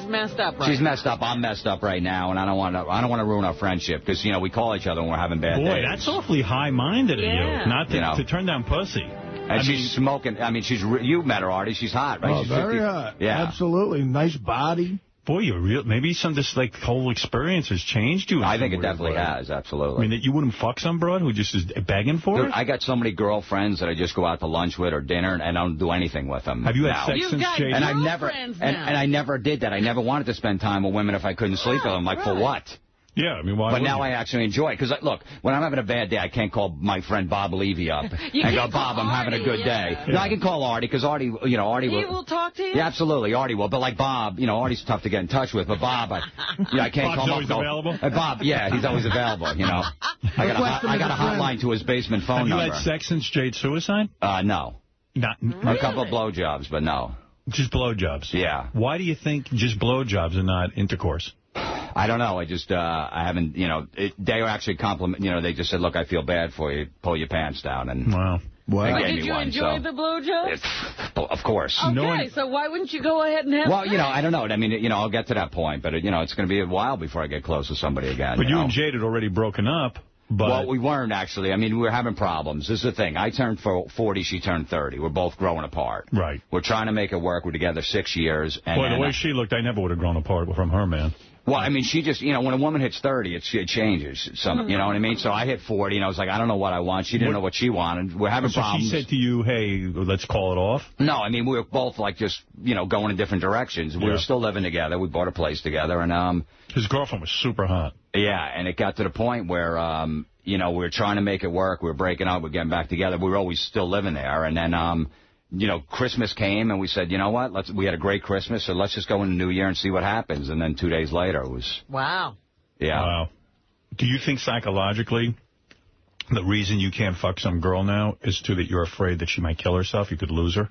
messed up. Right
she's messed up. I'm messed up right now, and I don't want to ruin our friendship because we call each other when we're having bad days.
Boy, that's awfully high-minded of you, not to turn down pussy.
And she's smoking. I mean, you met her, Artie. She's hot, right?
Oh,
she's
very
50.
hot.
Yeah,
absolutely. Nice body.
Boy, maybe this whole experience has changed you.
I think it definitely has, absolutely.
I mean, that you wouldn't fuck some broad who just is begging for it?
I got so many girlfriends that I just go out to lunch with or dinner, and I don't do anything with them.
Have you had sex since Jade?
And I never did that. I never wanted to spend time with women if I couldn't sleep with them. Like, for what?
Yeah, I mean, why?
But now I actually enjoy it. Because, look, when I'm having a bad day, I can't call my friend Bob Levy up and go, Bob, I'm having a good day. No, I can call Artie, because Artie, Artie
will talk to you?
Yeah, absolutely, Artie will. But, like, Bob, Artie's tough to get in touch with. But Bob, I can't call him up.
Bob's always available?
Bob, yeah, he's always available, I got a hotline to his basement phone number.
Have you had sex since Jade's suicide?
No.
Not
really? A couple of blowjobs, but no.
Just blowjobs?
Yeah.
Why do you think just blowjobs and not intercourse?
I don't know. I just, I haven't, they actually compliment, they just said, look, I feel bad for you. Pull your pants down. And
wow.
Did you enjoy the blowjobs?
Of course.
Okay, so why wouldn't you go ahead and have sex?
I don't know. I mean, I'll get to that point, but, it's going to be a while before I get close to somebody again.
But you and Jade had already broken up.
Well, we weren't, actually. I mean, we were having problems. This is the thing. I turned 40, she turned 30. We're both growing apart.
Right.
We're trying to make it work. We're together 6 years. And,
Boy, the way she looked, I never would have grown apart from her, man.
Well, I mean, she just, you know, when a woman hits 30, it changes. You know what I mean? So I hit 40, and I was like, I don't know what I want. She didn't know what she wanted. We're having problems.
So she said to you, hey, let's call it off?
No, I mean, we were both, like, just, you know, going in different directions. We were still living together. We bought a place together, and... His
girlfriend was super hot.
Yeah, and it got to the point where, you know, we were trying to make it work. We were breaking up. We were getting back together. We were always still living there, and then... you know, Christmas came, and we said, you know what, we had a great Christmas, so let's just go into New Year and see what happens. And then 2 days later, it was...
Wow.
Yeah.
Wow. Do you think psychologically the reason you can't fuck some girl now is that you're afraid that she might kill herself? You could lose her?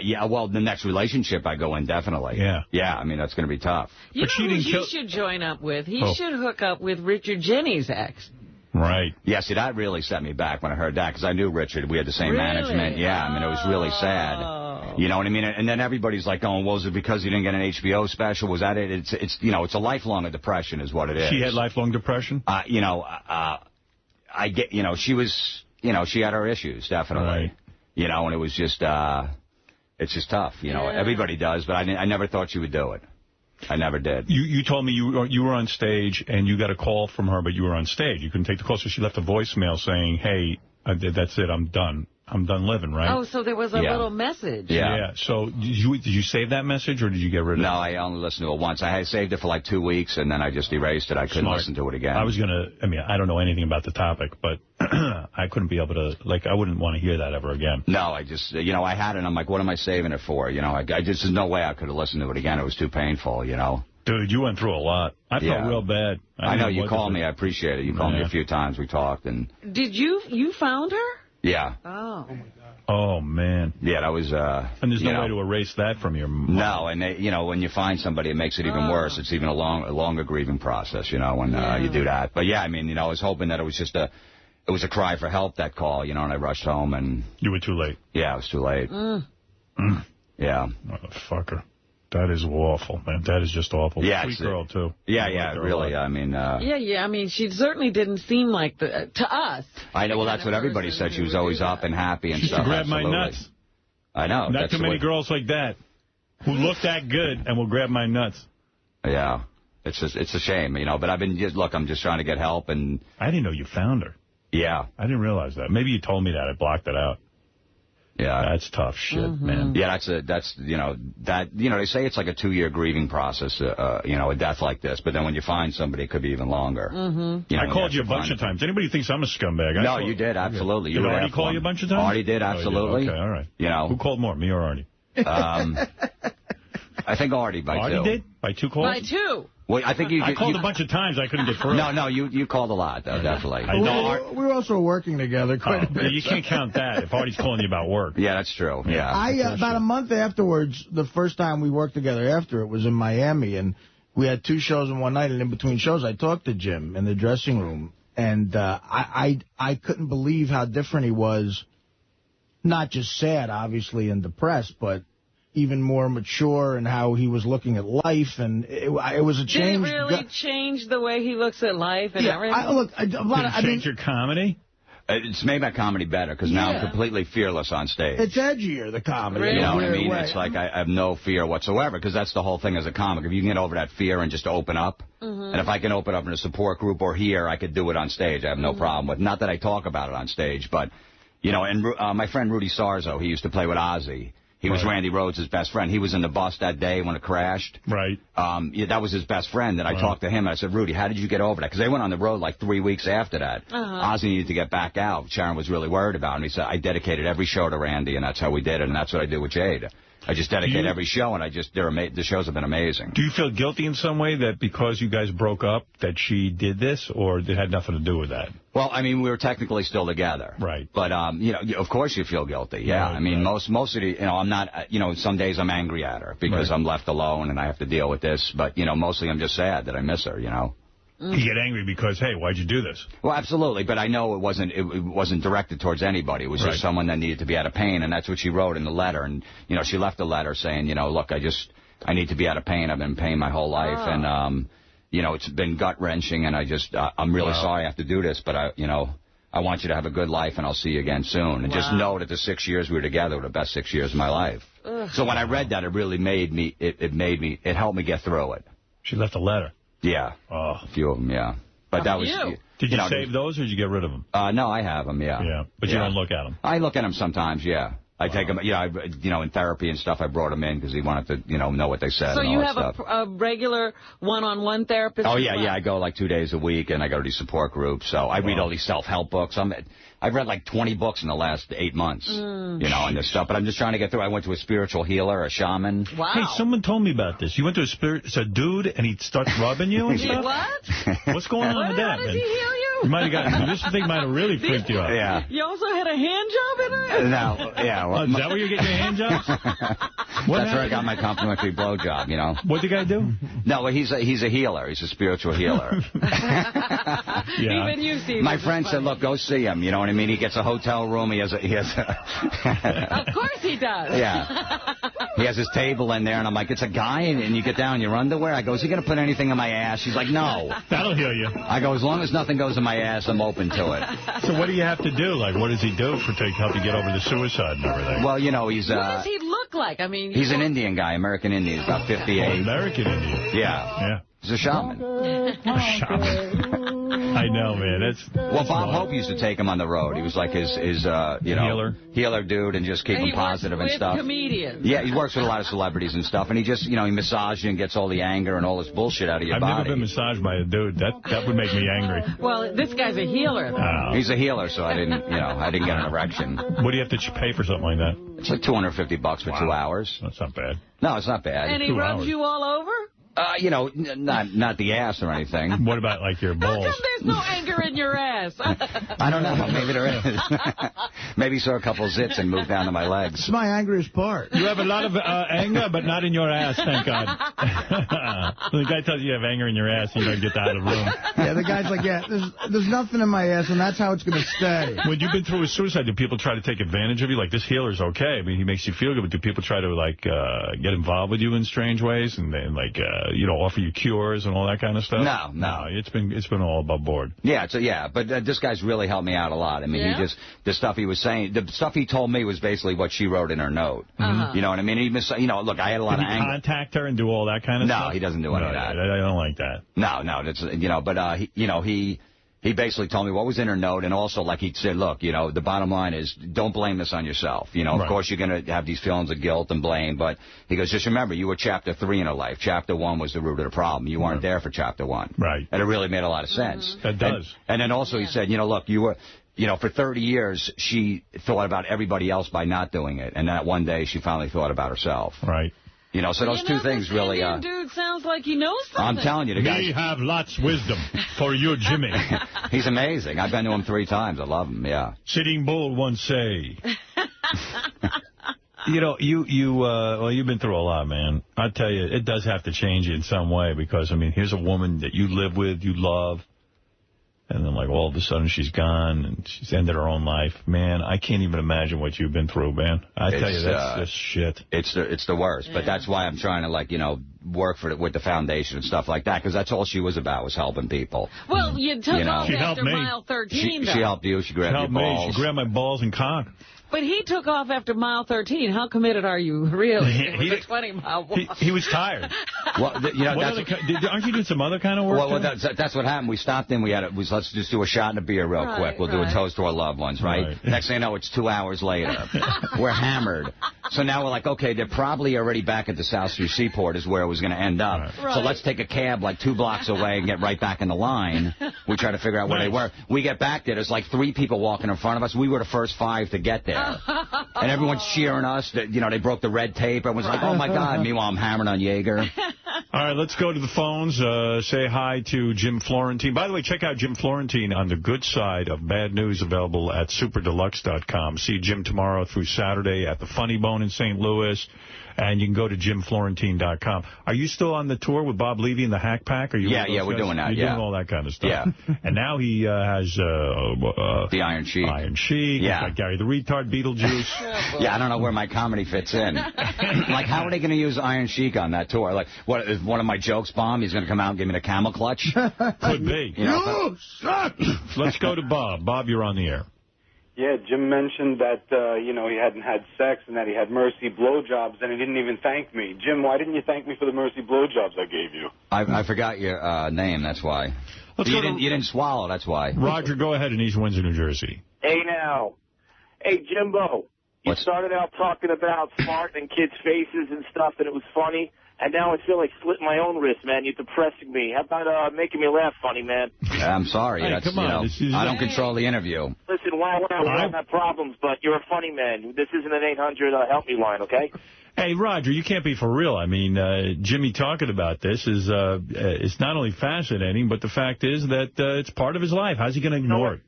Yeah, well, the next relationship I go in, definitely.
Yeah.
Yeah, I mean, that's going to be tough.
You know who he should join up with? He should hook up with Richard Jeni's ex.
Right.
Yeah, see, that really set me back when I heard that, because I knew Richard. We had the same management. Yeah, I mean, it was really sad. You know what I mean? And then everybody's like going, well, was it because you didn't get an HBO special? Was that it? It's you know, it's a lifelong depression is what it is.
She had lifelong depression?
You know, I get, you know, she was, you know, she had her issues, definitely.
Right.
You know, and it was just, it's just tough. You know, everybody does, but I never thought she would do it. I never did.
You told me you were on stage, and you got a call from her, but you were on stage. You couldn't take the call, so she left a voicemail saying, hey, that's it, I'm done. I'm done living, right?
Oh, so there was a little message.
Yeah.
So did you save that message, or did you get rid of it?
No, I only listened to it once. I had saved it for like 2 weeks, and then I just erased it. I couldn't listen to it again.
I was going to, I mean, I don't know anything about the topic, but I couldn't be able to, like, I wouldn't want to hear that ever again.
No, I just, you know, I had it, and I'm like, what am I saving it for? You know, I just, there's no way I could have listened to it again. It was too painful, you know.
Dude, you went through a lot. I felt real bad.
I know, you called me. I appreciate it. You called me a few times. We talked. And
Did you found her?
Yeah.
Oh.
Oh, man.
Yeah, that was...
and there's no way to erase that from your mind.
No, and, you know, when you find somebody, it makes it even worse. It's even a longer grieving process, you know, when you do that. But, yeah, I mean, you know, I was hoping that it was just it was a cry for help, that call, you know, and I rushed home and...
You were too late.
Yeah, it was too late. Yeah.
Motherfucker. That is awful, man. That is just awful.
Yeah,
sweet girl, too.
Yeah, really. I mean...
Yeah. I mean, she certainly didn't seem like, to us.
I know. Well, that's what everybody said. She was always up and happy and stuff.
She grab my nuts.
I know.
Not too many girls like that who look that good and will grab my nuts.
Yeah. It's a shame, you know. But I'm just trying to get help. And
I didn't know you found her.
Yeah.
I didn't realize that. Maybe you told me that. I blocked it out.
Yeah.
That's tough shit, man.
Yeah, that's you know, they say it's like a 2-year grieving process, you know, a death like this. But then when you find somebody, it could be even longer. You know,
I called you a bunch of times. Anybody thinks I'm a scumbag?
No, you did, absolutely.
Did Artie call you a bunch of times?
Artie did, absolutely.
Okay, all right.
You know.
Who called more, me or Artie?
I think Artie by 2.
Artie did? By 2 calls?
By 2.
Well, I think
I called a bunch of times. I couldn't get through.
No, you called a lot, though, definitely.
We were also working together quite a bit.
You can't count that if Artie's calling you about work.
Yeah, that's true. Yeah.
About a month afterwards, the first time we worked together after it was in Miami, and we had 2 shows in one night, and in between shows, I talked to Jim in the dressing room, and I couldn't believe how different he was, not just sad, obviously, and depressed, but even more mature and how he was looking at life, and it was a change.
Did it really change the way he looks at life and everything?
Did it change your comedy?
It's made my comedy better, because now I'm completely fearless on stage.
It's edgier, the comedy.
You know what I mean? It's like I have no fear whatsoever, because that's the whole thing as a comic. If you can get over that fear and just open up, and if I can open up in a support group or here, I could do it on stage. I have no problem with. Not that I talk about it on stage, but, you know, and my friend Rudy Sarzo, he used to play with Ozzy. He was Randy Rhoads' best friend. He was in the bus that day when it crashed.
Right.
Yeah, that was his best friend. And I talked to him, and I said, Rudy, how did you get over that? Because they went on the road like 3 weeks after that. Ozzy needed to get back out. Sharon was really worried about him. He said, I dedicated every show to Randy, and that's how we did it, and that's what I did with Jade. I just dedicate every show, and the shows have been amazing.
Do you feel guilty in some way that because you guys broke up that she did this, or it had nothing to do with that?
Well, I mean, we were technically still together.
Right.
But, you know, of course you feel guilty, yeah. Right, I mean, most of the, you know, I'm not, you know, some days I'm angry at her because I'm left alone and I have to deal with this. But, you know, mostly I'm just sad that I miss her, you know.
You get angry because, hey, why'd you do this?
Well, absolutely, but I know it wasn't directed towards anybody. It was just someone that needed to be out of pain, and that's what she wrote in the letter. And, you know, she left a letter saying, you know, look, I need to be out of pain. I've been in pain my whole life, and, it's been gut-wrenching, and I'm really sorry I have to do this, but I want you to have a good life, and I'll see you again soon. And just know that the 6 years we were together were the best 6 years of my life.
Ugh.
So when I read that, it really it helped me get through it.
She left a letter.
Yeah.
Oh.
A few of them, yeah. But that was...
Did you save those, or did you get rid of them?
No, I have them, yeah.
Yeah, but you don't look at them.
I look at them sometimes, yeah. I take them, in therapy and stuff. I brought them in because he wanted to, know what they said.
So
and
you
all
have
that stuff.
a regular one-on-one therapist?
Oh, yeah, I go like 2 days a week, and I go to these support groups. So I read all these self-help books. I've read like 20 books in the last 8 months, and this stuff. But I'm just trying to get through. I went to a spiritual healer, a shaman.
Wow.
Hey, someone told me about this. You went to it's a dude, and he starts rubbing you and stuff?
What?
What's going on with that?
How does he heal you?
You might have gotten, this thing might have really freaked you out.
Yeah.
You also had a hand job in it?
No, yeah. Well,
is that where you're getting your hand jobs?
That's where I got my complimentary blowjob,
What'd the guy do?
No, well, he's a healer. He's a spiritual healer.
Even you see.
My friend said, look, go see him. You know what I mean? He gets a hotel room. He has a
Of course he does.
Yeah. He has his table in there, and I'm like, it's a guy, and you get down in your underwear? I go, is he going to put anything in my ass? She's like, no.
That'll heal you.
I go, as long as nothing goes in my ass, I'm open to it.
So what do you have to do? Like, what does he do to help you get over the suicide and everything?
Well, he's...
what does he look like? I mean...
He's an Indian guy, American Indian. He's about 58.
American Indian?
Yeah. He's a shaman.
A shaman. I know, man.
Well, Bob Hope used to take him on the road. He was like his healer dude, and just keep him positive and stuff.
Comedians.
Yeah, he works with a lot of celebrities and stuff, and he just, he massages you and gets all the anger and all this bullshit out of your body.
I've never been massaged by a dude. That would make me angry.
Well, this guy's a healer, though.
Oh. He's a healer, so I didn't get an erection.
What do you have to pay for something like that?
It's like $250 for 2 hours.
That's not bad.
No, it's not bad.
And he rubs you all over?
Not the ass or anything.
What about, like, your balls?
How come there's no anger in your ass?
I don't know. Maybe there is. Maybe saw a couple zits and moved down to my legs.
It's my angriest part.
You have a lot of anger, but not in your ass, thank God. The guy tells you you have anger in your ass, you don't get out of the room.
Yeah, the guy's like, there's nothing in my ass, and that's how it's going to stay.
When you've been through a suicide, do people try to take advantage of you? Like, this healer's okay. I mean, he makes you feel good, but do people try to, like, get involved with you in strange ways and like, offer you cures and all that kind of stuff?
No.
It's been all above board.
Yeah, but this guy's really helped me out a lot. I mean, the stuff he was saying, the stuff he told me was basically what she wrote in her note. You know what I mean? Look, I had a lot of anger.
Contact her and do all that kind of stuff?
No, he doesn't do any of that.
I don't like that.
No, that's, but, he basically told me what was in her note, and also, like, he said, look, the bottom line is don't blame this on yourself. Of course you're going to have these feelings of guilt and blame, but he goes, just remember, you were chapter 3 in her life. Chapter 1 was the root of the problem. You weren't there for chapter 1.
Right.
And it really made a lot of sense.
That does.
And then also he said, look, you were... for 30 years, she thought about everybody else by not doing it, and that one day she finally thought about herself.
Right.
So those two things really...
Indian dude sounds like he knows something.
I'm telling you, the guy...
We have lots of wisdom for you, Jimmy.
He's amazing. I've been to him 3 times. I love him, yeah.
Sitting Bull once say... you've been through a lot, man. I tell you, it does have to change you in some way because, I mean, here's a woman that you live with, you love, and then, like, all of a sudden she's gone and she's ended her own life. Man, I can't even imagine what you've been through, man. I tell you, that's just shit.
It's the worst, but that's why I'm trying to, work with the foundation and stuff like that, because that's all she was about, was helping people.
Well, you took off after mile 13,
She helped you. She grabbed your balls.
She grabbed my balls and cock.
But he took off after mile 13. How committed are you, really? With a 20-mile walk?
He was tired.
Well,
aren't you doing some other kind of work?
Well, that's what happened. We stopped in. Let's just do a shot and a beer real quick. We'll do a toast to our loved ones, right? Next thing you know, it's 2 hours later. We're hammered. So now we're like, okay, they're probably already back at the South Street Seaport is where it was going to end up. So let's take a cab like 2 blocks away and get right back in the line. We try to figure out where they were. We get back there. There's like 3 people walking in front of us. We were the first 5 to get there. And everyone's cheering us. That, they broke the red tape. Everyone's like, oh, my God. Meanwhile, I'm hammered on Jaeger.
All right, let's go to the phones. Say hi to Jim Florentine. By the way, check out Jim Florentine on the good side of bad news, available at superdeluxe.com. See Jim tomorrow through Saturday at the Funny Bone in St. Louis, And you can go to JimFlorentine.com. Are you still on the tour with Bob Levy and the Hack Pack? Are you
we're doing that.
You're doing all that kind of stuff.
Yeah.
And now he has
the Iron Sheik.
Iron Sheik.
Yeah.
He's got Gary the Retard, Beetlejuice.
Yeah, I don't know where my comedy fits in. Like, how are they going to use Iron Sheik on that tour? Like, what, if one of my jokes bomb, he's going to come out and give me the camel clutch?
Could be.
You
suck! Let's go to Bob. Bob, you're on the air.
Yeah, Jim mentioned that, he hadn't had sex and that he had mercy blowjobs, and he didn't even thank me. Jim, why didn't you thank me for the mercy blowjobs I gave you?
I forgot your name, that's why. You didn't swallow, that's why.
Roger, go ahead in East Windsor, New Jersey.
Hey, now. Hey, Jimbo. You started out talking about smart and kids' faces and stuff, and it was funny. And now I feel like slitting my own wrist, man. You're depressing me. How about making me laugh funny, man?
I'm sorry.
Hey,
that's,
come on.
I don't control the interview.
Listen, wow, we don't have problems, but you're a funny man. This isn't an 800 help me line, okay?
Hey, Roger, you can't be for real. I mean, Jimmy talking about this is it's not only fascinating, but the fact is that it's part of his life. How's he going to ignore it?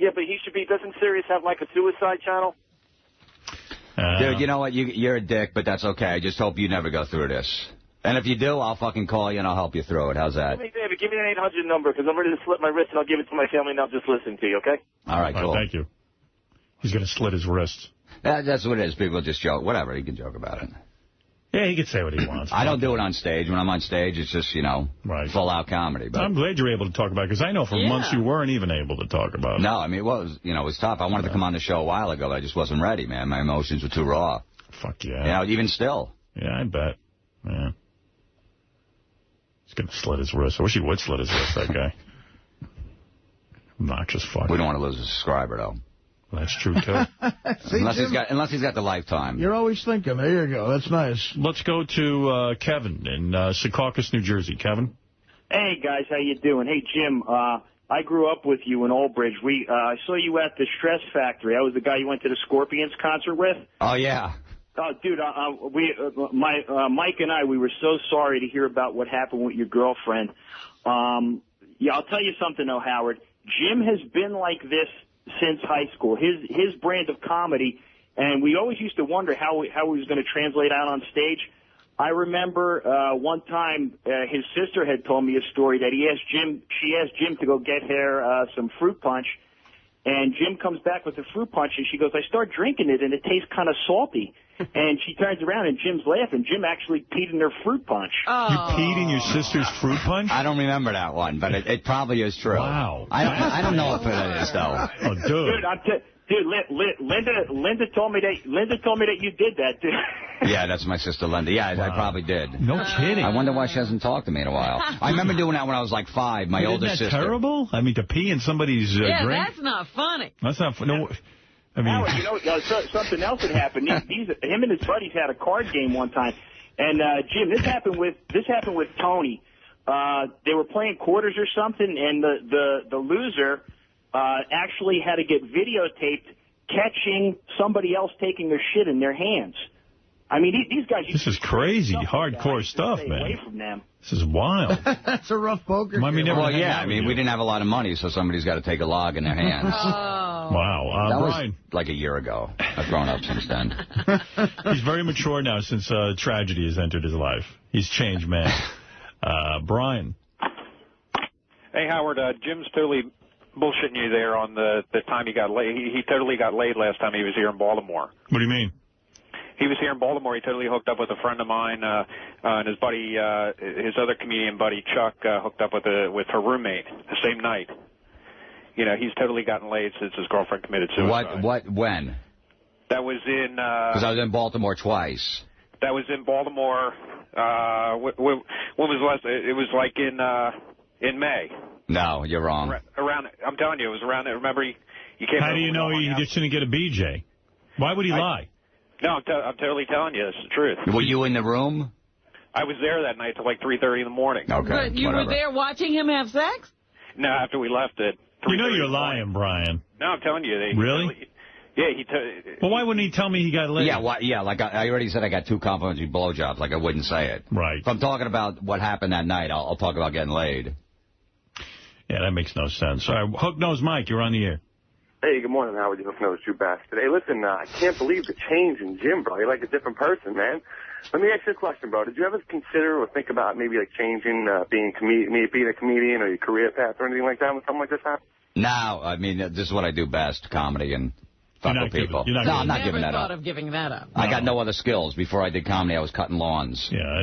Yeah, but he should be. Doesn't Sirius have like a suicide channel?
Dude, you know what? You're a dick, but that's okay. I just hope you never go through this. And if you do, I'll fucking call you and I'll help you through it. How's that?
Hey, David, give me an 800 number because I'm ready to slit my wrist and I'll give it to my family now just listening to you, okay?
All right, cool.
Thank you. He's going to slit his wrists.
That's what it is. People just joke. Whatever. He can joke about it.
Yeah, he can say what he wants.
I don't do it on stage. When I'm on stage, it's just, full-out comedy. But
I'm glad you're able to talk about it because I know for months you weren't even able to talk about it.
No, I mean, it was tough. I wanted to come on the show a while ago, but I just wasn't ready, man. My emotions were too raw.
Fuck yeah.
Even still.
Yeah, I bet. Yeah. He's going to slit his wrist. I wish he would slit his wrist, that guy. Obnoxious fuck.
We don't want to lose a subscriber, though.
Well, that's true, too.
See,
unless he's got the lifetime.
You're always thinking. There you go. That's nice.
Let's go to Kevin in Secaucus, New Jersey. Kevin?
Hey, guys. How you doing? Hey, Jim. I grew up with you in Old Bridge. I saw you at the Stress Factory. I was the guy you went to the Scorpions concert with.
Oh, yeah.
Oh, dude, Mike and I, we were so sorry to hear about what happened with your girlfriend. Yeah, I'll tell you something, though, Howard. Jim has been like this since high school. His brand of comedy, and we always used to wonder how he was going to translate out on stage. I remember one time his sister had told me a story that she asked Jim to go get her some fruit punch, and Jim comes back with the fruit punch, and she goes, I start drinking it, and it tastes kind of salty. And she turns around, and Jim's laughing. Jim actually peed in her fruit punch.
Oh. You peed in your sister's fruit punch?
I don't remember that one, but it probably is true.
Wow.
I don't know if it is, though.
Oh, dude.
Dude, Linda told me that you did that, dude.
Yeah, that's my sister Linda. Yeah, I probably did.
No kidding.
I wonder why she hasn't talked to me in a while. I remember doing that when I was like 5, my older sister.
Isn't that terrible? I mean, to pee in somebody's drink?
That's not funny.
That's not funny. No, I mean...
Howard, something else had happened. Him and his buddies had a card game one time. And, Jim, this happened with Tony. They were playing quarters or something, and the loser... actually had to get videotaped catching somebody else taking their shit in their hands. I mean, these guys...
This is crazy, hardcore stuff, man.
Away from them.
This is wild.
That's a rough poker game.
We didn't have a lot of money, so somebody's got to take a log in their hands.
Oh.
Wow.
That
Brian.
was like a year ago. I've grown up since then.
He's very mature now since tragedy has entered his life. He's changed, man. Brian.
Hey, Howard, Jim's totally... bullshitting you there on the time he got laid. He totally got laid last time he was here in Baltimore.
What do you mean?
He was here in Baltimore. He totally hooked up with a friend of mine, and his buddy, his other comedian buddy, Chuck, hooked up with her roommate the same night. You know, he's totally gotten laid since his girlfriend committed suicide.
When?
That was in...
Because I was in Baltimore twice.
That was in Baltimore, when was the last... It was like in May.
No, you're wrong.
Around, I'm telling you, it was around there. Remember, you came.
How do you know he just didn't get a BJ? Why would he lie?
No, I'm totally telling you. It's the truth.
Were you in the room?
I was there that night till like 3:30 in the morning.
Okay,
but you were there watching him have sex?
No, after we left it.
You know you're lying, Brian.
No, I'm telling you.
Really? Well, why wouldn't he tell me he got laid?
Yeah, like I already said I got 2 complimentary blowjobs. Like I wouldn't say it.
Right.
If I'm talking about what happened that night, I'll talk about getting laid.
Yeah, that makes no sense. All right, Hook Nose Mike, you're on the air.
Hey, good morning, Howard. You know, it's Drew Bass today. Listen, I can't believe the change in Jim, bro. You're like a different person, man. Let me ask you a question, bro. Did you ever consider or think about maybe like changing, being a comedian or your career path or anything like that when something like this happened?
No, I mean, this is what I do best, comedy and fuck with people. No, I'm not giving that up.
Never thought of giving that up.
I got no other skills. Before I did comedy, I was cutting lawns.
Yeah.